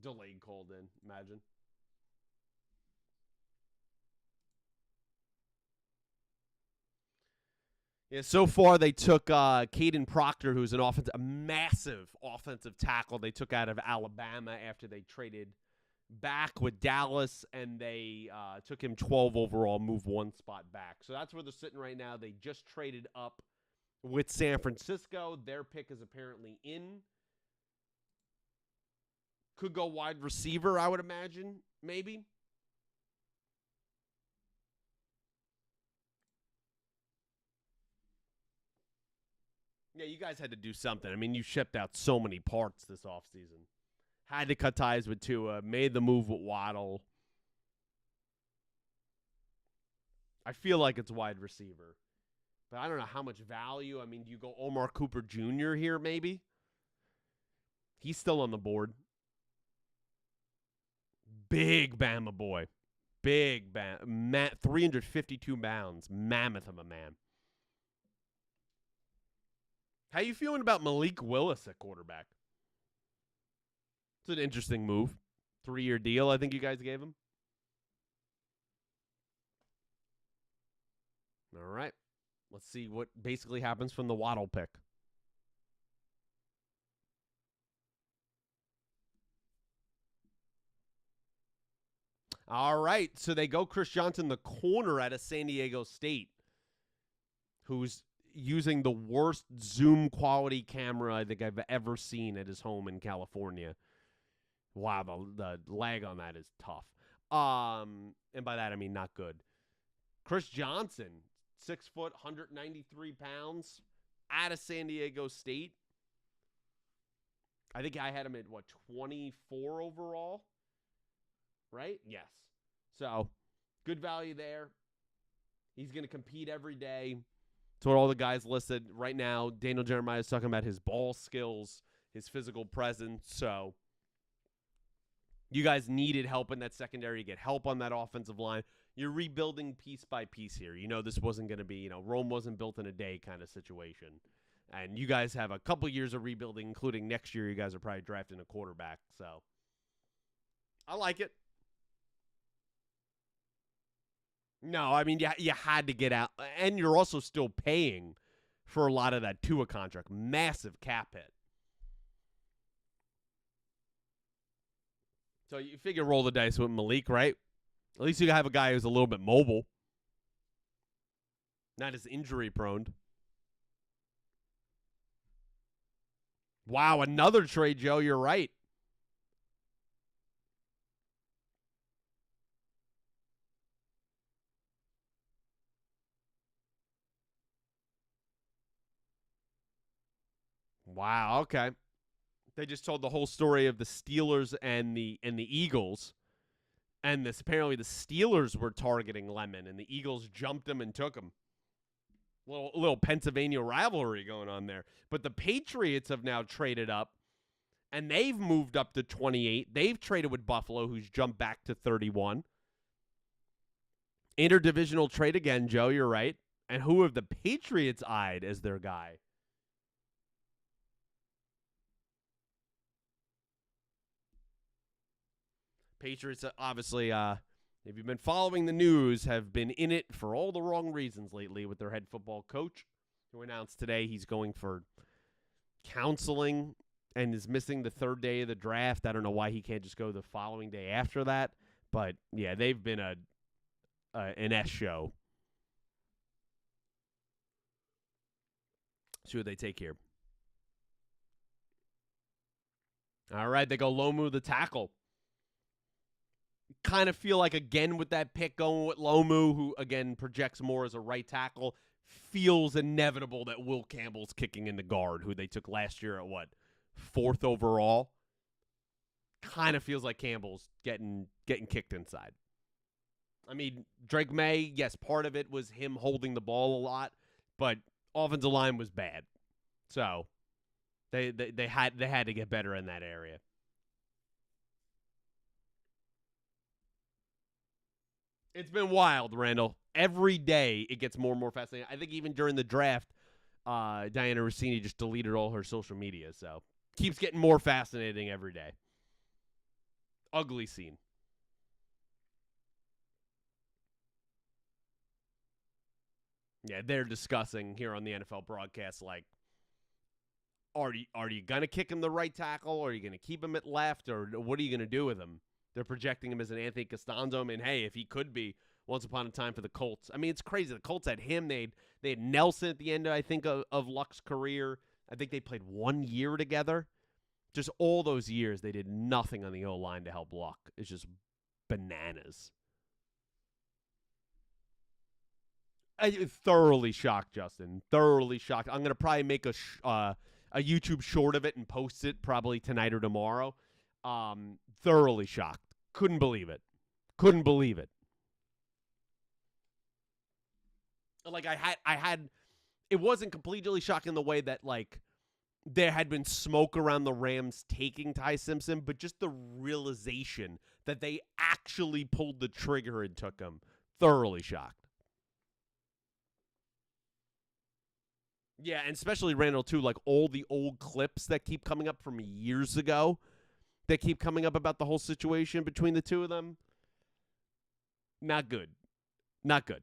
Delayed called in, imagine. Yeah, so far they took Caden Proctor, who's a massive offensive tackle. They took out of Alabama after they traded back with Dallas, and they took him 12 overall, moved one spot back. So that's where they're sitting right now. They just traded up with San Francisco. Their pick is apparently in. Could go wide receiver, I would imagine, maybe. Yeah, you guys had to do something. I mean, you shipped out so many parts this offseason. Had to cut ties with Tua, made the move with Waddle. I feel like it's wide receiver. But I don't know how much value. I mean, do you go Omar Cooper Jr. here, maybe? He's still on the board. Big Bama boy. Big Bama. 352 pounds. Mammoth of a man. How you feeling about Malik Willis at quarterback? It's an interesting move. 3-year deal, I think you guys gave him. All right. Let's see what basically happens from the Waddle pick. All right. So they go Chris Johnson, the corner out of San Diego State, who's using the worst Zoom quality camera I think I've ever seen at his home in California. Wow, the lag on that is tough. And by that I mean not good. Chris Johnson, 6 foot, 193 pounds, out of San Diego State. I think I had him at 24 overall, right? Yes. So good value there. He's going to compete every day. That's what all the guys listed right now. Daniel Jeremiah is talking about his ball skills, his physical presence. So you guys needed help in that secondary. You get help on that offensive line. You're rebuilding piece by piece here. You know this wasn't going to be, Rome wasn't built in a day kind of situation. And you guys have a couple years of rebuilding, including next year. You guys are probably drafting a quarterback. So I like it. No, I mean, you had to get out. And you're also still paying for a lot of that Tua contract. Massive cap hit. So you figure roll the dice with Malik, right? At least you have a guy who's a little bit mobile. Not as injury prone. Wow, another trade, Joe. You're right. Wow, okay. They just told the whole story of the Steelers and the Eagles, and apparently the Steelers were targeting Lemon, and the Eagles jumped him and took him. Little Pennsylvania rivalry going on there. But the Patriots have now traded up, and they've moved up to 28. They've traded with Buffalo, who's jumped back to 31. Interdivisional trade again, Joe, you're right. And who have the Patriots eyed as their guy? Patriots, obviously, if you've been following the news, have been in it for all the wrong reasons lately with their head football coach, who announced today he's going for counseling and is missing the third day of the draft. I don't know why he can't just go the following day after that. But, yeah, they've been an S show. See what they take here. All right, they go Lomu the tackle. Kind of feel like, again, with that pick going with Lomu, who, again, projects more as a right tackle, feels inevitable that Will Campbell's kicking in the guard, who they took last year at, 4th overall. Kind of feels like Campbell's getting kicked inside. I mean, Drake May, yes, part of it was him holding the ball a lot, but offensive line was bad. So they had to get better in that area. It's been wild, Randall. Every day it gets more and more fascinating. I think even during the draft, Diana Rossini just deleted all her social media. So keeps getting more fascinating every day. Ugly scene. Yeah, they're discussing here on the NFL broadcast, like, are you going to kick him the right tackle, or are you going to keep him at left, or what are you going to do with him? They're projecting him as an Anthony Costanzo. I mean, hey, if he could be once upon a time for the Colts. I mean, it's crazy. The Colts had him. They had Nelson at the end, I think, of Luck's career. I think they played 1 year together. Just all those years, they did nothing on the O-line to help Luck. It's just bananas. Thoroughly shocked, Justin. Thoroughly shocked. I'm going to probably make a YouTube short of it and post it probably tonight or tomorrow. Thoroughly shocked. Couldn't believe it. Couldn't believe it. Like, I had, it wasn't completely shocking the way that, like, there had been smoke around the Rams taking Ty Simpson, but just the realization that they actually pulled the trigger and took him. Thoroughly shocked. Yeah, and especially Randall, too, like all the old clips that keep coming up from years ago that keep coming up about the whole situation between the two of them. Not good. Not good.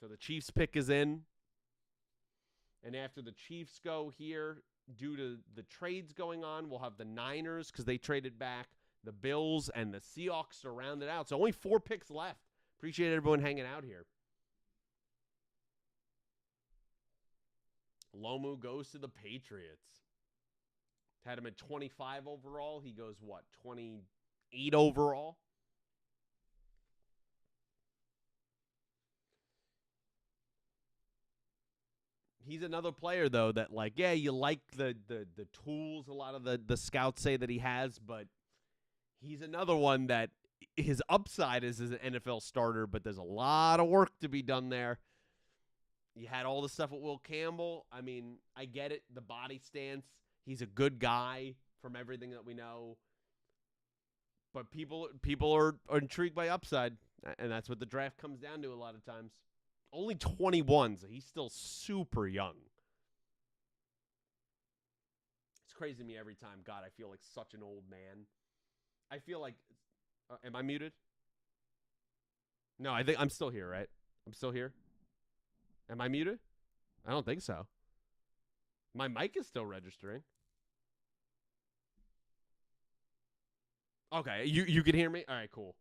So the Chiefs pick is in. And after the Chiefs go here, due to the trades going on, we'll have the Niners because they traded back, the Bills, and the Seahawks to round it out. So only 4 picks left. Appreciate everyone hanging out here. Lomu goes to the Patriots. Had him at 25 overall. He goes, 28 overall? He's another player, though, that, like, yeah, you like the tools a lot of the scouts say that he has, but he's another one that his upside is as an NFL starter, but there's a lot of work to be done there. You had all the stuff with Will Campbell. I mean, I get it, the body stance. He's a good guy from everything that we know. But people are intrigued by upside, and that's what the draft comes down to a lot of times. Only 21, so he's still super young. It's crazy to me every time. God, I feel like such an old man. I feel like... am I muted? No, I think I'm still here, right? I'm still here? Am I muted? I don't think so. My mic is still registering. Okay, you can hear me? All right, cool.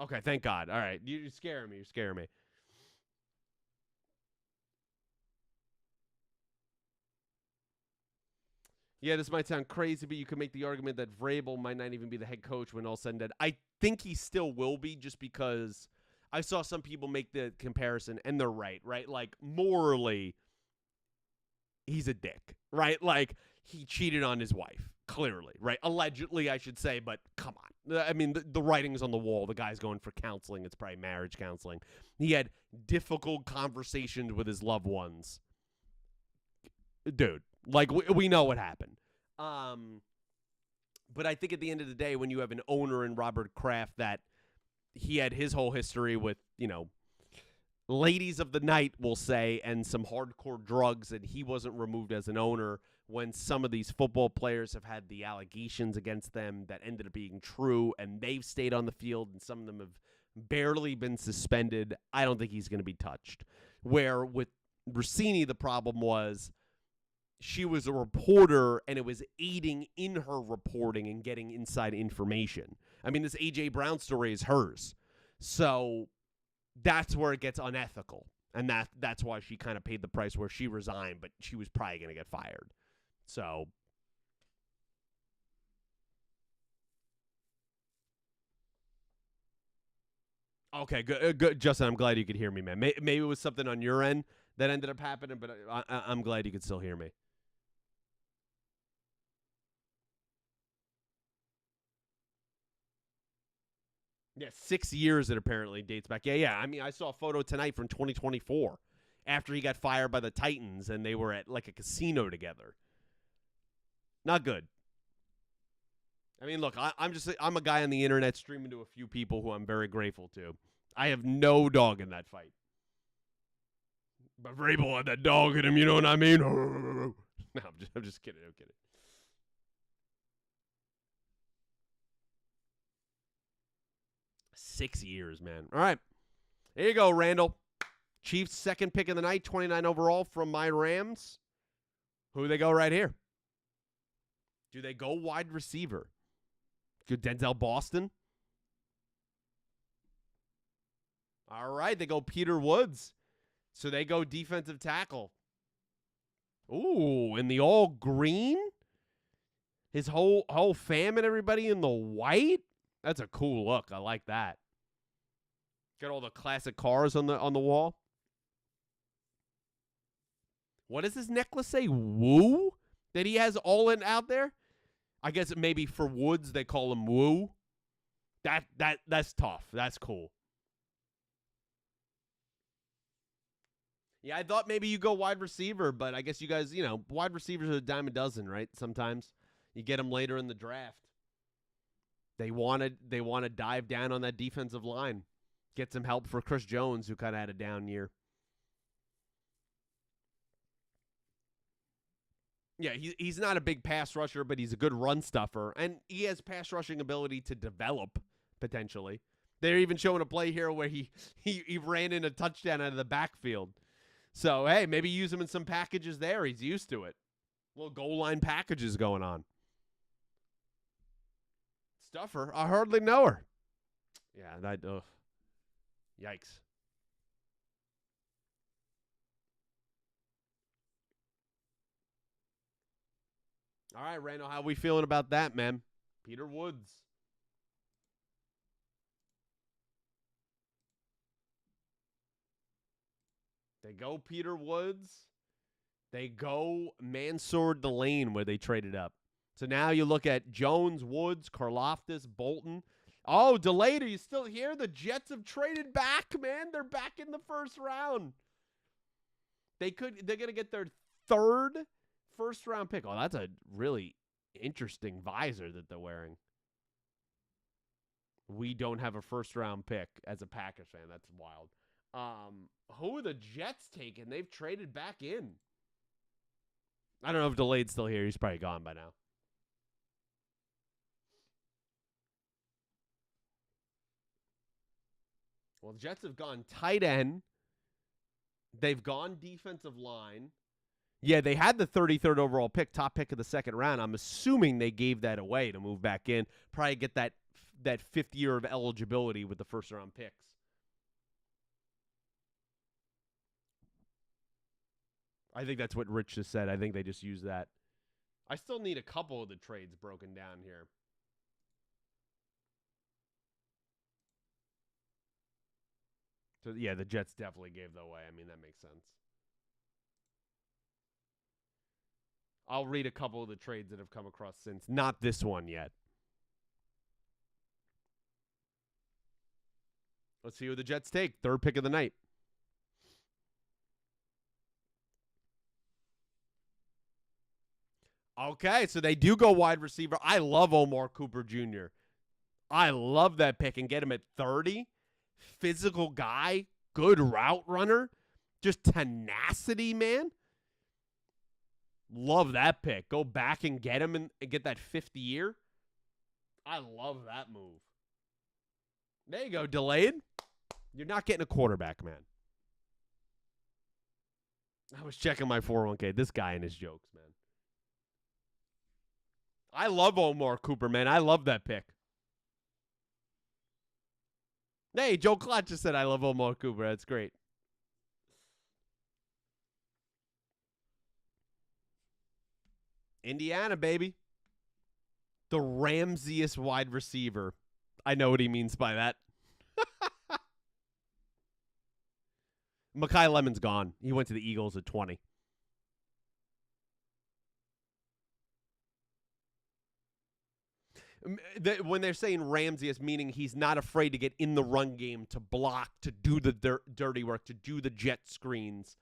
Okay, thank God. All right, you're scaring me. You're scaring me. Yeah, this might sound crazy, but you could make the argument that Vrabel might not even be the head coach when all said and done. I think he still will be, just because I saw some people make the comparison, and they're right? Like, morally, he's a dick, right? Like, he cheated on his wife, clearly, right? Allegedly, I should say, but come on. I mean, the writing's on the wall. The guy's going for counseling. It's probably marriage counseling. He had difficult conversations with his loved ones. Dude, like, we know what happened. But I think at the end of the day, when you have an owner in Robert Kraft that he had his whole history with, ladies of the night, we'll say, and some hardcore drugs, and he wasn't removed as an owner when some of these football players have had the allegations against them that ended up being true, and they've stayed on the field, and some of them have barely been suspended. I don't think he's going to be touched. Where with Rossini, the problem was she was a reporter, and it was aiding in her reporting and getting inside information. I mean, this A.J. Brown story is hers. So that's where it gets unethical. And that's why she kind of paid the price where she resigned, but she was probably going to get fired. So okay, good, Justin. I'm glad you could hear me, man. Maybe it was something on your end that ended up happening, but I'm glad you could still hear me. Yeah, 6 years it apparently dates back. Yeah. I mean, I saw a photo tonight from 2024 after he got fired by the Titans and they were at like a casino together. Not good. I mean, look, I'm a guy on the internet streaming to a few people who I'm very grateful to. I have no dog in that fight. But Vrabel had that dog in him, you know what I mean? No, I'm just kidding. I'm kidding. 6 years, man. All right. There you go, Randall. Chiefs' second pick of the night, 29 overall from my Rams. Who do they go right here? Do they go wide receiver? Good Denzel Boston? All right, they go Peter Woods. So they go defensive tackle. Ooh, in the all green? His whole fam and everybody in the white? That's a cool look. I like that. Got all the classic cars on the wall. What does his necklace say? Woo? That he has all in out there? I guess maybe for Woods they call him Woo. That's tough. That's cool. Yeah, I thought maybe you go wide receiver, but I guess you guys, wide receivers are a dime a dozen, right? Sometimes you get them later in the draft. They want to dive down on that defensive line. Get some help for Chris Jones, who kind of had a down year. Yeah, he's not a big pass rusher, but he's a good run stuffer. And he has pass rushing ability to develop, potentially. They're even showing a play here where he ran in a touchdown out of the backfield. So, hey, maybe use him in some packages there. He's used to it. Little goal line packages going on. Stuffer, I hardly know her. Yeah, that, yikes. All right, Randall, how we feeling about that, man? Peter Woods. They go Peter Woods. They go Mansour Delane where they traded up. So now you look at Jones, Woods, Karlaftis, Bolton. Oh, Delane, are you still here? The Jets have traded back, man. They're back in the first round. They're going to get their third first-round pick. Oh, that's a really interesting visor that they're wearing. We don't have a first-round pick as a Packers fan. That's wild. Who are the Jets taking? They've traded back in. I don't know if Delane's still here. He's probably gone by now. Well, the Jets have gone tight end. They've gone defensive line. Yeah, they had the 33rd overall pick, top pick of the second round. I'm assuming they gave that away to move back in. Probably get that fifth year of eligibility with the first-round picks. I think that's what Rich just said. I think they just used that. I still need a couple of the trades broken down here. So, yeah, the Jets definitely gave that away. I mean, that makes sense. I'll read a couple of the trades that have come across since. Not this one yet. Let's see who the Jets take. Third pick of the night. Okay, so they do go wide receiver. I love Omar Cooper Jr. I love that pick and get him at 30. Physical guy, good route runner, just tenacity, man. Love that pick. Go back and get him and get that 50 year. I love that move. There you go, delayed. You're not getting a quarterback, man. I was checking my 401k. This guy and his jokes, man. I love Omar Cooper, man. I love that pick. Hey, Joe Klotz just said I love Omar Cooper. That's great. Indiana, baby. The Ramsiest wide receiver. I know what he means by that. Mekhi Lemon's gone. He went to the Eagles at 20. When they're saying Ramsey, it's meaning he's not afraid to get in the run game, to block, to do the dirty work, to do the jet screens.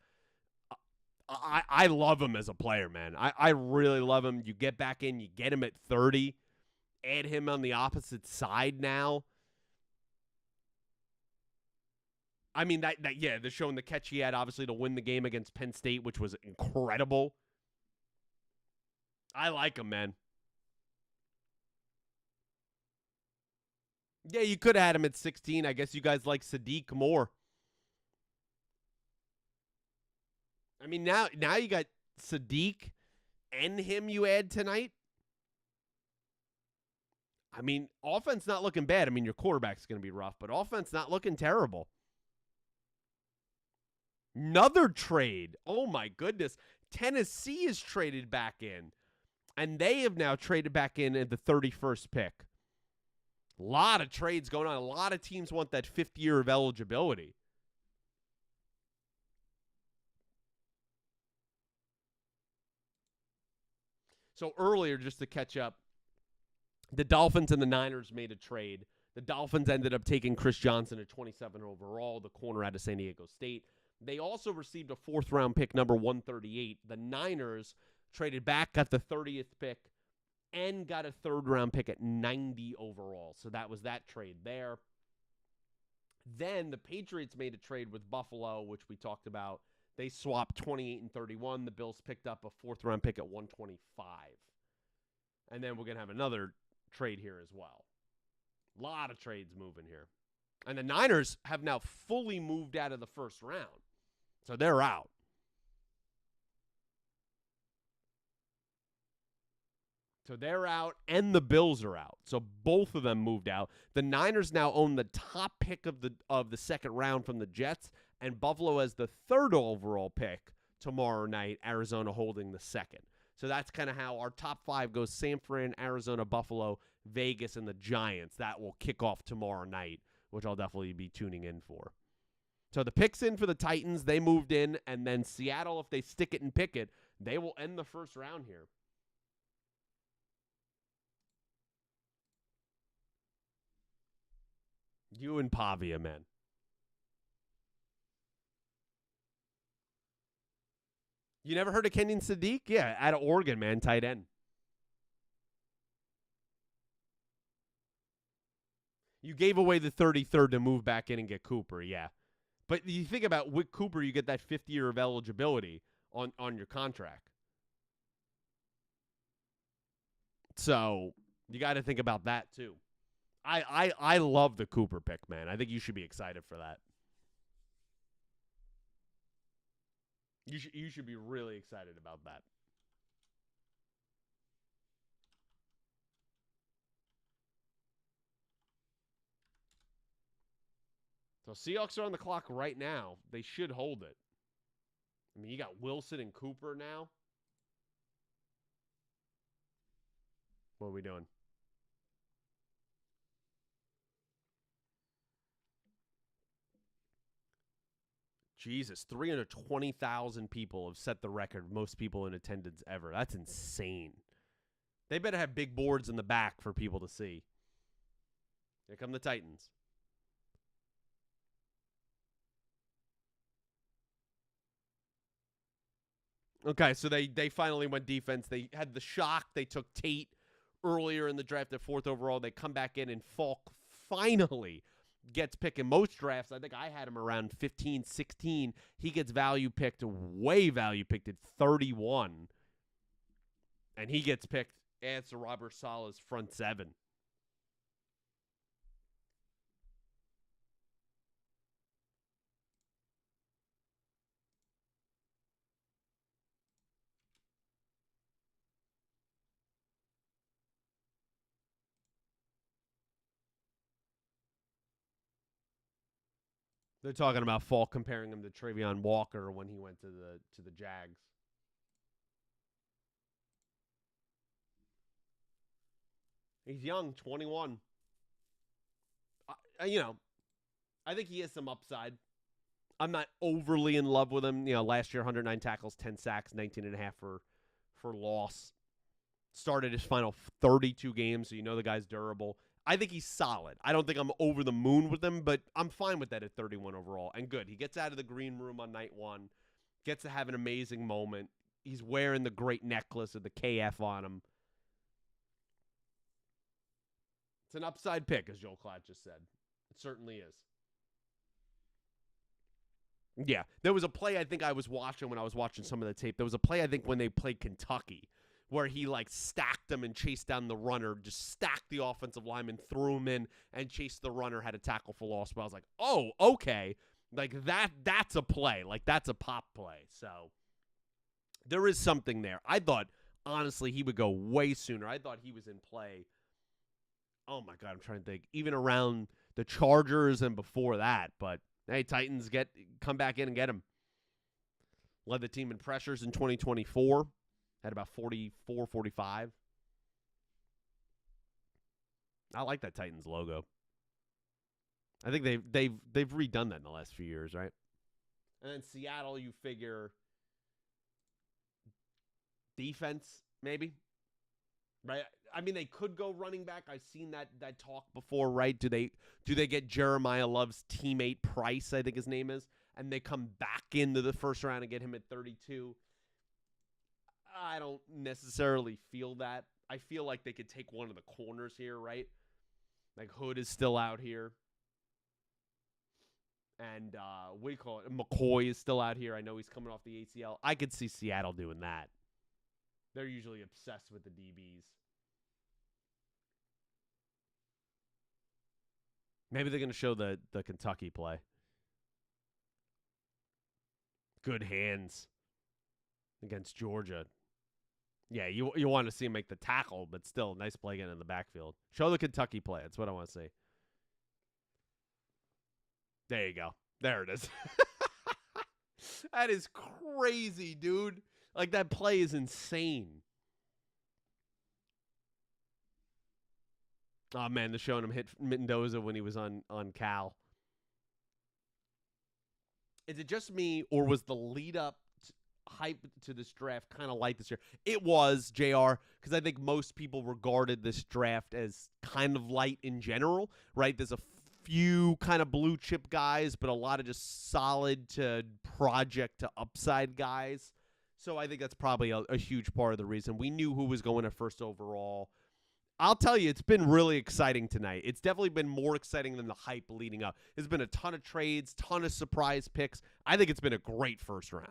I love him as a player, man. I really love him. You get back in, you get him at 30, add him on the opposite side now. I mean, yeah, they're showing the catch he had, obviously, to win the game against Penn State, which was incredible. I like him, man. Yeah, you could have had him at 16. I guess you guys like Sadiq more. I mean, now you got Sadiq and him you add tonight. I mean, offense not looking bad. I mean, your quarterback's going to be rough, but offense not looking terrible. Another trade. Oh, my goodness. Tennessee is traded back in, and they have now traded back in at the 31st pick. A lot of trades going on. A lot of teams want that 5th year of eligibility. So earlier, just to catch up, the Dolphins and the Niners made a trade. The Dolphins ended up taking Chris Johnson at 27 overall, the corner out of San Diego State. They also received a 4th-round pick, number 138. The Niners traded back, got the 30th pick, and got a 3rd-round pick at 90 overall. So that was that trade there. Then the Patriots made a trade with Buffalo, which we talked about. They swapped 28 and 31. The Bills picked up a 4th-round pick at 125. And then we're going to have another trade here as well. A lot of trades moving here. And the Niners have now fully moved out of the 1st round. So they're out. So they're out, and the Bills are out. So both of them moved out. The Niners now own the top pick of the 2nd round from the Jets, and Buffalo has the 3rd overall pick tomorrow night, Arizona holding the 2nd. So that's kind of how our top 5 goes: San Fran, Arizona, Buffalo, Vegas, and the Giants. That will kick off tomorrow night, which I'll definitely be tuning in for. So the pick's in for the Titans. They moved in, and then Seattle, if they stick it and pick it, they will end the 1st round here. You and Pavia, man. You never heard of Kenyon Sadiq? Yeah, out of Oregon, man, tight end. You gave away the 33rd to move back in and get Cooper, yeah. But you think about with Cooper, you get that 5th year of eligibility on your contract. So you got to think about that too. I love the Cooper pick, man. I think you should be excited for that. You should be really excited about that. So Seahawks are on the clock right now. They should hold it. I mean, you got Wilson and Cooper now. What are we doing? Jesus, 320,000 people have set the record. Most people in attendance ever. That's insane. They better have big boards in the back for people to see. Here come the Titans. Okay, so they finally went defense. They had the shock. They took Tate earlier in the draft at 4th overall. They come back in, and Falk finally gets picked in most drafts. I think I had him around 15, 16. He gets way value picked at 31. And he gets picked as to Robert Saleh's front 7. They're talking about Falk comparing him to Travion Walker when he went to the Jags. He's young, 21. I think he has some upside. I'm not overly in love with him. Last year, 109 tackles, 10 sacks, 19.5 for loss. Started his final 32 games, so the guy's durable. I think he's solid. I don't think I'm over the moon with him, but I'm fine with that at 31 overall. And good. He gets out of the green room on night 1, gets to have an amazing moment. He's wearing the great necklace with the KF on him. It's an upside pick, as Joel Klatt just said. It certainly is. Yeah. There was a play I think I was watching when I was watching some of the tape. There was a play I think when they played Kentucky where he stacked them and chased down the runner, just stacked the offensive lineman, threw him in, and chased the runner, had a tackle for loss. But I was like, oh, okay. That's a play. That's a pop play. So there is something there. I thought, honestly, he would go way sooner. I thought he was in play. Oh, my God, I'm trying to think. Even around the Chargers and before that. But, hey, Titans come back in and get him. Led the team in pressures in 2024. Had about 44, 45. I like that Titans logo. I think they've redone that in the last few years, right? And then Seattle, you figure defense, maybe, right? I mean, they could go running back. I've seen that talk before, right? Do they get Jeremiah Love's teammate Price, I think his name is, and they come back into the first round and get him at 32? I don't necessarily feel that. I feel like they could take one of the corners here, right? Hood is still out here. And what do you call it? McCoy is still out here. I know he's coming off the ACL. I could see Seattle doing that. They're usually obsessed with the DBs. Maybe they're going to show the Kentucky play. Good hands against Georgia. Yeah, you want to see him make the tackle, but still, nice play getting in the backfield. Show the Kentucky play. That's what I want to see. There you go. There it is. That is crazy, dude. That play is insane. Oh, man, they're showing him hit Mendoza when he was on Cal. Is it just me, or was the lead-up hype to this draft kind of light this year? It was, JR, because I think most people regarded this draft as kind of light in general, right? There's a few kind of blue chip guys, but a lot of just solid to project to upside guys. So I think that's probably a huge part of the reason. We knew who was going at 1st overall. I'll tell you, it's been really exciting tonight. It's definitely been more exciting than the hype leading up. There's been a ton of trades, ton of surprise picks. I think it's been a great first round.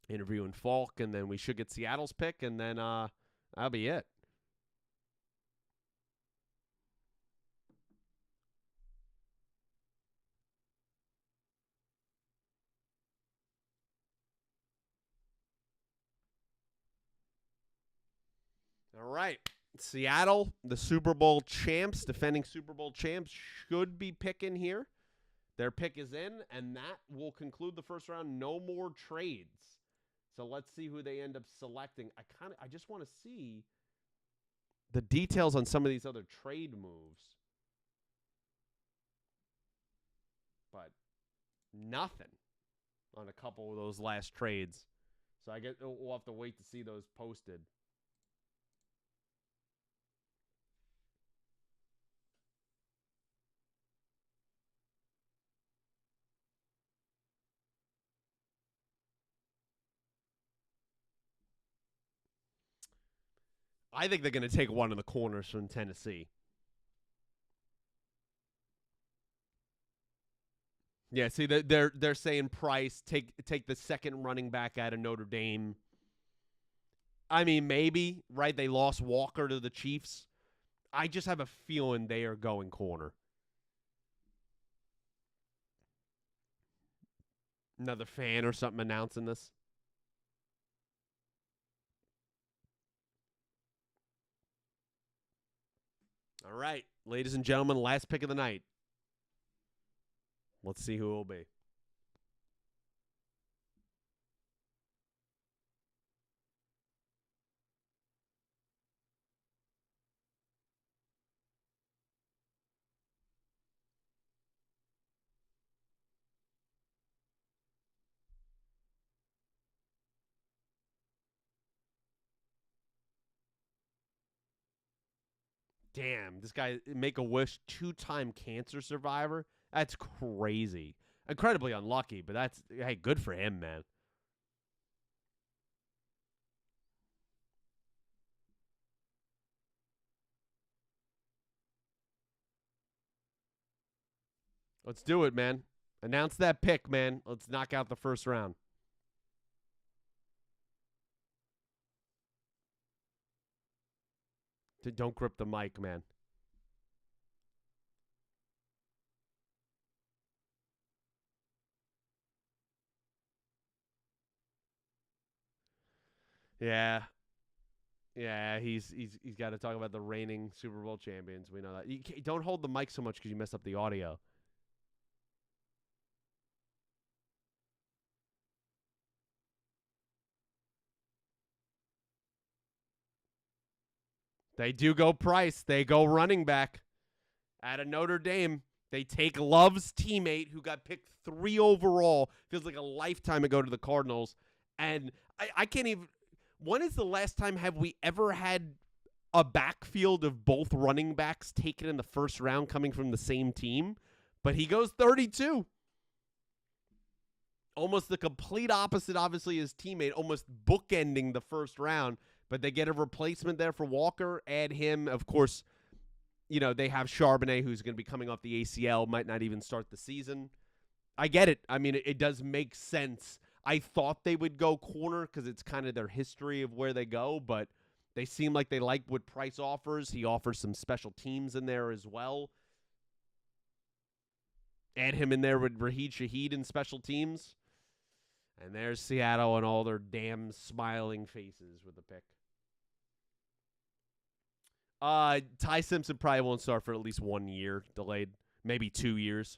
Interviewing Falk, and then we should get Seattle's pick, and then that'll be it. All right. Seattle, the Super Bowl champs, defending Super Bowl champs, should be picking here. Their pick is in, and that will conclude the first round. No more trades. So let's see who they end up selecting. I just want to see the details on some of these other trade moves. nothing on a couple of those last trades. So I guess we'll have to wait to see those posted. I think they're going to take one of the corners from Tennessee. Yeah, see, they're saying Price take the second running back out of Notre Dame. I mean, maybe, right? They lost Walker to the Chiefs. I just have a feeling they are going corner. Another fan or something announcing this. All right, ladies and gentlemen, last pick of the night. Let's see who it will be. Damn, this guy Make-A-Wish 2-time cancer survivor. That's crazy. Incredibly unlucky, but that's, hey, good for him, man. Let's do it, man. Announce that pick, man. Let's knock out the first round. Don't grip the mic, man. Yeah. Yeah, he's got to talk about the reigning Super Bowl champions. We know that. Don't hold the mic so much because you mess up the audio. They do go Price. They go running back out of Notre Dame. They take Love's teammate who got picked 3 overall. Feels like a lifetime ago to the Cardinals. And I can't even. When is the last time have we ever had a backfield of both running backs taken in the first round coming from the same team? But he goes 32. Almost the complete opposite, obviously, his teammate, almost bookending the first round. But they get a replacement there for Walker, add him. Of course, you know, they have Charbonnet, who's going to be coming off the ACL, might not even start the season. I get it. I mean, it does make sense. I thought they would go corner because it's kind of their history of where they go, but they seem like they like what Price offers. He offers some special teams in there as well. Add him in there with Raheed Shaheed in special teams. And there's Seattle and all their damn smiling faces with the pick. Ty Simpson probably won't start for at least 1 year, delayed, maybe 2 years.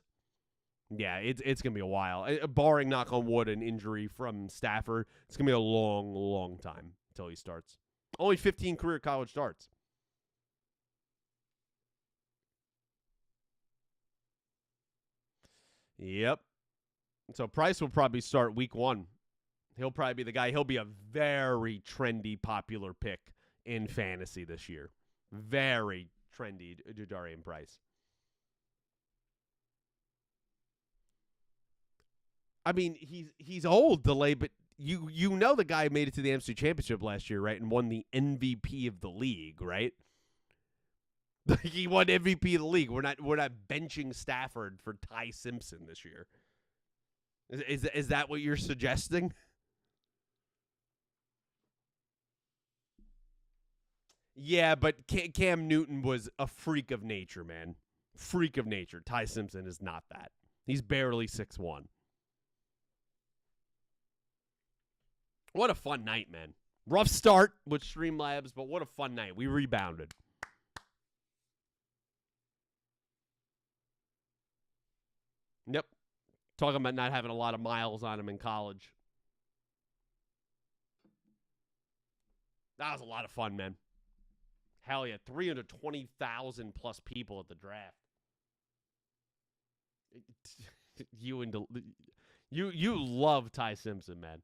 Yeah, it's going to be a while. Barring, knock on wood, an injury from Stafford, it's going to be a long, long time until he starts. Only 15 career college starts. Yep. So Price will probably start week 1. He'll probably be the guy. He'll be a very trendy, popular pick in fantasy this year. Very trendy, Jadarian Price. I mean, he's old, delay, but you know the guy made it to the NFC Championship last year, right, and won the MVP of the league, right? He won MVP of the league. We're not benching Stafford for Ty Simpson this year. Is that what you're suggesting? Yeah, but Cam Newton was a freak of nature, man. Freak of nature. Ty Simpson is not that. He's barely 6'1". What a fun night, man. Rough start with Streamlabs, but what a fun night. We rebounded. Yep. Talking about not having a lot of miles on him in college. That was a lot of fun, man. Hell yeah. 320,000 plus people at the draft. You and You love Ty Simpson, man.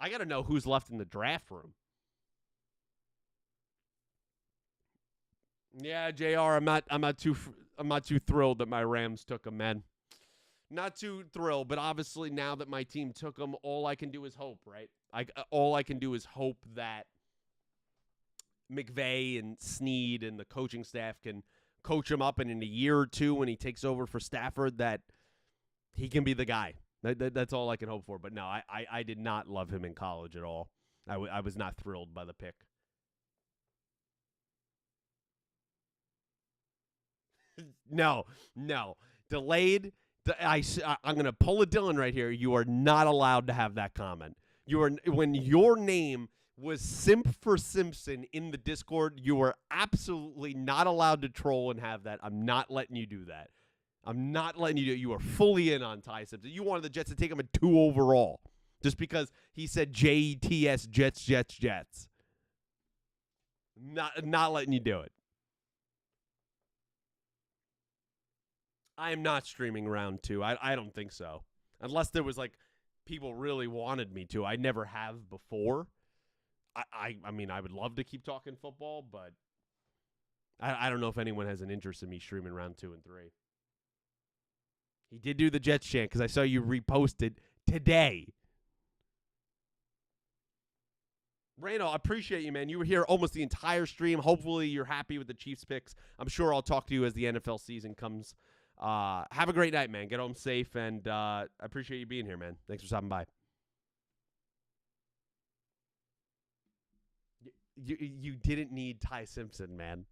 I got to know who's left in the draft room. Yeah, JR, I'm not too thrilled that my Rams took him, man. Not too thrilled, but obviously now that my team took him, all I can do is hope, right? All I can do is hope that McVay and Snead and the coaching staff can coach him up, and in a year or two when he takes over for Stafford, that he can be the guy. That's all I can hope for. But no, I did not love him in college at all. I was not thrilled by the pick. No, no. Delayed. I'm going to pull a Dylan right here. You are not allowed to have that comment. When your name was Simp for Simpson in the Discord, you are absolutely not allowed to troll and have that. I'm not letting you do that. I'm not letting you do it. You are fully in on Ty Simpson. You wanted the Jets to take him at 2 overall just because he said JETS, Jets, Jets, Jets. Not letting you do it. I am not streaming round 2. I don't think so. Unless there was like people really wanted me to. I never have before. I mean, I would love to keep talking football, but I don't know if anyone has an interest in me streaming round 2 and 3. He did do the Jets chant because I saw you reposted today. Randall, I appreciate you, man. You were here almost the entire stream. Hopefully you're happy with the Chiefs picks. I'm sure I'll talk to you as the NFL season comes. Have a great night, man. Get home safe, and I appreciate you being here, man. Thanks for stopping by. You didn't need Ty Simpson, man.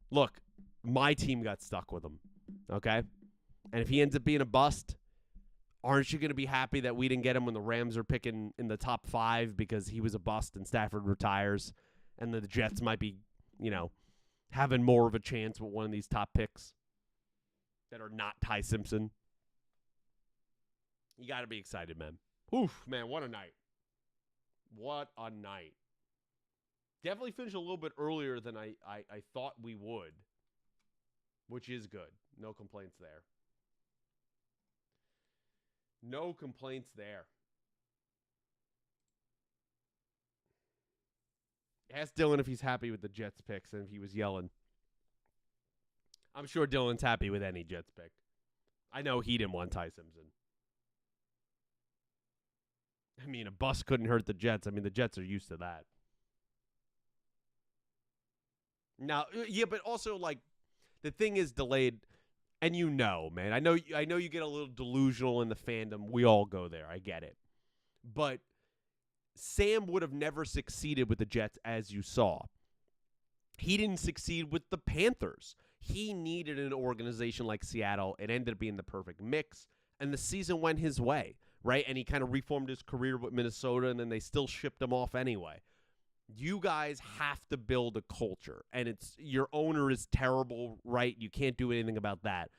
Look, my team got stuck with him, okay? And if he ends up being a bust, aren't you going to be happy that we didn't get him when the Rams are picking in the top 5 because he was a bust and Stafford retires, and the Jets might be, having more of a chance with one of these top picks that are not Ty Simpson? You got to be excited, man. Oof, man, what a night. What a night. Definitely finished a little bit earlier than I thought we would, which is good. No complaints there. No complaints there. Ask Dylan if he's happy with the Jets picks and if he was yelling. I'm sure Dylan's happy with any Jets pick. I know he didn't want Ty Simpson. I mean, a bus couldn't hurt the Jets. I mean, the Jets are used to that. Now, yeah, but also, like, the thing is delayed, and man. I know you get a little delusional in the fandom. We all go there. I get it. But Sam would have never succeeded with the Jets, as you saw. He didn't succeed with the Panthers. He needed an organization like Seattle. It ended up being the perfect mix, and the season went his way, right? And he kind of reformed his career with Minnesota, and then they still shipped him off anyway. You guys have to build a culture, and your owner is terrible, right? You can't do anything about that.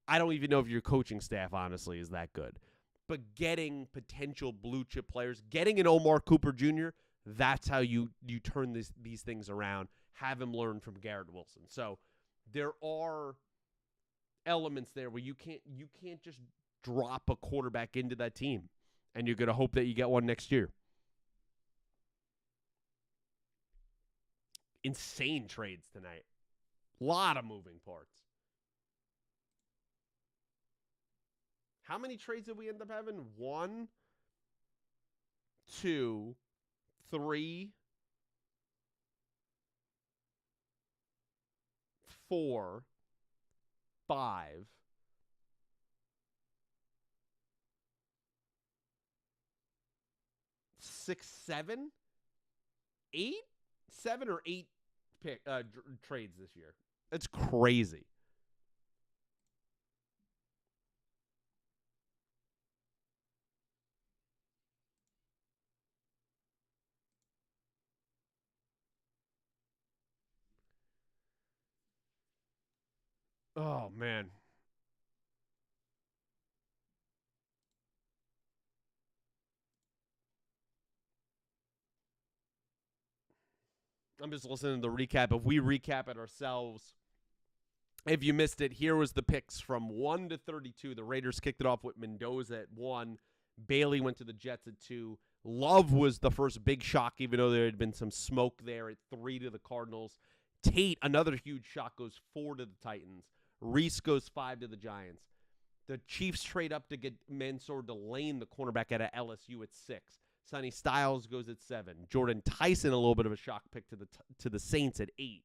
I don't even know if your coaching staff, honestly, is that good. But getting potential blue chip players, getting an Omar Cooper Jr., that's how you turn these things around. Have him learn from Garrett Wilson. So there are elements there where you can't just drop a quarterback into that team, and you're going to hope that you get one next year. Insane trades tonight. A lot of moving parts. How many trades did we end up having? 1, 2, 3, 4, 5, 6, 7, 8, 7 or 8 trades this year. It's crazy. Oh, man. I'm just listening to the recap. If we recap it ourselves If you missed it, here was the picks from 1 to 32. The Raiders kicked it off with Mendoza at 1. Bailey went to the Jets at 2. Love was the first big shock, even though there had been some smoke there at 3 to the Cardinals. Tate, another huge shock, goes 4 to the Titans. Reese goes 5 to the Giants. The Chiefs trade up to get Mansour Delane, the cornerback out of LSU, at 6. Sonny Styles goes at 7. Jordan Tyson, a little bit of a shock pick to the Saints at 8.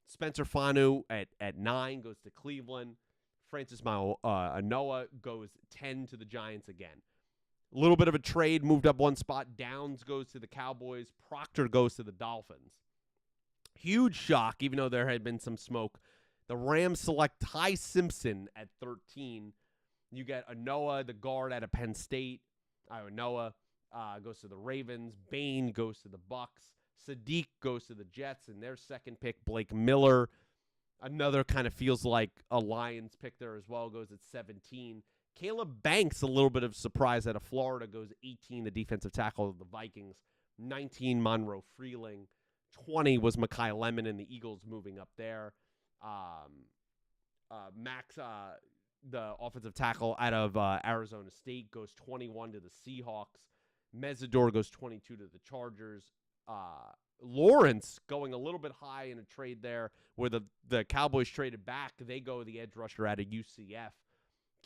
Spencer Fanu at 9 goes to Cleveland. Francis Manoa goes 10 to the Giants again. A little bit of a trade, moved up one spot. Downs goes to the Cowboys. Proctor goes to the Dolphins. Huge shock, even though there had been some smoke. The Rams select Ty Simpson at 13. You get Anoa, the guard out of Penn State. Anoa goes to the Ravens. Bain goes to the Bucks. Sadiq goes to the Jets, and their second pick, Blake Miller. Another kind of feels like a Lions pick there as well, goes at 17. Caleb Banks, a little bit of surprise out of Florida, goes 18, the defensive tackle of the Vikings. 19, Monroe Freeling. 20 was Mekhi Lemon and the Eagles moving up there. Max, the offensive tackle out of Arizona State, goes 21 to the Seahawks. Mesidor goes 22 to the Chargers. Lawrence going a little bit high in a trade there where the Cowboys traded back. They go the edge rusher out of UCF.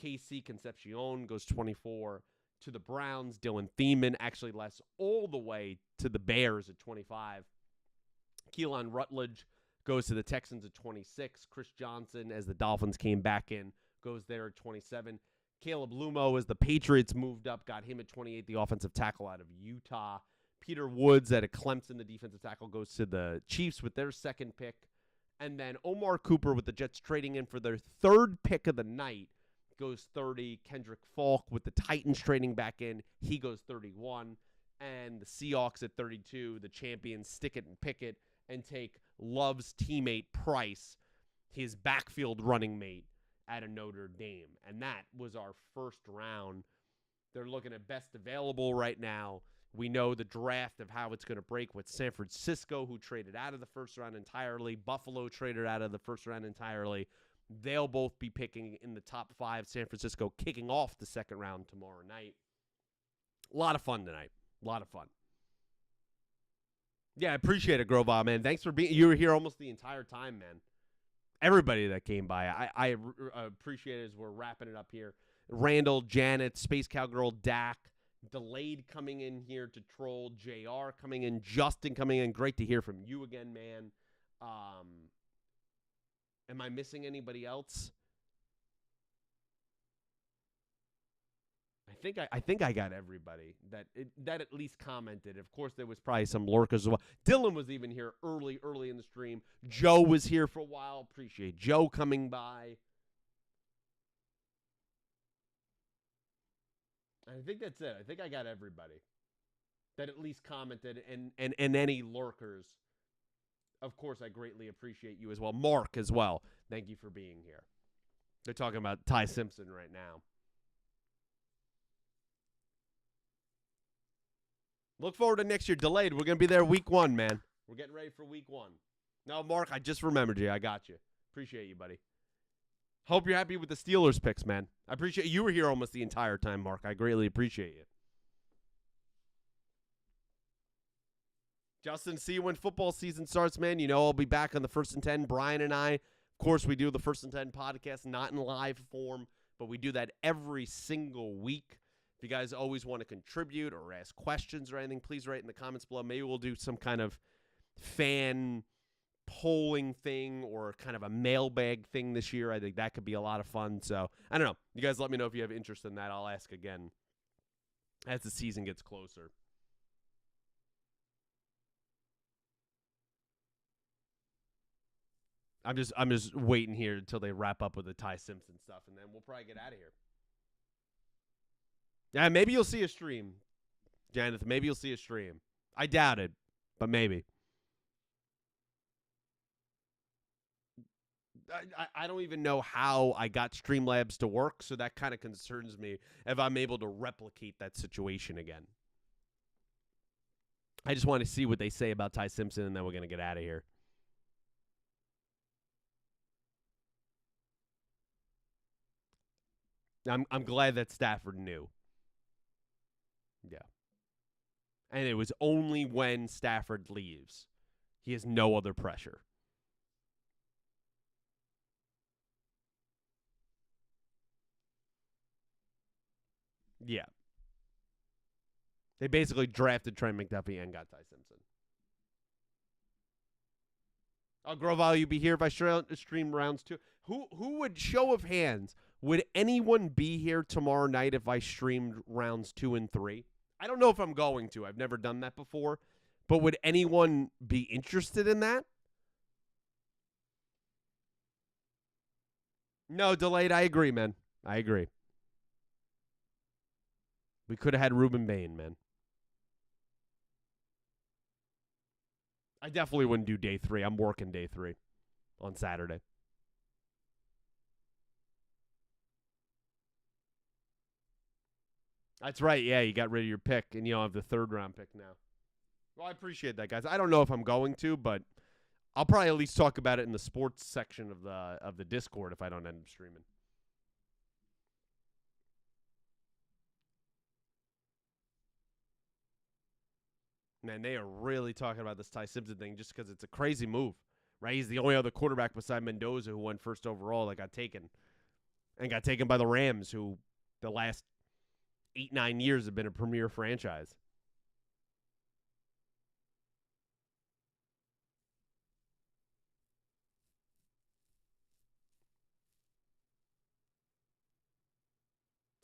KC Concepcion goes 24 to the Browns. Dylan Thiemann actually less all the way to the Bears at 25. Keelan Rutledge goes to the Texans at 26. Chris Johnson, as the Dolphins came back in, goes there at 27. Caleb Lumo, as the Patriots moved up, got him at 28, the offensive tackle out of Utah. Peter Woods at Clemson, the defensive tackle, goes to the Chiefs with their second pick. And then Omar Cooper with the Jets trading in for their third pick of the night goes 30. Kendrick Falk with the Titans trading back in, he goes 31. And the Seahawks at 32, the champions stick it and pick it and take Love's teammate Price, his backfield running mate, out of Notre Dame. And that was our first round. They're looking at best available right now. We know the draft of how it's going to break with San Francisco, who traded out of the first round entirely. Buffalo traded out of the first round entirely. They'll both be picking in the top 5. San Francisco kicking off the second round tomorrow night. A lot of fun tonight. A lot of fun. Yeah, I appreciate it, Grovah, man. Thanks for being. You were here almost the entire time, man. Everybody that came by, I appreciate it as we're wrapping it up here. Randall, Janet, Space Cowgirl, Dak, Delayed coming in here to troll, JR coming in, Justin coming in. Great to hear from you again, man. Am I missing anybody else? I think I got everybody that at least commented. Of course, there was probably some lurkers as well. Dylan was even here early in the stream. Joe was here for a while. Appreciate Joe coming by. I think that's it. I think I got everybody that at least commented and any lurkers. Of course, I greatly appreciate you as well. Mark as well. Thank you for being here. They're talking about Ty Simpson right now. Look forward to next year. Delayed. We're going to be there week 1, man. We're getting ready for week 1. No, Mark, I just remembered you. I got you. Appreciate you, buddy. Hope you're happy with the Steelers picks, man. I appreciate you were here almost the entire time, Mark. I greatly appreciate you. Justin, see you when football season starts, man. You know I'll be back on the First and 10. Brian and I, of course, we do the First and 10 podcast, not in live form, but we do that every single week. If you guys always want to contribute or ask questions or anything, please write in the comments below. Maybe we'll do some kind of fan polling thing or kind of a mailbag thing this year. I think that could be a lot of fun. So, I don't know. You guys let me know if you have interest in that. I'll ask again as the season gets closer. I'm just waiting here until they wrap up with the Ty Simpson stuff, and then we'll probably get out of here. Yeah, maybe you'll see a stream, Janeth. Maybe you'll see a stream. I doubt it, but maybe. I don't even know how I got Streamlabs to work, so that kind of concerns me if I'm able to replicate that situation again. I just want to see what they say about Ty Simpson, and then we're going to get out of here. I'm glad that Stafford knew. Yeah. And it was only when Stafford leaves. He has no other pressure. Yeah. They basically drafted Trent McDuffie and got Ty Simpson. Groval, you be here if I stream rounds 2. Who would, show of hands, would anyone be here tomorrow night if I streamed rounds 2 and 3? I don't know if I'm going to. I've never done that before. But would anyone be interested in that? No, delayed. I agree, man. I agree. We could have had Ruben Bain, man. I definitely wouldn't do day 3. I'm working day 3 on Saturday. That's right. Yeah, you got rid of your pick, and you don't have the 3rd-round pick now. Well, I appreciate that, guys. I don't know if I'm going to, but I'll probably at least talk about it in the sports section of the Discord if I don't end up streaming. Man, they are really talking about this Ty Simpson thing just because it's a crazy move, right? He's the only other quarterback beside Mendoza who went first overall that got taken, and got taken by the Rams, who the last 8-9 years have been a premier franchise.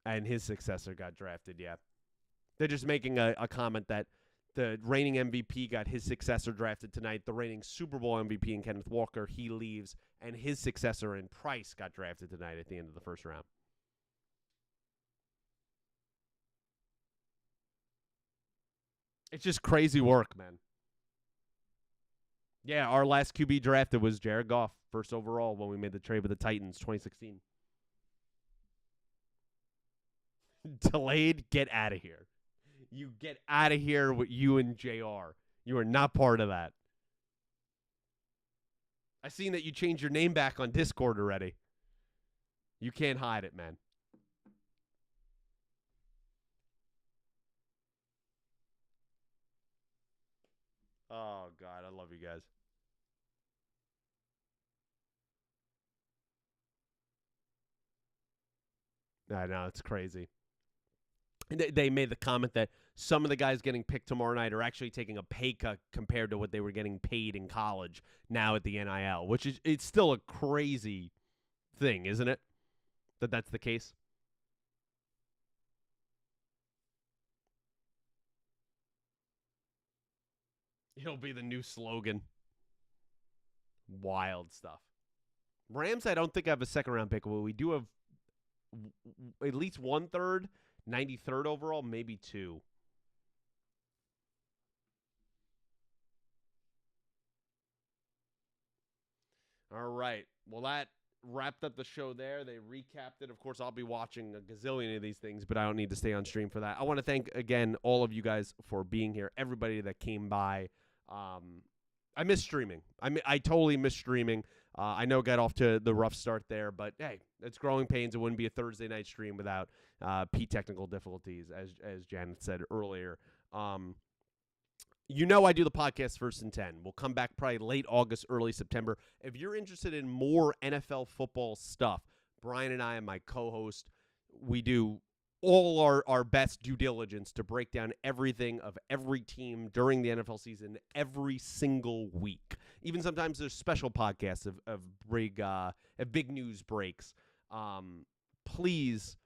And his successor got drafted, yeah. They're just making a comment that the reigning MVP got his successor drafted tonight. The reigning Super Bowl MVP in Kenneth Walker, he leaves, and his successor in Price got drafted tonight at the end of the 1st round. It's just crazy work, man. Yeah, our last QB drafted was Jared Goff, 1st overall when we made the trade with the Titans, 2016. Delayed, get out of here. You get out of here with you and JR. You are not part of that. I seen that you changed your name back on Discord already. You can't hide it, man. Oh, God, I love you guys. I know, it's crazy. They made the comment that some of the guys getting picked tomorrow night are actually taking a pay cut compared to what they were getting paid in college now at the NIL, which is, it's still a crazy thing, isn't it? That's the case. It'll be the new slogan. Wild stuff. Rams, I don't think I have a 2nd-round pick, but we do have at least 1/3, 93rd overall, maybe 2. All right. Well, that wrapped up the show there. They recapped it. Of course, I'll be watching a gazillion of these things, but I don't need to stay on stream for that. I want to thank, again, all of you guys for being here, everybody that came by. I miss streaming. I totally miss streaming. I know got off to the rough start there, but hey, it's growing pains. It wouldn't be a Thursday night stream without P technical difficulties, as Janet said earlier. I do the podcast 1st and 10. We'll come back probably late August, early September. If you're interested in more NFL football stuff, Brian and I and my co-host, we do all our best due diligence to break down everything of every team during the NFL season every single week. Even sometimes there's special podcasts of big news breaks. Please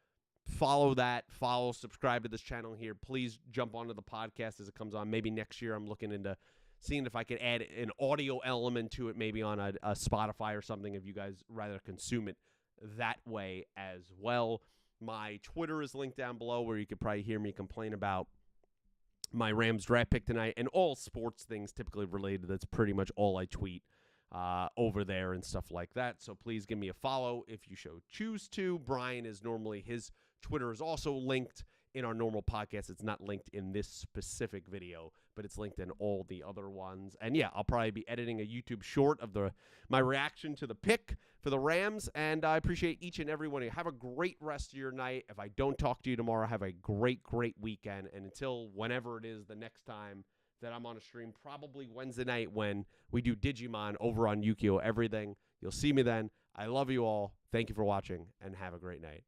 follow that. Subscribe to this channel here. Please jump onto the podcast as it comes on. Maybe next year I'm looking into seeing if I could add an audio element to it, maybe on a Spotify or something, if you guys rather consume it that way as well. My Twitter is linked down below, where you could probably hear me complain about my Rams draft pick tonight and all sports things typically related. That's pretty much all I tweet over there and stuff like that. So please give me a follow if you choose to. Brian is normally, his Twitter is also linked in our normal podcast. It's not linked in this specific video, but it's linked in all the other ones. And yeah, I'll probably be editing a YouTube short of my reaction to the pick for the Rams. And I appreciate each and every one of you. Have a great rest of your night. If I don't talk to you tomorrow, have a great, great weekend. And until whenever it is the next time that I'm on a stream, probably Wednesday night when we do Digimon over on Yukio Everything. You'll see me then. I love you all. Thank you for watching, and have a great night.